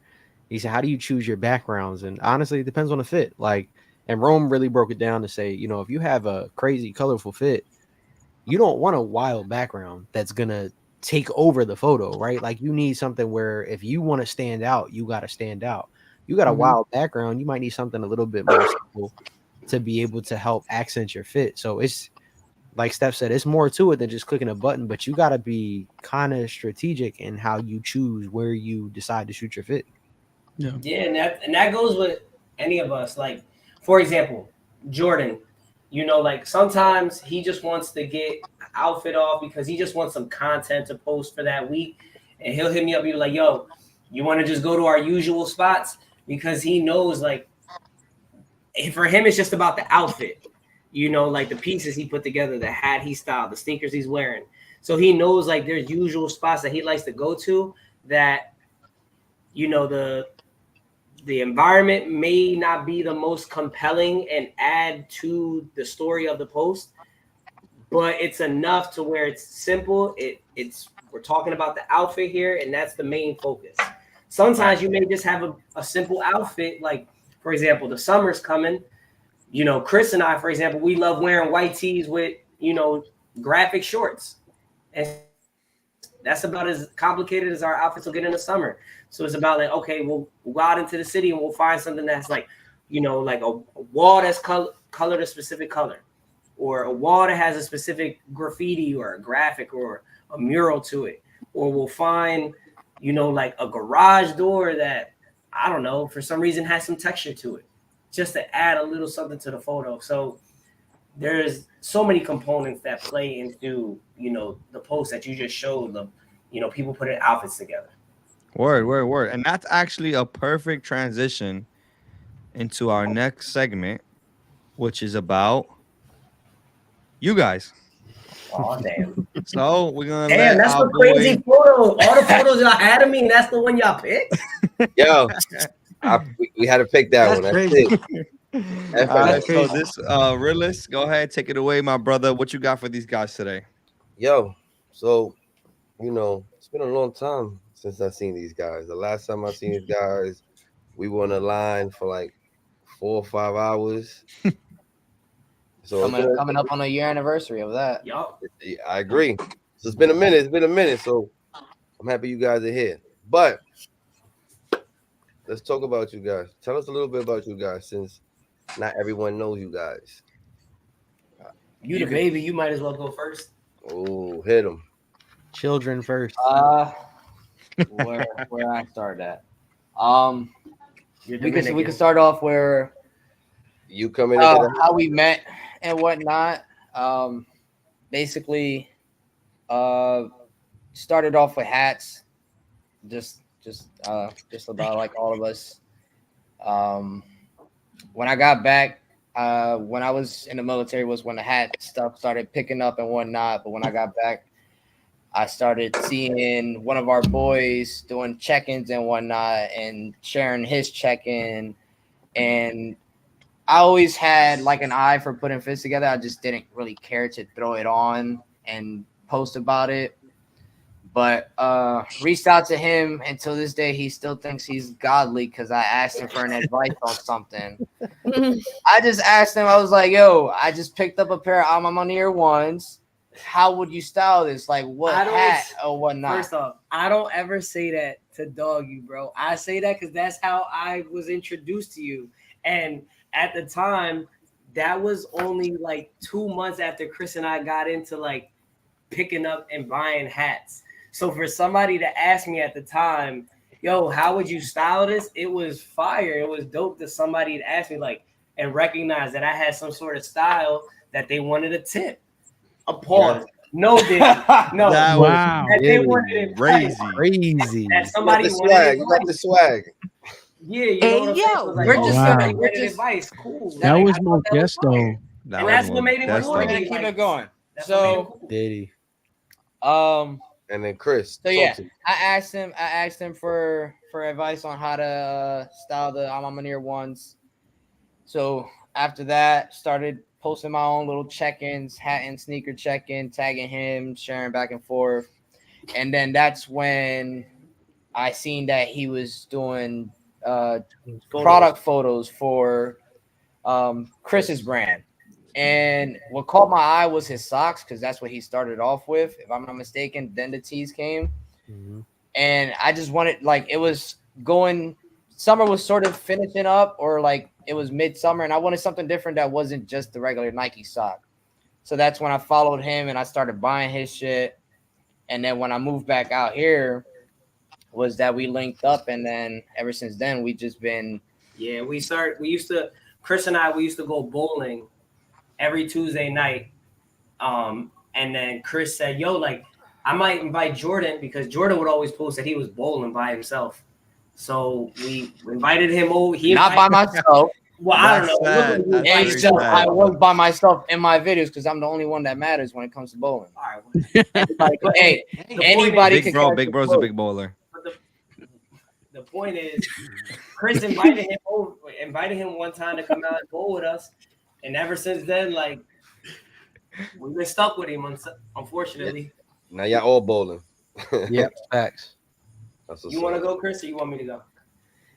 He said, how do you choose your backgrounds? And honestly, it depends on the fit. Like, and Rome really broke it down to say, you know, if you have a crazy, colorful fit, you don't want a wild background that's going to take over the photo, right? Like, you need something where if you want to stand out, you got to stand out. You got a wild background, you might need something a little bit more simple to be able to help accent your fit. So it's, like Steph said, it's more to it than just clicking a button, but you got to be kind of strategic in how you choose where you decide to shoot your fit. Yeah, and that goes with any of us. Like, for example, Jordan, you know, like sometimes he just wants to get an outfit off because he just wants some content to post for that week. And he'll hit me up and be like, yo, you want to just go to our usual spots? Because he knows, like, for him, it's just about the outfit. You know, like the pieces he put together, the hat he styled, the sneakers he's wearing. So he knows like there's usual spots that he likes to go to that, you know, the environment may not be the most compelling and add to the story of the post, but it's enough to where it's simple. It's we're talking about the outfit here, and that's the main focus. Sometimes you may just have a simple outfit, like, for example, the summer's coming. You know, Chris and I, for example, we love wearing white tees with, you know, graphic shorts. And that's about as complicated as our outfits will get in the summer. So it's about like, okay, we'll go out into the city and we'll find something that's like, you know, like a wall that's colored a specific color, or a wall that has a specific graffiti or a graphic or a mural to it. Or we'll find, you know, like a garage door that, I don't know, for some reason has some texture to it, just to add a little something to the photo. So there's so many components that play into, you know, the post that you just showed them, you know, people putting outfits together. Word. And that's actually a perfect transition into our next segment, which is about you guys. Oh, damn. So we're gonna that's the crazy photo. All the photos y'all had of me, and that's the one y'all picked. Yo, we had to pick that one. That's crazy. So this realist, go ahead, take it away, my brother. What you got for these guys today? Yo, so you know, it's been a long time since I've seen these guys. The last time I seen these guys, we were on a line for like 4 or 5 hours. So coming up on a year anniversary of that. Yup. I agree. So it's been a minute. So I'm happy you guys are here. But let's talk about you guys. Tell us a little bit about you guys, since not everyone knows you guys. You the baby, you might as well go first. Oh, hit them. Children first. Where I start at. We could start off where you come in how we met and whatnot. Basically, started off with hats, just about like all of us. When I got back, when I was in the military was when the hat stuff started picking up and whatnot. But when I got back, I started seeing one of our boys doing check-ins and whatnot and sharing his check-in. And I always had like an eye for putting fits together. I just didn't really care to throw it on and post about it. But reached out to him, and to this day, he still thinks he's godly because I asked him for an advice on something. I just asked him, I was like, yo, I just picked up a pair of Alma Munir ones. how would you style this? Like what hat or whatnot? First off, I don't ever say that to dog you, bro. I say that because that's how I was introduced to you. And at the time, that was only like 2 months after Chris and I got into like picking up and buying hats. So for somebody to ask me at the time, yo, how would you style this? It was fire. It was dope that somebody had asked me like and recognize that I had some sort of style that they wanted a tip. A pause. No, Diddy. No. That wow. That they wanted crazy. That somebody you got the swag. Yeah, you know what I'm saying? So like, we're just wow. we're just advice. Cool. That Like, was I thought that was Modesto. fire. And that's what made it cool. We're gonna keep it going. So Diddy. And then Chris. So yeah, I asked him for advice on how to style the I'm near ones. So after that, started posting my own little check-ins, hat and sneaker check-in, tagging him, sharing back and forth. And then that's when I seen that he was doing product photos for Chris's brand. And what caught my eye was his socks, because that's what he started off with, if I'm not mistaken. Then the tees came. Mm-hmm. And I just wanted, like, it was going, summer was sort of finishing up, or like it was midsummer, and I wanted something different that wasn't just the regular Nike sock. So that's when I followed him and I started buying his shit. And then when I moved back out here, was that we linked up, and then ever since then we just been. Yeah, Chris and I used to go bowling every Tuesday night. And then Chris said, yo, like, I might invite Jordan, because Jordan would always post that he was bowling by himself. So we invited him over. Not by myself. Well, I don't know. I was by myself in my videos because I'm the only one that matters when it comes to bowling. All right. Anybody Big can. Big Bro's a big bowler. But the point is, Chris invited him one time to come out and bowl with us, and ever since then, like, we've been stuck with him, unfortunately. Now y'all all bowling. Yep, facts. You want to go, Chris, or you want me to go?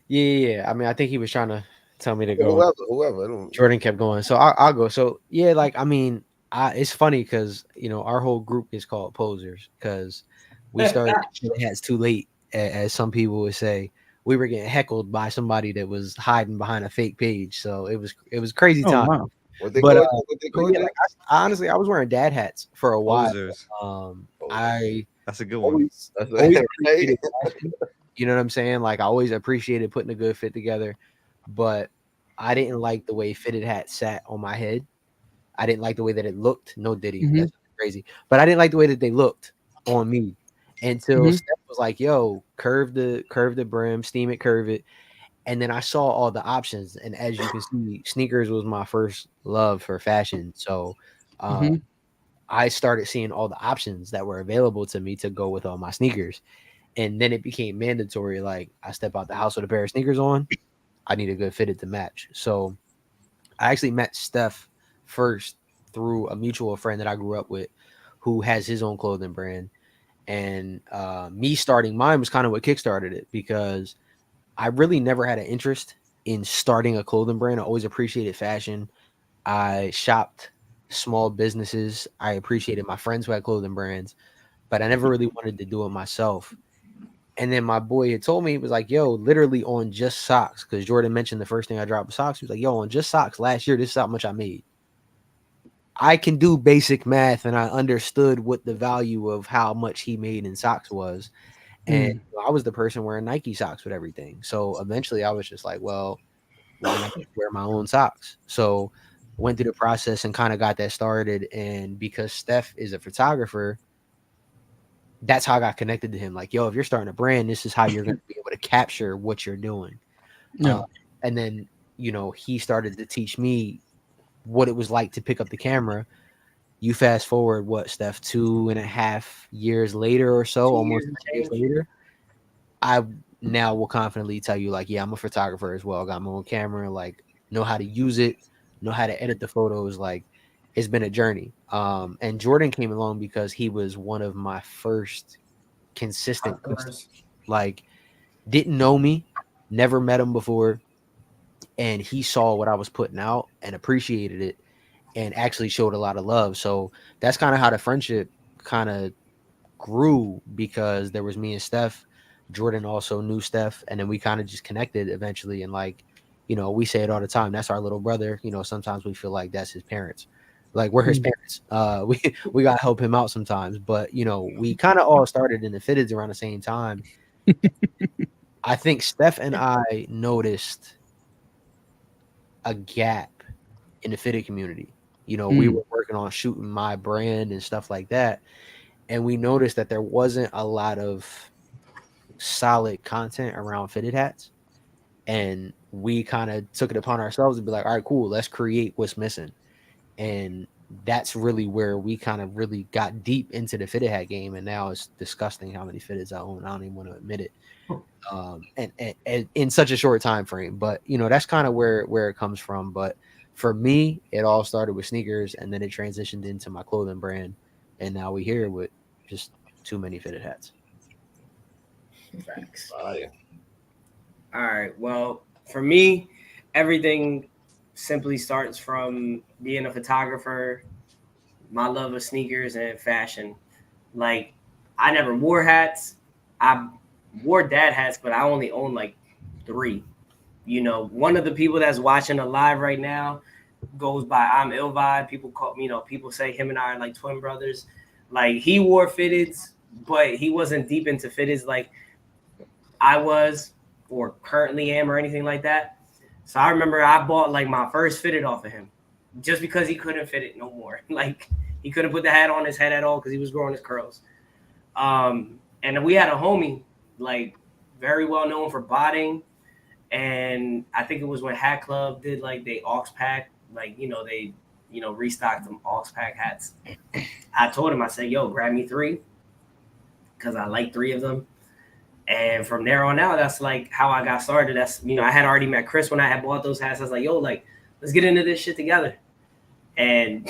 Yeah. I mean, I think he was trying to tell me to go. Whoever. Jordan kept going, so I'll go. So yeah, like, I mean, it's funny because, you know, our whole group is called posers because we started hats too late, as some people would say. We were getting heckled by somebody that was hiding behind a fake page, so it was crazy time. Wow. What they call it? Like, honestly, I was wearing dad hats for a while. Posers. That's a good one. Always you know what I'm saying? Like, I always appreciated putting a good fit together, but I didn't like the way fitted hats sat on my head. I didn't like the way that it looked. No Diddy, that's crazy. But I didn't like the way that they looked on me until Steph was like, "Yo, curve the brim, steam it, curve it." And then I saw all the options, and as you can see, sneakers was my first love for fashion. So I started seeing all the options that were available to me to go with all my sneakers. And then it became mandatory. Like, I step out the house with a pair of sneakers on, I need a good fitted to match. So I actually met Steph first through a mutual friend that I grew up with who has his own clothing brand. And me starting mine was kind of what kickstarted it, because I really never had an interest in starting a clothing brand. I always appreciated fashion. I shopped small businesses. I appreciated my friends who had clothing brands, but I never really wanted to do it myself. And then my boy had told me, he was like, yo, literally on just socks, because Jordan mentioned the first thing I dropped was socks. He was like, yo, on just socks last year, this is how much I made. I can do basic math, and I understood what the value of how much he made in socks was. And I was the person wearing Nike socks with everything. So eventually I was just like, well, why not wear my own socks? So went through the process and kind of got that started. And because Steph is a photographer, that's how I got connected to him. Like, yo, if you're starting a brand, this is how you're going to be able to capture what you're doing. Yeah. And then, you know, he started to teach me what it was like to pick up the camera. You fast forward, what, Steph, 2.5 years later or so, almost 2 years later, I now will confidently tell you, like, yeah, I'm a photographer as well. I got my own camera, like, know how to use it, know how to edit the photos. Like, it's been a journey. And Jordan came along because he was one of my first consistent customers. Like, didn't know me, never met him before, and he saw what I was putting out and appreciated it. and actually showed a lot of love. So that's kind of how the friendship kind of grew, because there was me and Steph. Jordan also knew Steph, and then we kind of just connected eventually. And like, you know, we say it all the time, that's our little brother. You know, sometimes we feel like that's his parents. Like, we're his parents. We gotta help him out sometimes. But you know, we kind of all started in the fitteds around the same time. I think Steph and I noticed a gap in the fitted community. You know, we were working on shooting my brand and stuff like that, and we noticed that there wasn't a lot of solid content around fitted hats. And we kind of took it upon ourselves to be like, all right, cool, let's create what's missing. And that's really where we kind of really got deep into the fitted hat game. And now it's disgusting how many fitteds I own. I don't even want to admit it. And in such a short time frame. But you know, that's kind of where it comes from. But for me, it all started with sneakers, and then it transitioned into my clothing brand, and now we're here with just too many fitted hats. Facts. All right. Well, for me, everything simply starts from being a photographer, my love of sneakers and fashion. Like, I never wore hats. I wore dad hats, but I only own like 3. You know, one of the people that's watching the live right now goes by I'm Ill Vibe. People call, you know, people say him and I are like twin brothers. Like, he wore fitteds, but he wasn't deep into fitteds like I was or currently am or anything like that. So I remember I bought like my first fitted off of him just because he couldn't fit it no more. Like, he couldn't put the hat on his head at all because he was growing his curls. And we had a homie, like, very well known for botting. And I think it was when Hat Club did like they aux pack, like, you know, they, you know, restocked them aux pack hats. I told him, I said, yo, grab me 3 because I like 3 of them. And from there on out, that's like how I got started. That's, you know, I had already met Chris when I had bought those hats. I was like, yo, like, let's get into this shit together. And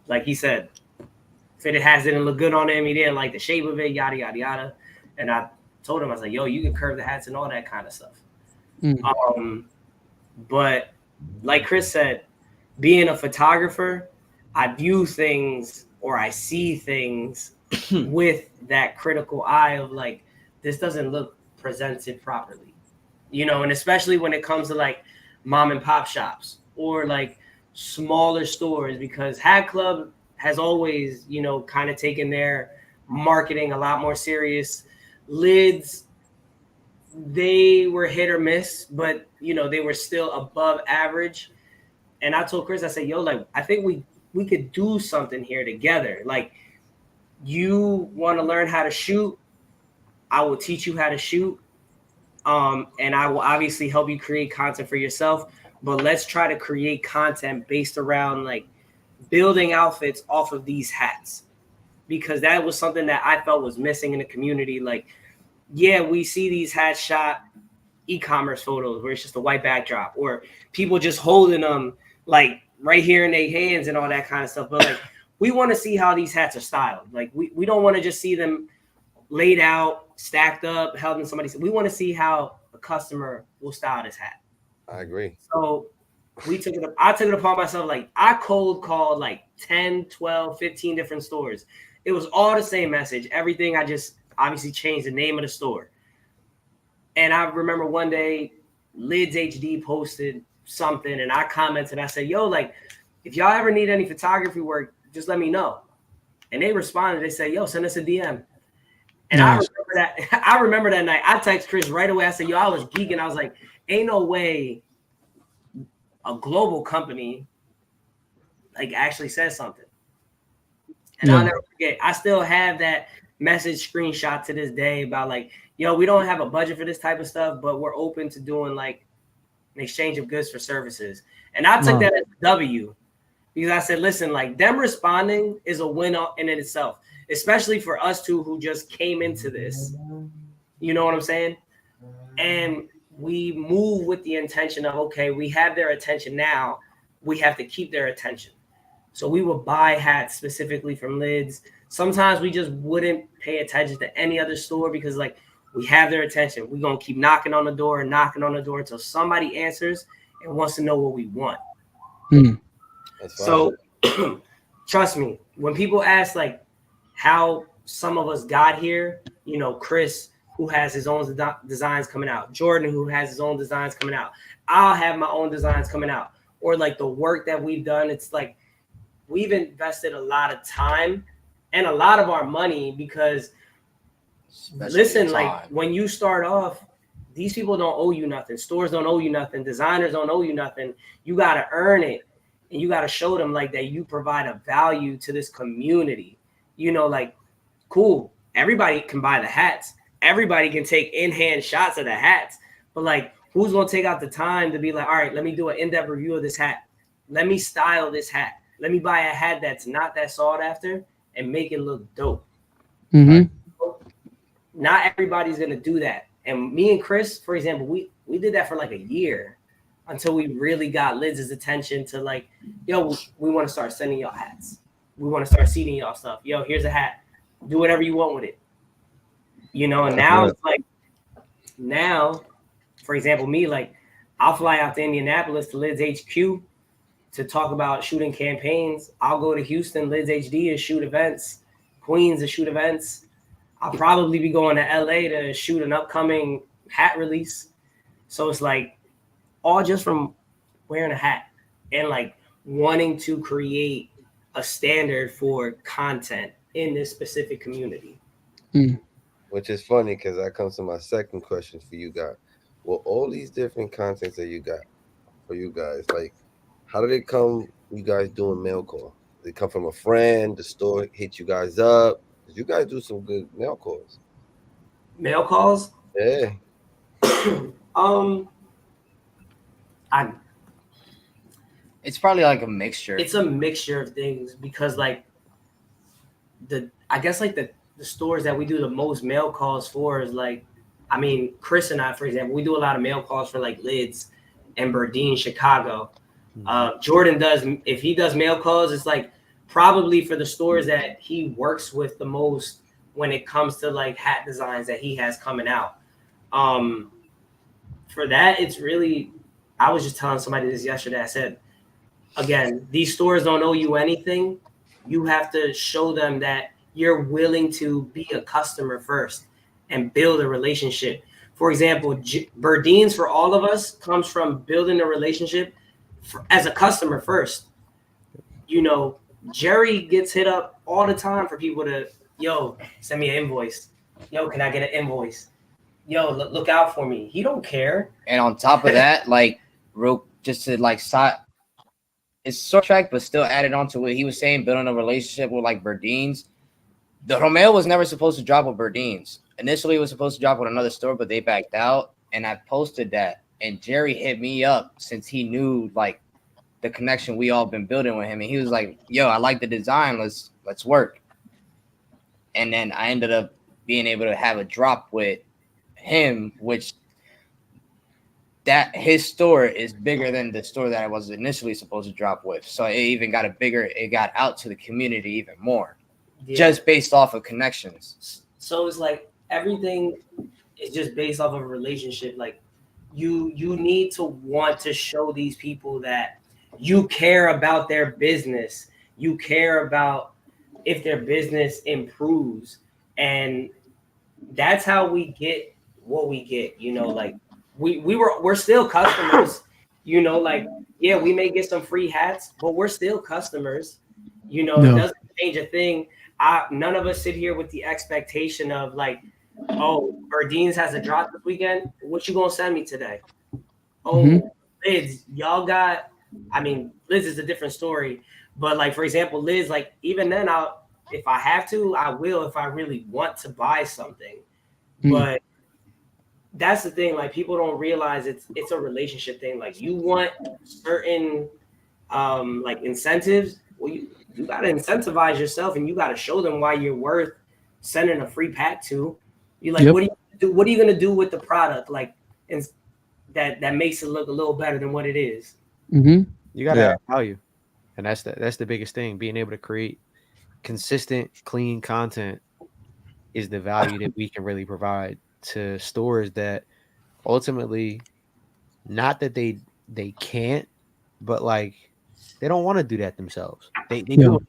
like he said, fitted hats didn't look good on him. He didn't like the shape of it, yada, yada, yada. And I told him, I was like, yo, you can curve the hats and all that kind of stuff. But like Chris said, being a photographer, I view things, or I see things with that critical eye of like, this doesn't look presented properly, you know, and especially when it comes to like mom and pop shops or like smaller stores, because Hat Club has always, you know, kind of taken their marketing a lot more serious. Lids, they were hit or miss, but you know, they were still above average. And I told Chris, I said, yo, like, I think we could do something here together. Like, you want to learn how to shoot, I will teach you how to shoot. And I will obviously help you create content for yourself. But let's try to create content based around like building outfits off of these hats, because that was something that I felt was missing in the community. Like, yeah, we see these hats shot e-commerce photos where it's just a white backdrop or people just holding them like right here in their hands and all that kind of stuff. But like, we want to see how these hats are styled. Like, we don't want to just see them laid out, stacked up, held in somebody's. We want to see how a customer will style this hat. I agree. So I took it upon myself. Like, I cold called like 10, 12, 15 different stores. It was all the same message. Everything, I just obviously changed the name of the store. And I remember one day Lids HD posted something and I commented. I said, yo, like, if y'all ever need any photography work, just let me know. And they responded. They said, yo, send us a DM. And nice. I remember that night. I texted Chris right away. I said, yo, I was geeking. I was like, ain't no way a global company like actually says something. And I'll never forget. I still have that message screenshot to this day about like, yo, we don't have a budget for this type of stuff, but we're open to doing like an exchange of goods for services. And I took that as a W, because I said, listen, like, them responding is a win in itself, especially for us two who just came into this. You know what I'm saying? And we move with the intention of, okay, we have their attention now. We have to keep their attention. So we would buy hats specifically from Lids. Sometimes we just wouldn't pay attention to any other store because, like, we have their attention. We're going to keep knocking on the door and knocking on the door until somebody answers and wants to know what we want. So trust me, when people ask like how some of us got here, you know, Chris, who has his own designs coming out, Jordan, who has his own designs coming out, I'll have my own designs coming out, or like the work that we've done. It's like we've invested a lot of time and a lot of our money because listen, like when you start off, these people don't owe you nothing. Stores don't owe you nothing. Designers don't owe you nothing. You got to earn it. And you got to show them like that you provide a value to this community. You know, like, cool. Everybody can buy the hats. Everybody can take in-hand shots of the hats. But like, who's going to take out the time to be like, all right, let me do an in-depth review of this hat. Let me style this hat. Let me buy a hat that's not that sought after and make it look dope. Mm-hmm. Not everybody's going to do that. And me and Chris, for example, we did that for like a year until we really got Liz's attention to like, yo, we want to start sending y'all hats. We want to start seeding y'all stuff. Yo, here's a hat. Do whatever you want with it. You know, and now it's like, now, for example, me, like, I'll fly out to Indianapolis to Lids HQ to talk about shooting campaigns. I'll go to Houston, Lids HD to shoot events, Queens to shoot events. I'll probably be going to LA to shoot an upcoming hat release. So it's like all just from wearing a hat and like wanting to create a standard for content in this specific community. Which is funny because that comes to my second question for you guys. Well, all these different contents that you got for you guys, like, how did it come? You guys doing mail call? Did it come from a friend? The store hit you guys up? You guys do some good mail calls. Mail calls? Yeah. It's probably like a mixture. It's a mixture of things because like I guess like the stores that we do the most mail calls for is like, I mean, Chris and I, for example, we do a lot of mail calls for like Lids and Berdine, Chicago. Jordan does, if he does mail calls, it's like probably for the stores that he works with the most when it comes to like hat designs that he has coming out. For that, it's really, I was just telling somebody this yesterday. I said, again, these stores don't owe you anything. You have to show them that you're willing to be a customer first and build a relationship. For example, Berdine's for all of us comes from building a relationship as a customer first. You know, Jerry gets hit up all the time for people to, yo, send me an invoice. Yo, can I get an invoice? Yo, look out for me. He don't care. And on top of that, like, just to like it's short track, but still added on to what he was saying, building a relationship with like Berdine's. The Romeo was never supposed to drop with Berdine's. Initially, it was supposed to drop with another store, but they backed out. And I posted that, and Jerry hit me up since he knew like the connection we all been building with him, and he was like, "Yo, I like the design. Let's work." And then I ended up being able to have a drop with him, which that his store is bigger than the store that I was initially supposed to drop with. So it even got it got out to the community even more, just based off of connections. So it's like everything is just based off of a relationship. Like you need to want to show these people that you care about their business. You care about if their business improves. And that's how we get what we get, you know, like we're still customers, you know, like, yeah, we may get some free hats, but we're still customers, you know. It doesn't change a thing. None of us sit here with the expectation of like, oh, Berdine's has a drop this weekend. What you gonna send me today? Oh, Liz, y'all got, I mean, Liz is a different story, but like, for example, Liz, like, even then if I have to, I will, if I really want to buy something. But that's the thing, like, people don't realize it's a relationship thing. Like, you want certain like incentives. Well, you got to incentivize yourself, and you got to show them why you're worth sending a free pack to. You're like, what are you gonna do with the product, like, and that makes it look a little better than what it is? You got to add value, and that's the biggest thing. Being able to create consistent, clean content is the value that we can really provide to stores that ultimately, not that they can't, but like they don't want to do that themselves. They do enough.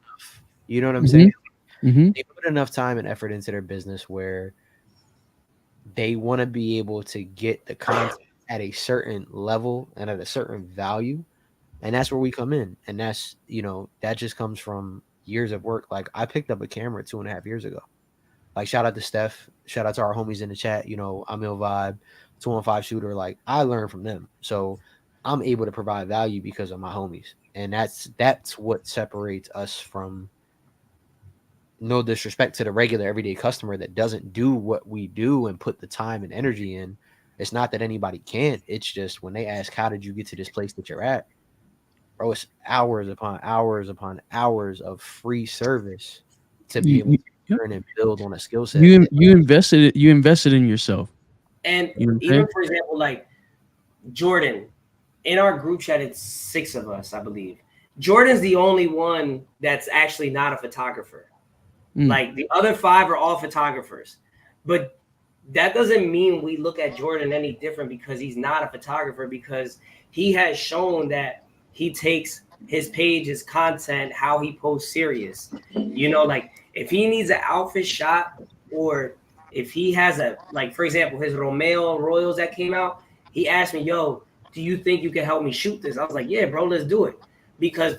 You know what I'm saying? They put enough time and effort into their business where they want to be able to get the content at a certain level and at a certain value. And that's where we come in. And that's, that just comes from years of work. Like I picked up a camera 2.5 years ago. Like shout out to Steph, shout out to our homies in the chat, Amil Vibe, 215 shooter. Like I learned from them. So I'm able to provide value because of my homies. And that's what separates us from, no disrespect to the regular everyday customer that doesn't do what we do and put the time and energy in. It's not that anybody can't. It's just when they ask, how did you get to this place that you're at? Bro, it's hours upon hours upon hours of free service to be able to learn and build on a skill set. You invested in yourself. And even for example, like Jordan, in our group chat, it's 6 of us, I believe. Jordan's the only one that's actually not a photographer. Like the other 5 are all photographers, but that doesn't mean we look at Jordan any different because he's not a photographer, because he has shown that he takes his page, his content, how he posts serious. Like if he needs an outfit shot, or if he has like, for example, his Romeo Royals that came out, he asked me, yo, do you think you can help me shoot this? I was like, yeah, bro, let's do it. Because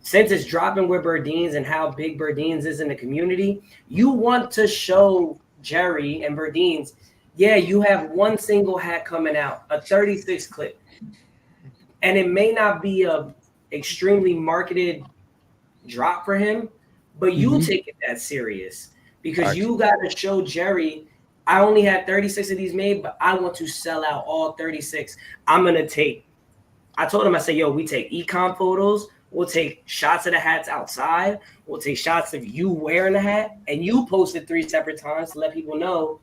since it's dropping with Burdeen's and how big Burdeen's is in the community, you want to show Jerry and Burdeen's, yeah, you have one single hat coming out, a 36 clip. And it may not be a extremely marketed drop for him, but you take it that serious because you got to show Jerry, I only had 36 of these made, but I want to sell out all 36. I told him, I said, yo, we take e-com photos. We'll take shots of the hats outside. We'll take shots of you wearing the hat, and you post it 3 separate times to let people know,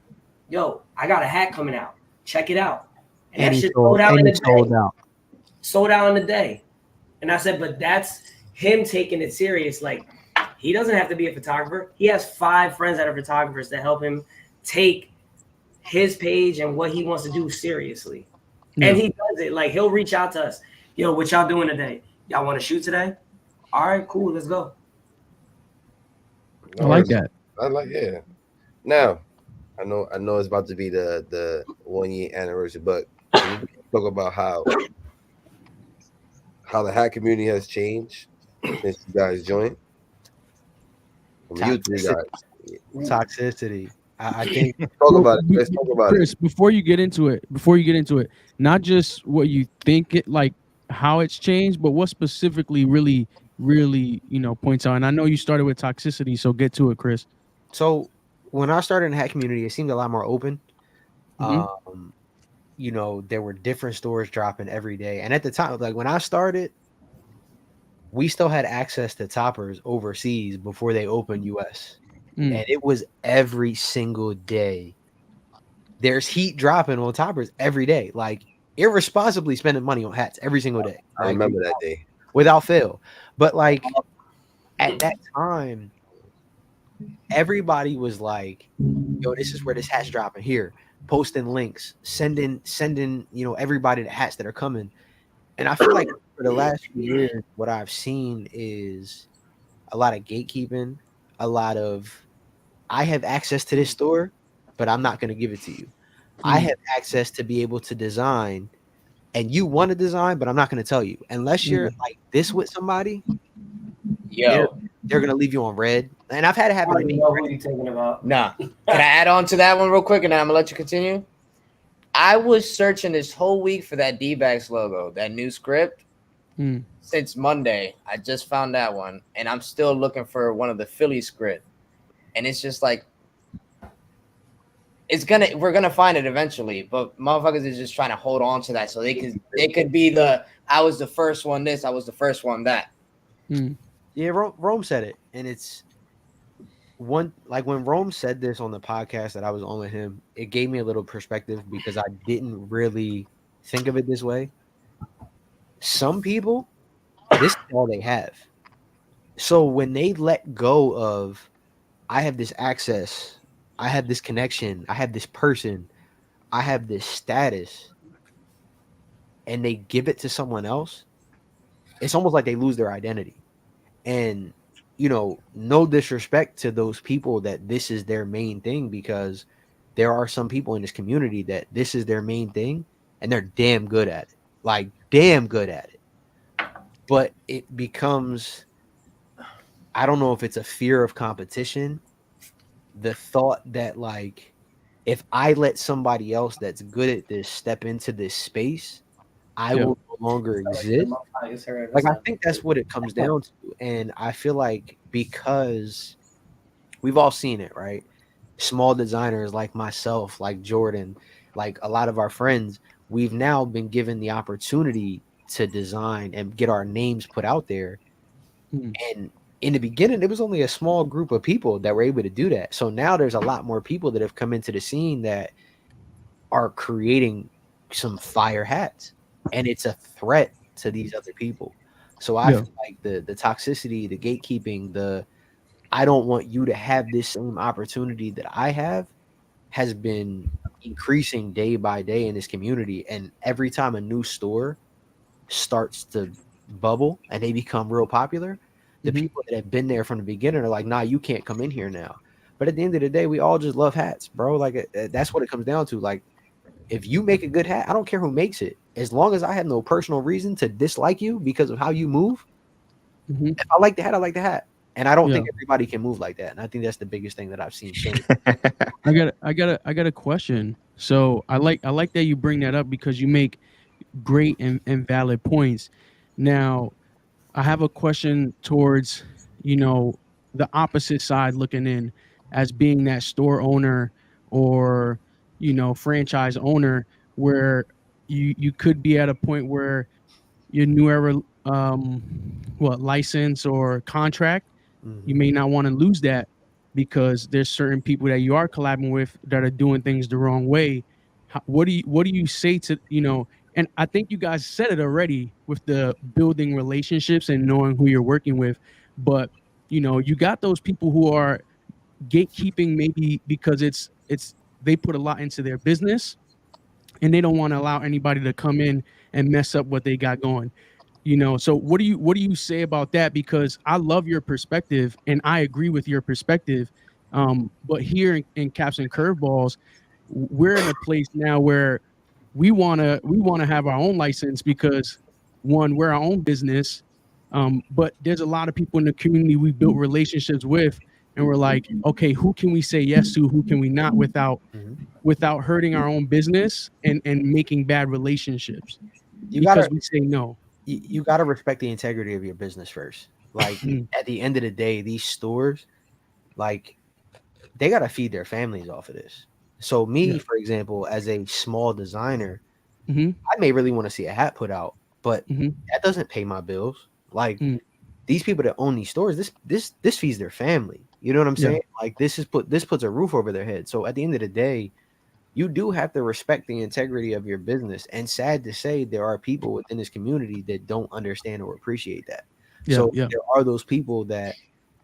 yo, I got a hat coming out. Check it out. And that shit sold out in a day. Sold out in a day. And I said, but that's him taking it serious. Like, he doesn't have to be a photographer. He has 5 friends that are photographers that help him take his page and what he wants to do seriously. Yeah. And he does it. Like, he'll reach out to us. Yo, what y'all doing today? Y'all want to shoot today? All right, cool. Let's go. I like that. Yeah. Now, I know it's about to be the 1-year anniversary, but can you talk about how the hat community has changed since you guys joined? Toxicity. I think talk about it. Let's talk about Chris, before you get into it, not just what you think it like how it's changed, but what specifically really points out. And I know you started with toxicity, so get to it, Chris. So when I started in the hat community, it seemed a lot more open. There were different stores dropping every day. And at the time, like when I started, we still had access to toppers overseas before they opened US. And it was every single day. There's heat dropping on toppers every day. Like irresponsibly spending money on hats every single day. I remember that day. Without fail. But like at that time, everybody was like, yo, this is where this hat's dropping here. Posting links, sending, everybody the hats that are coming. And I feel like for the last few years, what I've seen is a lot of gatekeeping, a lot of, I have access to this store, but I'm not going to give it to you. I have access to be able to design, and you want to design, but I'm not going to tell you. Unless you're like this with somebody, they're going to leave you on red. And I've had it happen to me. What are you talking about? Nah. Can I add on to that one real quick, and then I'm going to let you continue? I was searching this whole week for that D-Backs logo, that new script. Since Monday. I just found that one, and I'm still looking for one of the Philly script. And it's just like, we're gonna find it eventually, but motherfuckers is just trying to hold on to that so they could be I was the first one this, I was the first one that. Yeah, Rome said it, and it's one like when Rome said this on the podcast that I was on with him, it gave me a little perspective because I didn't really think of it this way. Some people, this is all they have. So when they let go of, I have this access, I have this connection, I have this person, I have this status, and they give it to someone else, it's almost like they lose their identity. And you know, no disrespect to those people that this is their main thing, because there are some people in this community that this is their main thing and they're damn good at it. Like damn good at it. But it becomes, I don't know if it's a fear of competition, the thought that like if I let somebody else that's good at this step into this space, I will no longer exist. Like I think that's what it comes down to. And I feel like because we've all seen it, right? Small designers like myself, like Jordan, like a lot of our friends, we've now been given the opportunity to design and get our names put out there. And in the beginning, it was only a small group of people that were able to do that. So now there's a lot more people that have come into the scene that are creating some fire hats, and it's a threat to these other people. So I feel like the toxicity, the gatekeeping, the I don't want you to have this same opportunity that I have has been increasing day by day in this community. And every time a new store starts to bubble and they become real popular, the people that have been there from the beginning are like, nah, you can't come in here now. But at the end of the day, we all just love hats, bro. Like that's what it comes down to. Like, if you make a good hat, I don't care who makes it. As long as I have no personal reason to dislike you because of how you move, if I like the hat, I like the hat. And I don't think everybody can move like that. And I think that's the biggest thing that I've seen change. I got a question. So I like that you bring that up because you make great and valid points. Now, I have a question towards, you know, the opposite side looking in, as being that store owner or, you know, franchise owner, where you could be at a point where your new era license or contract, you may not want to lose that because there's certain people that you are collabing with that are doing things the wrong way. What do you say to, you know, and I think you guys said it already with the building relationships and knowing who you're working with, but you know, you got those people who are gatekeeping maybe because it's they put a lot into their business and they don't want to allow anybody to come in and mess up what they got going. You know, so what do you say about that? Because I love your perspective and I agree with your perspective. But here in Caps and Curveballs, we're in a place now where we wanna have our own license because one, we're our own business. But there's a lot of people in the community we built relationships with, and we're like, okay, who can we say yes to, who can we not, without hurting our own business and making bad relationships because we say no. You got to respect the integrity of your business first. Like at the end of the day, these stores, like they got to feed their families off of this. So me, for example, as a small designer, I may really want to see a hat put out, but that doesn't pay my bills. Like these people that own these stores, this feeds their family. You know what I'm saying? Like this puts a roof over their head. So at the end of the day, you do have to respect the integrity of your business. And sad to say, there are people within this community that don't understand or appreciate that. So there are those people that,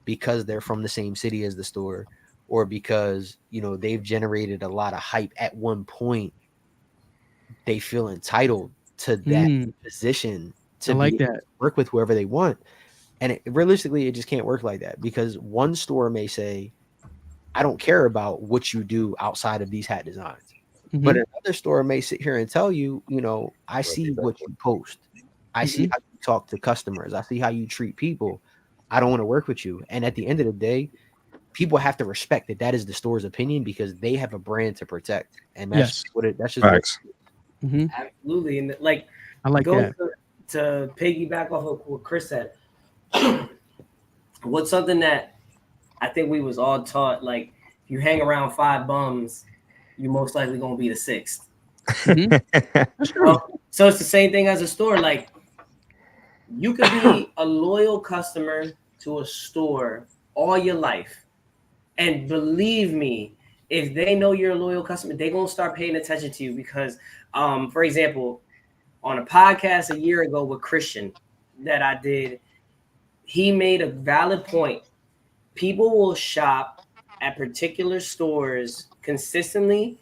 because they're from the same city as the store, or because, you know, they've generated a lot of hype at one point, they feel entitled to that position to like that. Work with whoever they want. And realistically, it just can't work like that, because one store may say, I don't care about what you do outside of these hat designs. But another store may sit here and tell you, you know, I see what you post. I see how you talk to customers. I see how you treat people. I don't want to work with you. And at the end of the day, people have to respect that that is the store's opinion, because they have a brand to protect. And that's that's just facts. Absolutely. And like, I like that. To piggyback off of what Chris said, what's something that I think we was all taught, like, if you hang around 5 bums, you're most likely going to be the 6th. That's true. So it's the same thing as a store. Like, you could be a loyal customer to a store all your life. And believe me, if they know you're a loyal customer, they're going to start paying attention to you because, for example, on a podcast a year ago with Christian that I did, he made a valid point. People will shop at particular stores consistently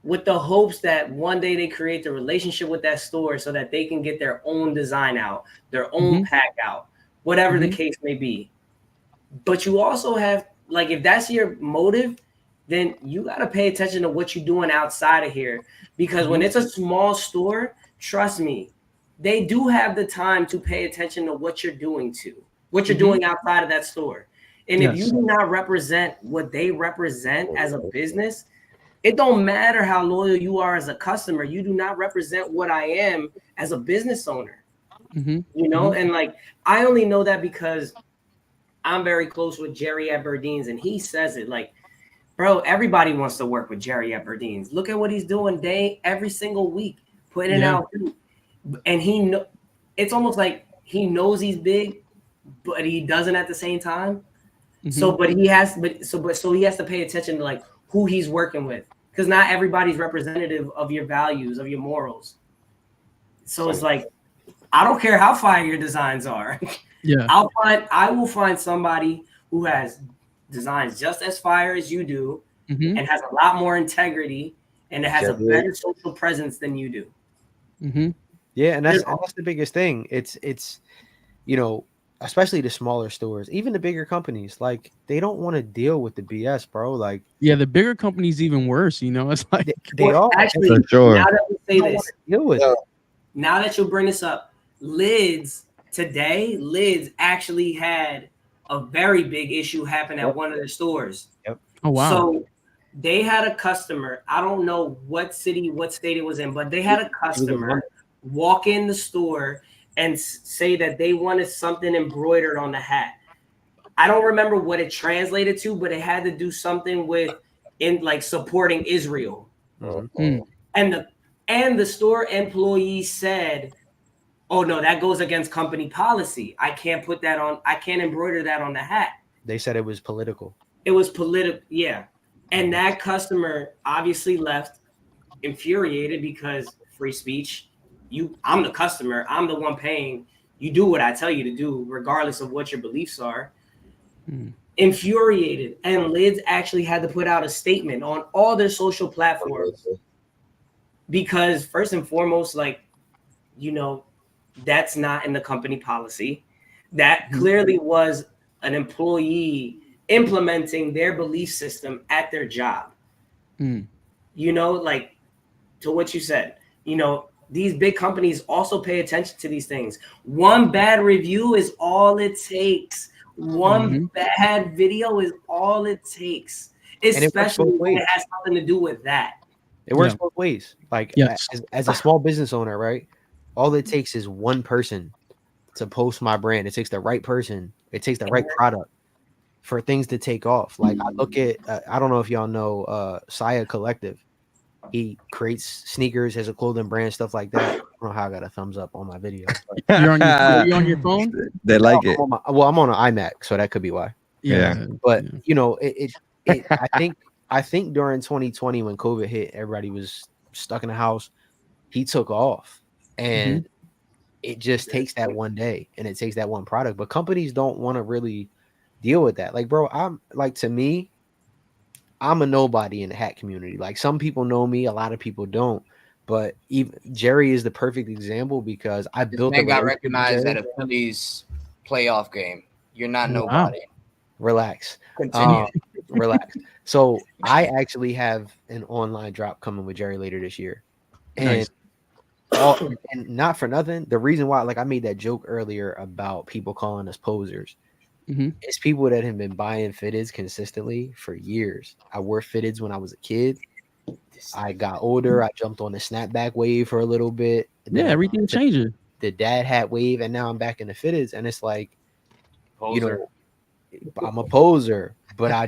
with the hopes that one day they create the relationship with that store so that they can get their own design out, their own pack out. whatever the case may be. But you also have, like, if that's your motive, then you got to pay attention to what you're doing outside of here. Because when it's a small store, trust me, they do have the time to pay attention to what you're doing doing outside of that store. And if you do not represent what they represent as a business, it don't matter how loyal you are as a customer. You do not represent what I am as a business owner. You know, and like, I only know that because I'm very close with Jerry at Burdeen's, and he says it like, bro, everybody wants to work with Jerry at Burdeen's. Look at what he's doing every single week, putting it out. And it's almost like he knows he's big, but he doesn't at the same time. So he has to pay attention to like who he's working with, because not everybody's representative of your values, of your morals. So it's like, I don't care how fire your designs are. I will find somebody who has designs just as fire as you do, and has a lot more integrity, and it has a better social presence than you do. Yeah, and that's the biggest thing. It's you know, especially the smaller stores, even the bigger companies, like they don't want to deal with the BS, bro. Like, the bigger companies even worse. You know, it's like they are actually. For sure. Now that we say this, deal with it. Now that you bring this up, Lids actually had a very big issue happen at one of the stores. Oh wow. So they had a customer, I don't know what city, what state it was in, but they had a customer walk in the store and say that they wanted something embroidered on the hat. I don't remember what it translated to, but it had to do something with supporting Israel. And the store employee said, "Oh no, that goes against company policy. I can't embroider that on the hat." They said it was political. It was political, yeah. And that customer obviously left infuriated because free speech. I'm the customer. I'm the one paying. You do what I tell you to do, regardless of what your beliefs are. Infuriated. And Lids actually had to put out a statement on all their social platforms. Because first and foremost, that's not in the company policy. That clearly was an employee implementing their belief system at their job. To what you said, these big companies also pay attention to these things. One bad review is all it takes. One bad video is all it takes, especially when it has something to do with that. It works both ways. Like, as a small business owner, right? All it takes is one person to post my brand. It takes the right person. It takes the right product for things to take off. Like, I look at, I don't know if y'all know Saya Collective. He creates sneakers, has a clothing brand, stuff like that. I don't know how I got a thumbs up on my video. You're on your phone? They like it. I'm on an iMac, so that could be why. But I think during 2020 when COVID hit, everybody was stuck in the house. He took off, and it just takes that one day, and it takes that one product. But companies don't want to really deal with that. Like, bro, to me, I'm a nobody in the hat community. Like, some people know me, a lot of people don't. But even Jerry is the perfect example because I built. Man got recognized at a Phillies playoff game. You're not nobody. Relax. Continue. Relax. So I actually have an online drop coming with Jerry later this year, and and not for nothing. The reason why, like, I made that joke earlier about people calling us posers. It's people that have been buying fitteds consistently for years. I wore fitteds when I was a kid. I got older. I jumped on the snapback wave for a little bit. Everything changes. The dad hat wave, and now I'm back in the fitteds, and it's like, I'm a poser, but I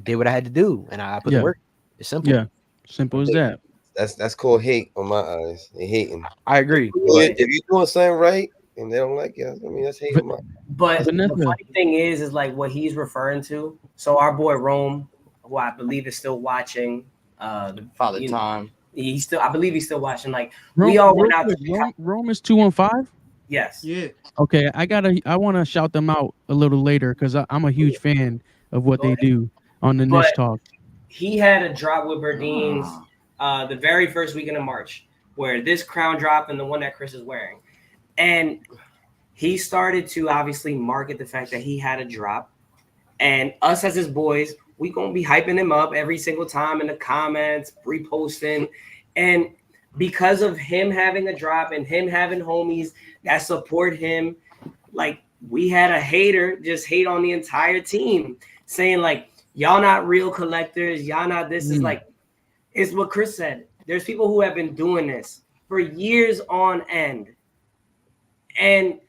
did what I had to do, and I put the work. It's simple. Yeah, simple as that. That's called hate on my eyes. They hating. I agree. If you're doing something right and they don't like it, I mean, that's hating. But the funny thing is like what he's referring to. So our boy Rome, who I believe is still watching, Father Time. I believe he's still watching. Like, Rome, we all went out. Rome is 215. Yes. Yeah. Okay, I want to shout them out a little later because I'm a huge fan of what they do on the Niche Talk. He had a drop with Burdeen's the very first weekend of March, where this crown drop and the one that Chris is wearing, and he started to obviously market the fact that he had a drop, and us as his boys, we gonna be hyping him up every single time in the comments, reposting, and because of him having a drop and him having homies that support him, like we had a hater just hate on the entire team, saying like, y'all not real collectors, y'all not this. Is like, it's what Chris said. There's people who have been doing this for years on end and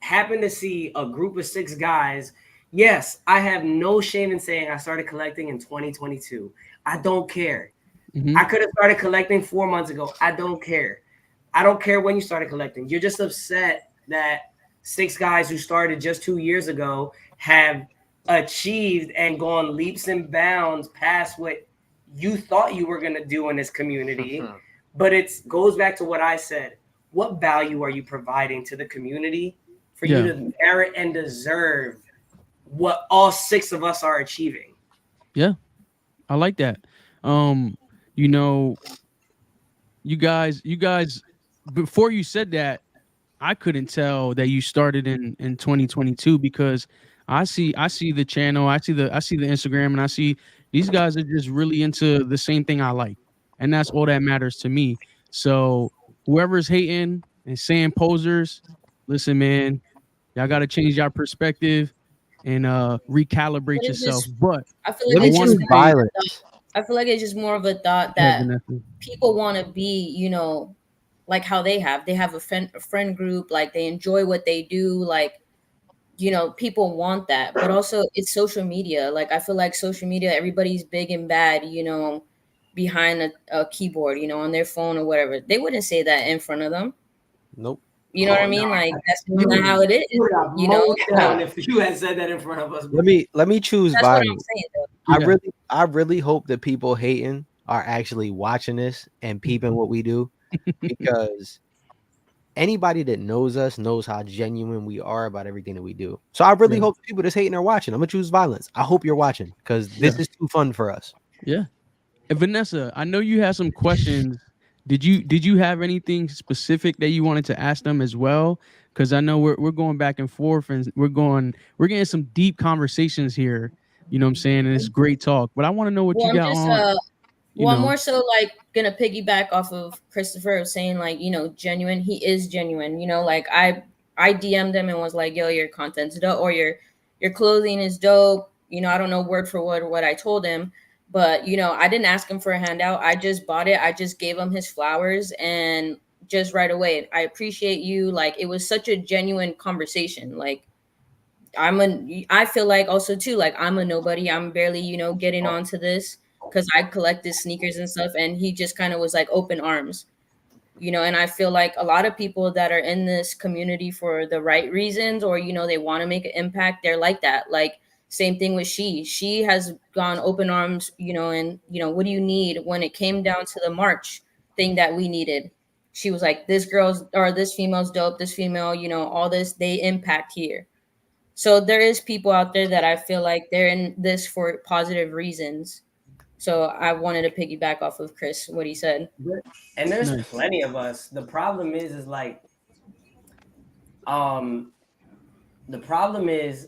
happen to see a group of 6 guys. Yes, I have no shame in saying I started collecting in 2022. I don't care. I could have started collecting 4 months ago. I don't care. I don't care when you started collecting. You're just upset that 6 guys who started just 2 years ago have achieved and gone leaps and bounds past what you thought you were going to do in this community. But it goes back to what I said. What value are you providing to the community for you to merit and deserve what all 6 of us are achieving? Yeah, I like that. You know, you guys, before you said that, I couldn't tell that you started in 2022 because I see the channel, I see the Instagram, and I see these guys are just really into the same thing I like, and that's all that matters to me. So whoever's hating and saying posers, listen, man, y'all got to change your perspective and recalibrate yourself. But I feel like it's just violence. I feel like it's just more of a thought that people want to be, you know, like how they have a friend group, like they enjoy what they do, like, you know, people want that. But also it's social media. Like I feel like social media, everybody's big and bad, you know, behind a keyboard, you know, on their phone or whatever. They wouldn't say that in front of them. Nope. You know what I mean? No. Like that's not how it is. You know, if you had said that in front of us. Let me choose that's violence. what I'm saying, I really hope that people hating are actually watching this and peeping what we do, because anybody that knows us knows how genuine we are about everything that we do. So I really hope the people that's hating are watching. I'm gonna choose violence. I hope you're watching because this is too fun for us. Yeah. And Vanessa, I know you had some questions. Did you have anything specific that you wanted to ask them as well? Because I know we're going back and forth and we're getting some deep conversations here. You know what I'm saying? And it's great talk. But I want to know what you got on. I'm more so like gonna piggyback off of Christopher saying like, you know, genuine. He is genuine. You know, like I DM'd him and was like, yo, your content's dope or your clothing is dope. You know, I don't know word for word what I told him. But, you know, I didn't ask him for a handout. I just bought it. I just gave him his flowers and just right away, I appreciate you. Like, it was such a genuine conversation. Like, I feel like also too, like I'm a nobody. I'm barely, you know, getting onto this because I collected sneakers and stuff. And he just kind of was like open arms, you know, and I feel like a lot of people that are in this community for the right reasons or, you know, they want to make an impact. They're like that. Like, same thing with she has gone open arms, you know, and, you know, what do you need when it came down to the March thing that we needed? She was like, this girl's or this female's dope, this female, you know, all this, they impact here. So there is people out there that I feel like they're in this for positive reasons. So I wanted to piggyback off of Chris, what he said. And there's plenty of us. The problem is like, the problem is,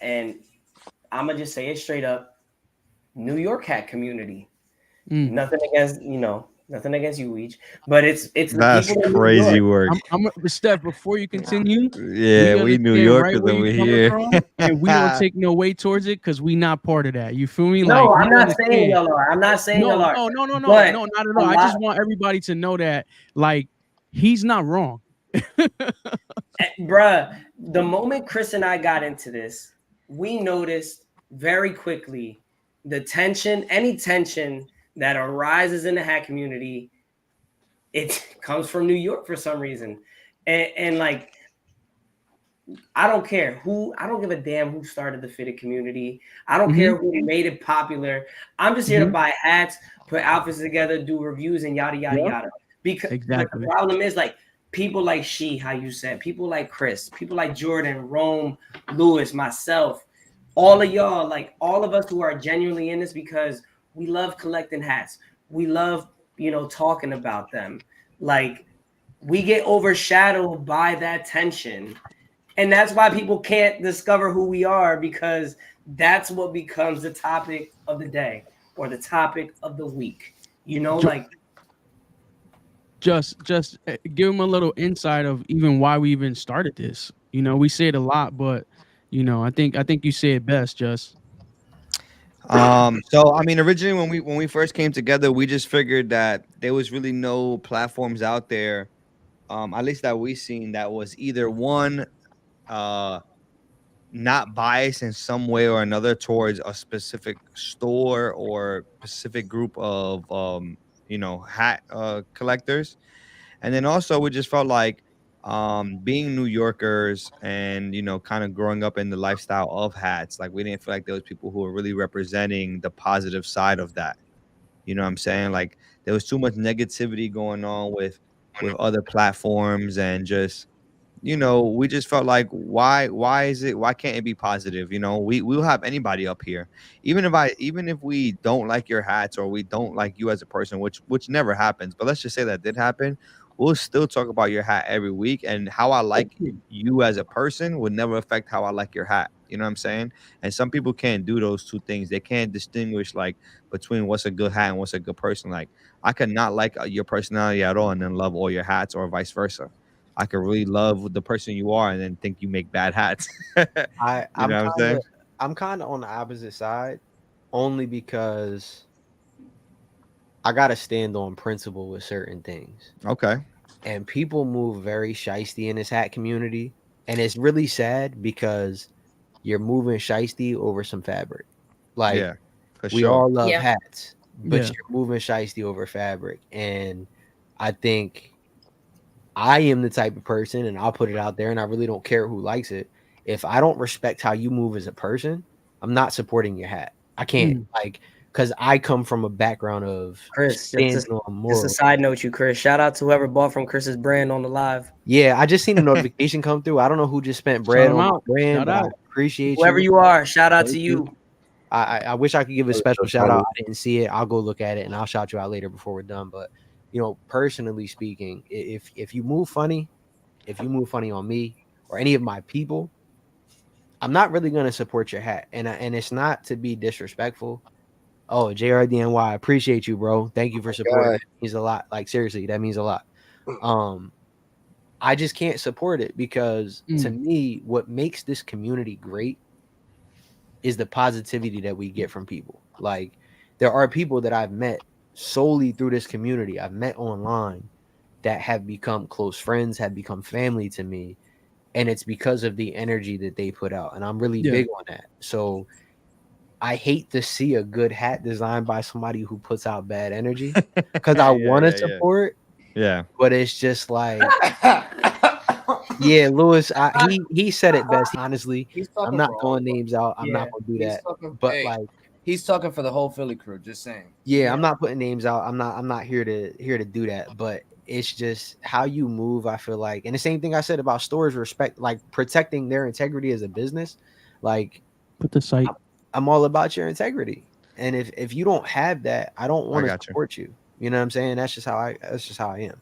and I'm gonna just say it straight up, New York hat community. Nothing against, you know, nothing against you, Weech, but it's that's crazy work. I'm Steph, before you continue, we New Yorkers over here, and we don't take no weight towards it because we not part of that. You feel me? No, like, I'm not saying y'all are. I'm not saying y'all are. No, not at all. I just want everybody to know that, like, he's not wrong. Bruh, the moment Chris and I got into this, we noticed very quickly the tension, any tension that arises in the hat community, it comes from New York for some reason. And like, I don't care I don't give a damn who started the fitted community. I don't care who made it popular. I'm just here to buy hats, put outfits together, do reviews, and yada, yada, yada. Because but the problem is, like, people like how you said, people like Chris, people like Jordan, Rome, Lewis, myself, all of y'all, like all of us who are genuinely in this because we love collecting hats. We love, you know, talking about them. Like, we get overshadowed by that tension. And that's why people can't discover who we are, because that's what becomes the topic of the day or the topic of the week. You know, like just give them a little insight of even why we even started this. You know, we say it a lot, but I think you say it best. Just So I mean, originally when we first came together, we just figured that there was really no platforms out there, at least that we seen, that was either one, uh not biased in some way or another towards a specific store or specific group of hat collectors. And then also we just felt like, being New Yorkers and kind of growing up in the lifestyle of hats, like we didn't feel like there was people who were really representing the positive side of that. You know what I'm saying? Like there was too much negativity going on with other platforms, and just we just felt like, why can't it be positive? We'll have anybody up here. Even if we don't like your hats, or we don't like you as a person, which never happens, but let's just say that did happen, we'll still talk about your hat every week, and how I like you as a person would never affect how I like your hat. You know what I'm saying? And some people can't do those two things. They can't distinguish, like, between what's a good hat and what's a good person. Like, I could not like your personality at all and then love all your hats, or vice versa. I could really love the person you are and then think you make bad hats. You know what I'm saying? I'm kind of on the opposite side, only because I gotta stand on principle with certain things. Okay. And people move very shiesty in this hat community, and it's really sad because you're moving shiesty over some fabric. Like, yeah, for we sure. all love Yeah. hats, but Yeah. you're moving shiesty over fabric. And I think I am the type of person, and I'll put it out there, and I really don't care who likes it. If I don't respect how you move as a person, I'm not supporting your hat. I can't, because I come from a background of Chris. standing on Just a morals. side note, you Chris. Shout out to whoever bought from Chris's brand on the live. Yeah, I just seen a notification come through. I don't know who just spent bread on my brand, Shout but I out. appreciate Whoever you are, shout out Thank to you. I wish I could give a special shout out. I didn't see it. I'll go look at it and I'll shout you out later before we're done. But personally speaking, if you move funny, if you move funny on me or any of my people, I'm not really gonna support your hat. And it's not to be disrespectful. Oh, JRDNY, I appreciate you, bro. Thank you for supporting. It means a lot. Like, seriously, that means a lot. I just can't support it because to me, what makes this community great is the positivity that we get from people. Like, there are people that I've met solely through this community, I've met online, that have become close friends, have become family to me. And it's because of the energy that they put out. And I'm really big on that. So I hate to see a good hat designed by somebody who puts out bad energy, because I want to support. Yeah. But it's just like, yeah, Lewis, he said it best. Honestly, I'm not throwing names out. I'm not gonna do that. But like, he's talking for the whole Philly crew. Just saying. Yeah, I'm not putting names out. I'm not here to do that. But it's just how you move. I feel like, and the same thing I said about stores, respect, like protecting their integrity as a business. Like, put the site. I'm all about your integrity, and if you don't have that, I don't want to support you. You know what I'm saying? That's just how I am.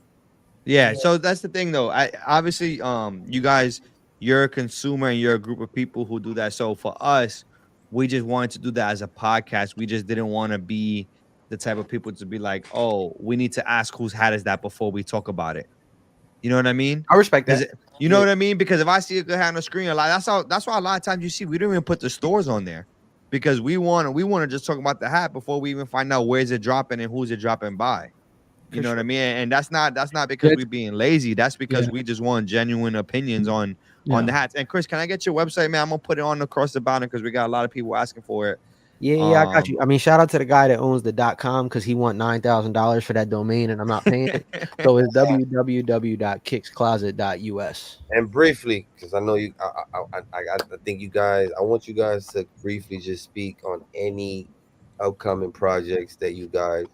Yeah, so that's the thing though. I obviously you guys, you're a consumer and you're a group of people who do that. So for us, we just wanted to do that as a podcast. We just didn't want to be the type of people to be like, oh, we need to ask whose hat is that before we talk about it. You know what I mean? I respect that. You know what I mean? Because if I see a good hat on the screen, that's why a lot of times you see we don't even put the stores on there, because we want to just talk about the hat before we even find out where's it dropping and who's it dropping by. You know what I mean? And that's not because we're being lazy. That's because we just want genuine opinions on the hats. And Chris, can I get your website, man? I'm gonna put it on across the bottom because we got a lot of people asking for it. Yeah, I got you. I mean, shout out to the guy that owns the .com, because he want $9,000 for that domain, and I'm not paying it. So it's www.kickscloset.us. And briefly, because I know you, I think you guys, I want you guys to briefly just speak on any upcoming projects that you guys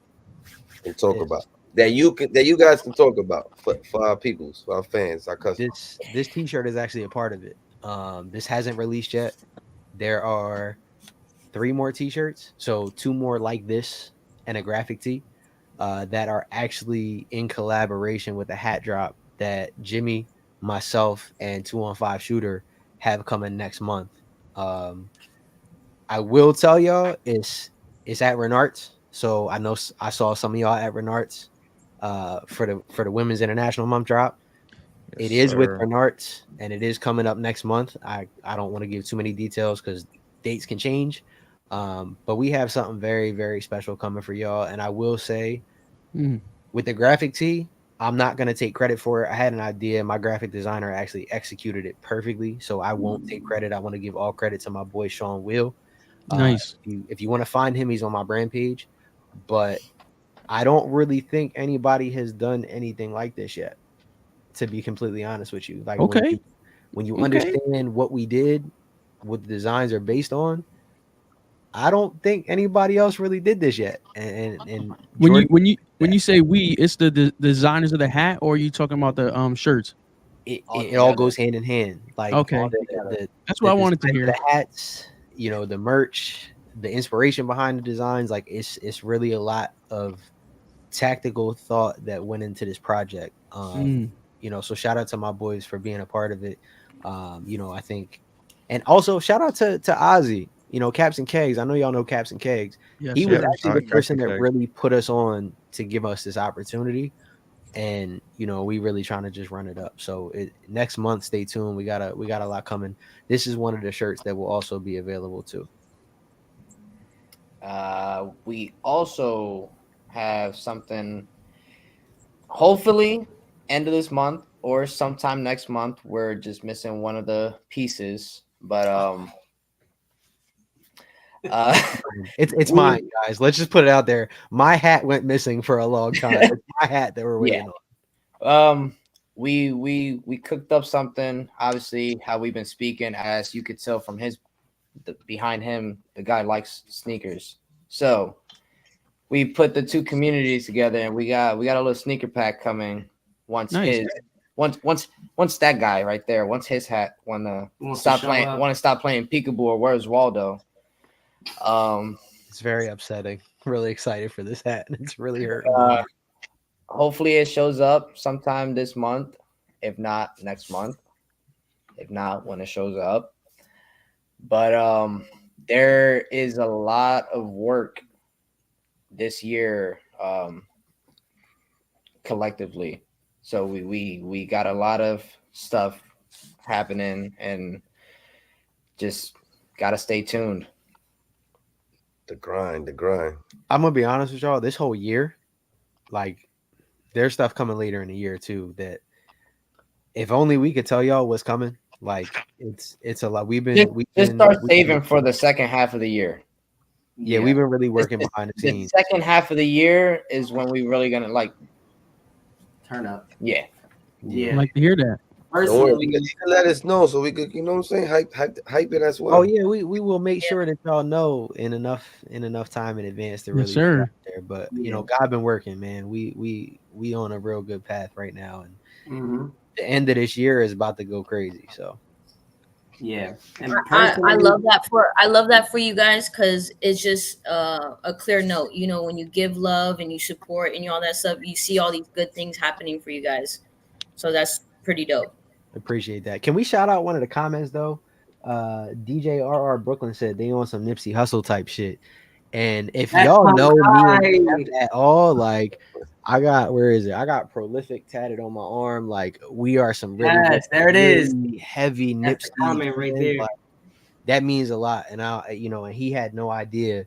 can talk about. That you guys can talk about for our peoples, for our fans, our customers. This t-shirt is actually a part of it. This hasn't released yet. There are 3 more t-shirts, so 2 more like this and a graphic tee that are actually in collaboration with a hat drop that Jimmy, myself, and 215 Shooter have coming next month. I will tell y'all it's at Renart's. So I know I saw some of y'all at Renart's for the Women's International Month drop. Yes, It is with sir. Renart's and it is coming up next month. I don't want to give too many details because dates can change. But we have something very, very special coming for y'all. And I will say with the graphic tee, I'm not going to take credit for it. I had an idea. My graphic designer actually executed it perfectly. So I won't take credit. I want to give all credit to my boy, Sean Will. Nice. If you want to find him, he's on my brand page. But I don't really think anybody has done anything like this yet, to be completely honest with you. Like when you understand what we did, what the designs are based on, I don't think anybody else really did this yet. And when you say we, it's the designers of the hat, or are you talking about the shirts? It all goes hand in hand. Like that's what I wanted to hear. The hats, you know, the merch, the inspiration behind the designs, like it's really a lot of tactical thought that went into this project. You know, so shout out to my boys for being a part of it. You know, I think, and also shout out to Ozzy, you know, Caps and Kegs. I know y'all know Caps and Kegs. Yes, he was actually the person that really put us on to give us this opportunity. And you know, we really trying to just run it up. So next month, stay tuned. We got a lot coming. This is one of the shirts that will also be available too. We also have something, hopefully end of this month or sometime next month. We're just missing one of the pieces, but it's mine, guys. Let's just put it out there. My hat went missing for a long time. It's my hat that we're waiting on. We cooked up something. Obviously, how we've been speaking, as you could tell from behind him, the guy likes sneakers. So we put the two communities together, and we got a little sneaker pack coming. Once that guy right there, once his hat want to stop playing peekaboo or Where's Waldo. It's very upsetting. Really excited for this hat. It's really hurting. Hopefully it shows up sometime this month, if not next month, if not when it shows up. But there is a lot of work this year collectively. So we got a lot of stuff happening, and just gotta stay tuned. The grind. I'm gonna be honest with y'all. This whole year, like, there's stuff coming later in the year too. That if only we could tell y'all what's coming. Like, it's a lot. We start saving for the second half of the year. Yeah, we've been really working behind the scenes. The second half of the year is when we really gonna turn up. Yeah. I'd like to hear that. Personally, you can let us know so we could, you know what I'm saying, hype it as well. Oh yeah, we will make sure that y'all know in enough time in advance to really get out there. But you know, God been working, man. We on a real good path right now, and the end of this year is about to go crazy. So yeah, and I love that for you guys, because it's just a clear note. You know, when you give love and you support and all that stuff, you see all these good things happening for you guys. So that's pretty dope. Appreciate that. Can we shout out one of the comments though? DJ RR Brooklyn said they on some Nipsey Hussle type shit. And if y'all know me at all, like I got prolific tatted on my arm. Like we are some really, there it is. Heavy Nipsey comment right there. Like, that means a lot. And and he had no idea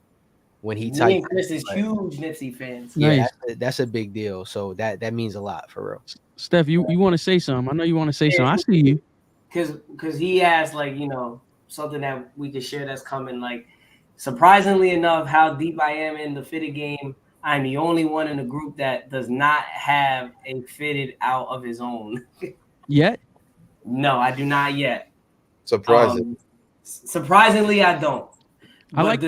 when he typed. Me and Chris is huge Nipsey fans. Yeah, that's a big deal. So that means a lot for real. Steph, you want to say something? I know you want to say something. I see you. Because he asked, like, you know, something that we could share that's coming. Like, surprisingly enough, how deep I am in the fitted game, I'm the only one in the group that does not have a fitted out of his own. Yet? No, I do not yet. Surprising. Surprisingly, I don't. I like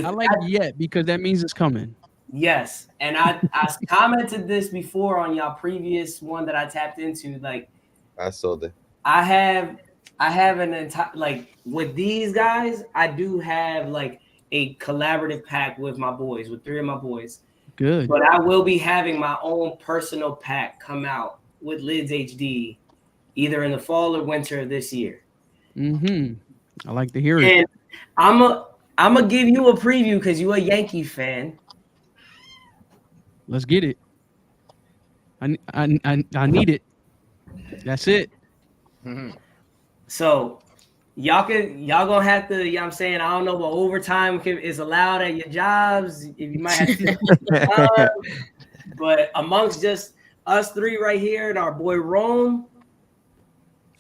yet, because that means it's coming. Yes, and I commented this before on y'all previous one that I tapped into. Like, I saw that. I have an entire, like, with these guys, I do have like a collaborative pack with my boys, with 3 of my boys. Good. But I will be having my own personal pack come out with Lids HD either in the fall or winter of this year. I like to hear it. And I'm gonna give you a preview because you're a Yankee fan. Let's get it. I need it. That's it. So y'all gonna have to, you know what I'm saying? I don't know what overtime is allowed at your jobs. If you might have to but amongst just us three right here and our boy Rome,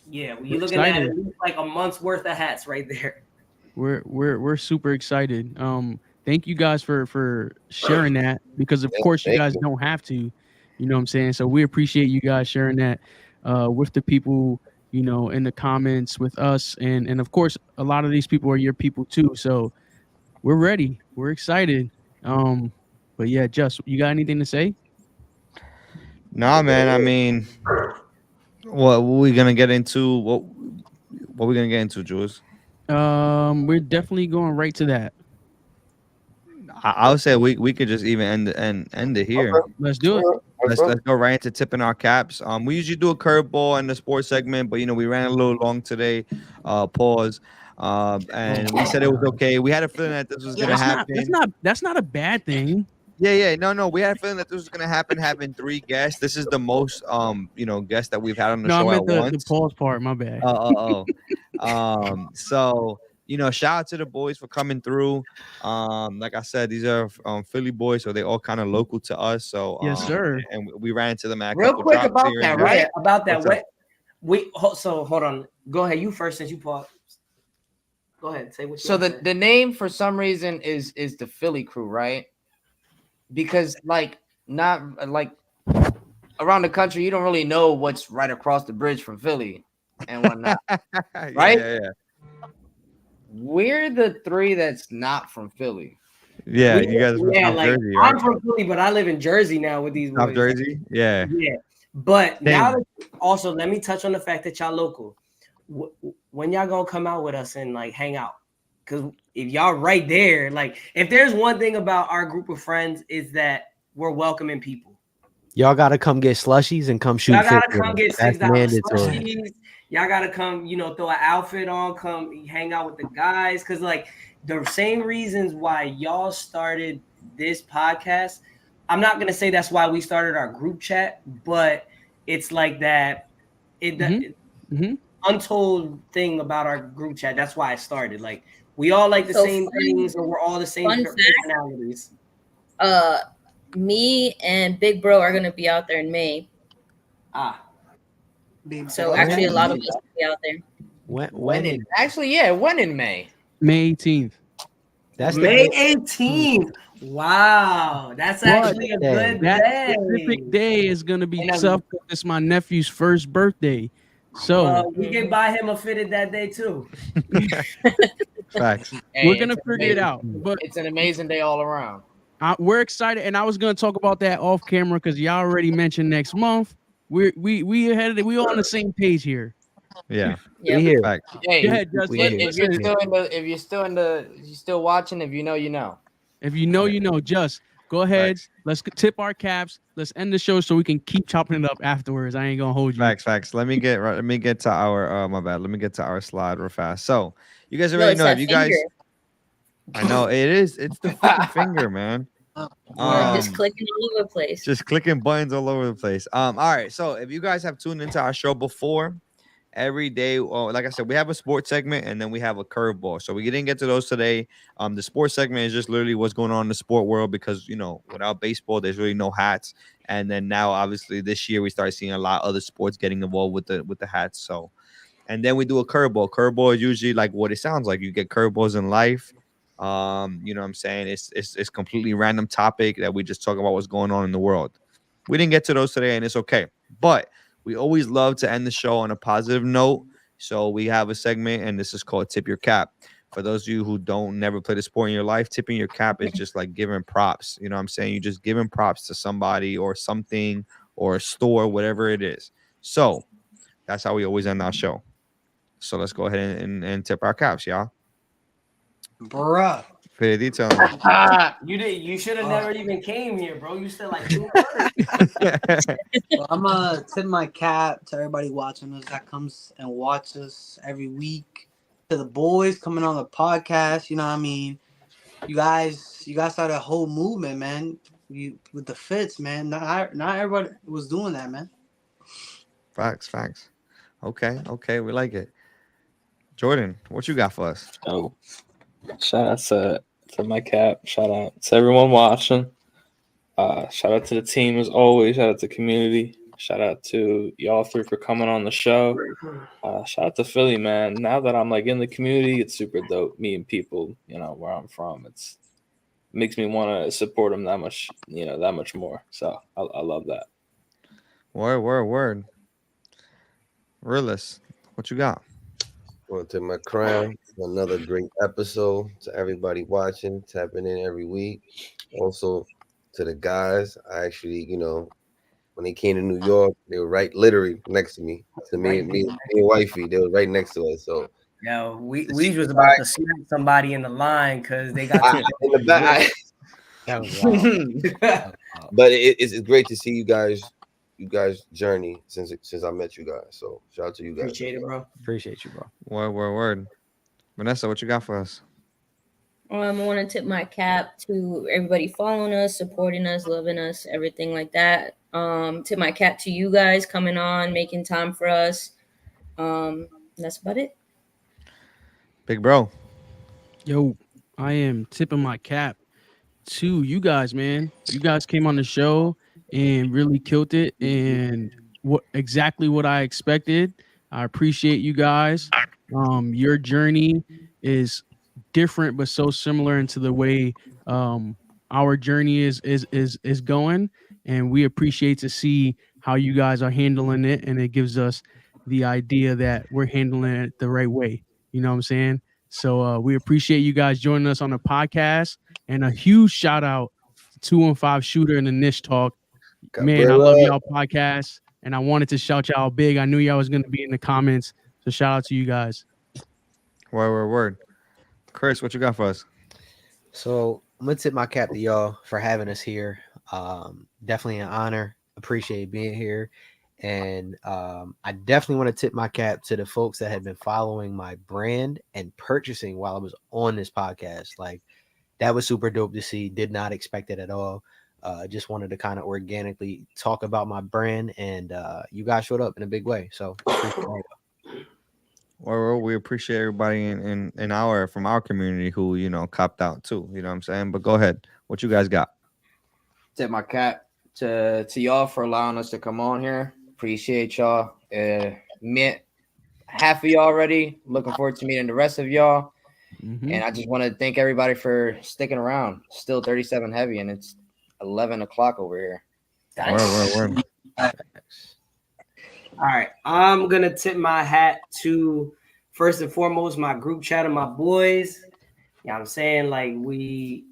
yeah, you're looking at like a month's worth of hats right there. We're super excited. Thank you guys for sharing that, because of course you guys don't have to, you know what I'm saying? So we appreciate you guys sharing that with the people, you know, in the comments with us, and of course a lot of these people are your people too. So we're ready. We're excited. But yeah, Just, you got anything to say? Nah, man. I mean, what we gonna get into? What we gonna get into, Jules? We're definitely going right to that. I would say we could just even end it here. Okay. Let's do it. Let's go right into tipping our caps. We usually do a curveball in the sports segment, but you know we ran a little long today. Pause. And we said it was okay. We had a feeling that this was gonna happen. That's not a bad thing. Yeah. No. We had a feeling that this was gonna happen. Having 3 guests. This is the most guests that we've had on the show I at meant once. the pause part. My bad. So shout out to the boys for coming through. Like I said, these are Philly boys, so they all kind of local to us. So yes, sir. And we ran into them at a real couple quick drops about here that, and there. right? About that. What's So hold on. Go ahead. You first, since you paused. Go ahead. Say what you So the name for some reason is the Philly crew, right? Because not like around the country, you don't really know what's right across the bridge from Philly and whatnot, right? Yeah. We're the 3 that's not from Philly. Yeah, you guys are from South Jersey, right? I'm from Philly, but I live in Jersey now with these boys. South Jersey? Yeah. But Same. now also let me touch on the fact that y'all local. When y'all gonna come out with us and like hang out? Because if y'all right there, like if there's one thing about our group of friends is that we're welcoming people. Y'all gotta come get slushies and come shoot. Y'all gotta come get $6 mandatory. slushies. Y'all gotta come, throw an outfit on, come hang out with the guys. Because like the same reasons why y'all started this podcast, I'm not gonna say that's why we started our group chat, but it's like that. Untold thing about our group chat. That's why I started. Like we all like the same things, or we're all the same personalities. Me and Big Bro are gonna be out there in May. So actually, a lot of us will be out there. When in May? May 18th. That's May 18th. Wow, that's actually a good that day. specific day is gonna be tough. It's my nephew's first birthday, so we can buy him a fitted that day too. Facts. We're gonna figure it out. But it's an amazing day all around. We're excited, and I was gonna talk about that off camera because y'all already mentioned next month. We all on the same page here. Yeah. Yep. Hey, Go ahead, if you're still watching, if you know, you know. If you know, you know. Just go ahead. Facts. Let's tip our caps. Let's end the show so we can keep chopping it up afterwards. I ain't gonna hold you. Facts. Let me get to our my bad. Let me get to our slide real fast. So you guys already know if you guys. I know it is. It's the freaking finger, man. Just clicking all over the place. Just clicking buttons all over the place. All right. So if you guys have tuned into our show before, every day, like I said, we have a sports segment and then we have a curveball. So we didn't get to those today. The sports segment is just literally what's going on in the sport world because without baseball, there's really no hats. And then now, obviously, this year we started seeing a lot of other sports getting involved with the hats. So, and then we do a curveball. Curveball is usually like what it sounds like. You get curveballs in life. You know what I'm saying? It's completely random topic that we just talk about what's going on in the world. We didn't get to those today, and it's okay. But we always love to end the show on a positive note. So we have a segment, and this is called Tip Your Cap. For those of you who never play the sport in your life, tipping your cap is just like giving props. You know what I'm saying? You're just giving props to somebody or something or a store, whatever it is. So that's how we always end our show. So let's go ahead and tip our caps, y'all. Bruh. For the detail. You should have never even came here, bro. You still like Well, I'm gonna tip my cap to everybody watching us that comes and watches every week. to the boys coming on the podcast. You know what I mean? You guys started a whole movement, man. You with the fits, man. Not everybody was doing that, man. Facts. Okay, we like it. Jordan, what you got for us? Oh, shout out to my cap. Shout out to everyone watching. Shout out to the team as always. Shout out to the community. Shout out to y'all three for coming on the show. Shout out to Philly, man. Now that I'm like in the community, it's super dope meeting people, where I'm from. It makes me want to support them that much, that much more. So I love that. Word. Realist, what you got? Going to my crown. Another great episode to everybody watching, tapping in every week. Also to the guys. I actually, when they came to New York, they were right literally next to me. To me and wifey, they were right next to us. So yo, we was about to smack somebody in the line because they got in the back. But it's great to see you guys journey since I met you guys. So shout out to you guys. Appreciate it, bro. Appreciate you, bro. Word. Vanessa, what you got for us? I want to tip my cap to everybody following us, supporting us, loving us, everything like that. Tip my cap to you guys coming on, making time for us. That's about it. Big bro. Yo, I am tipping my cap to you guys, man. You guys came on the show and really killed it, and exactly what I expected. I appreciate you guys. Your journey is different but so similar into the way our journey is going, and we appreciate to see how you guys are handling it, and it gives us the idea that we're handling it the right way. You know what I'm saying? So we appreciate you guys joining us on the podcast, and a huge shout out to 215 Shooter and the Niche Talk. Man, I love y'all podcast, and I wanted to shout y'all big. I knew y'all was going to be in the comments, so shout out to you guys. Word. Chris, what you got for us? So I'm gonna tip my cap to y'all for having us here. Definitely an honor. Appreciate being here. And I definitely want to tip my cap to the folks that have been following my brand and purchasing while I was on this podcast. Like, that was super dope to see. Did not expect it at all. Just wanted to kind of organically talk about my brand, and you guys showed up in a big way. So Well, we appreciate everybody in from our community who, copped out too. You know what I'm saying? But go ahead. What you guys got? Tip my cap to y'all for allowing us to come on here. Appreciate y'all. Met half of y'all already. Looking forward to meeting the rest of y'all. Mm-hmm. And I just want to thank everybody for sticking around. Still 37 heavy, and it's 11 o'clock over here. Word. All right, I'm gonna tip my hat to, first and foremost, my group chat of my boys. You know what I'm saying? Like, we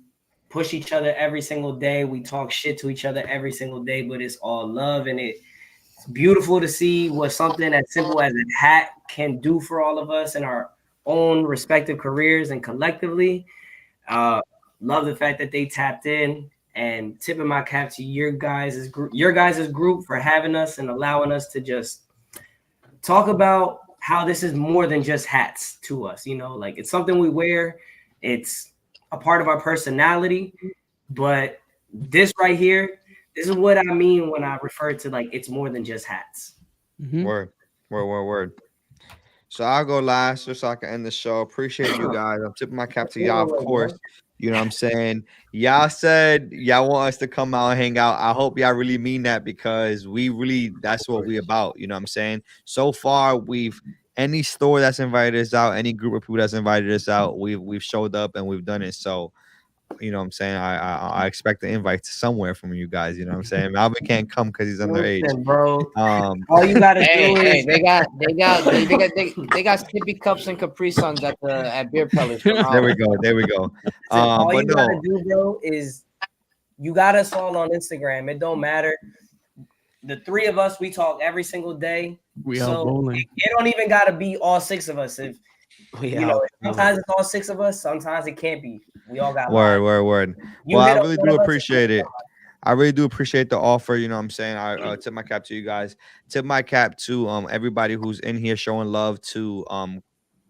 push each other every single day. We talk shit to each other every single day, but it's all love, and it's beautiful to see what something as simple as a hat can do for all of us in our own respective careers and collectively. Love the fact that they tapped in. And tipping my cap to your guys' group for having us and allowing us to just talk about how this is more than just hats to us. Like, it's something we wear. It's a part of our personality. But this right here, this is what I mean when I refer to, like, it's more than just hats. Mm-hmm. Word. So I'll go last just so I can end the show. Appreciate you guys. I'm tipping my cap to y'all, of course. You know what I'm saying? Y'all said y'all want us to come out and hang out. I hope y'all really mean that, because that's what we about. You know what I'm saying? So far, any store that's invited us out, any group of people that's invited us out, we've showed up and we've done it. So, you know what I'm saying? I expect the invite somewhere from you guys. You know what I'm saying? Malvin can't come because he's underage. Listen, bro. All you gotta do is they got sippy cups and Capri Suns at beer pellets. There we go. All you gotta do, bro, is you got us all on Instagram. It don't matter. The three of us, we talk every single day. We are bowling. It don't even gotta be all six of us. If sometimes it's all six of us, sometimes it can't be. We all got word. Well, I really do appreciate it. I really do appreciate the offer. You know what I'm saying? I tip my cap to you guys. Tip my cap to everybody who's in here showing love to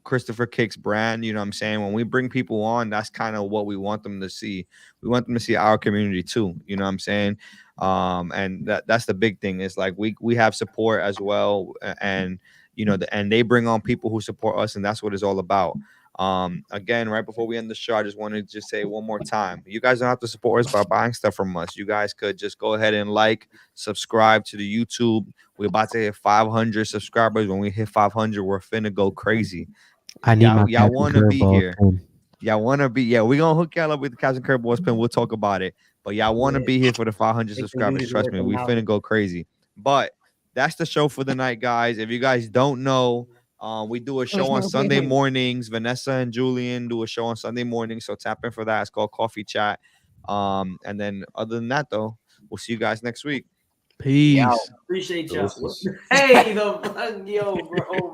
Christopher Kick's brand. You know what I'm saying? When we bring people on, that's kind of what we want them to see. We want them to see our community too. You know what I'm saying? And that's the big thing. Is like we have support as well, and you know, and they bring on people who support us, and that's what it's all about. Again, right before we end the show, I just wanted to just say one more time, you guys don't have to support us by buying stuff from us. You guys could just go ahead and like, subscribe to the YouTube. We're about to hit 500 subscribers. When we hit 500, we're finna go crazy. I need my y'all want to be here. Pin. Y'all want to be, yeah, we're gonna hook y'all up with the Captain Curveballs pin. We'll talk about it, but y'all want to be here for the 500 subscribers. Trust me, we finna go crazy. But that's the show for the night, guys. If you guys don't know, we do a show on Sunday mornings. Vanessa and Julian do a show on Sunday mornings, so tap in for that. It's called Coffee Chat. And then other than that, though, we'll see you guys next week. Peace. Appreciate y'all. Hey, yo, bro.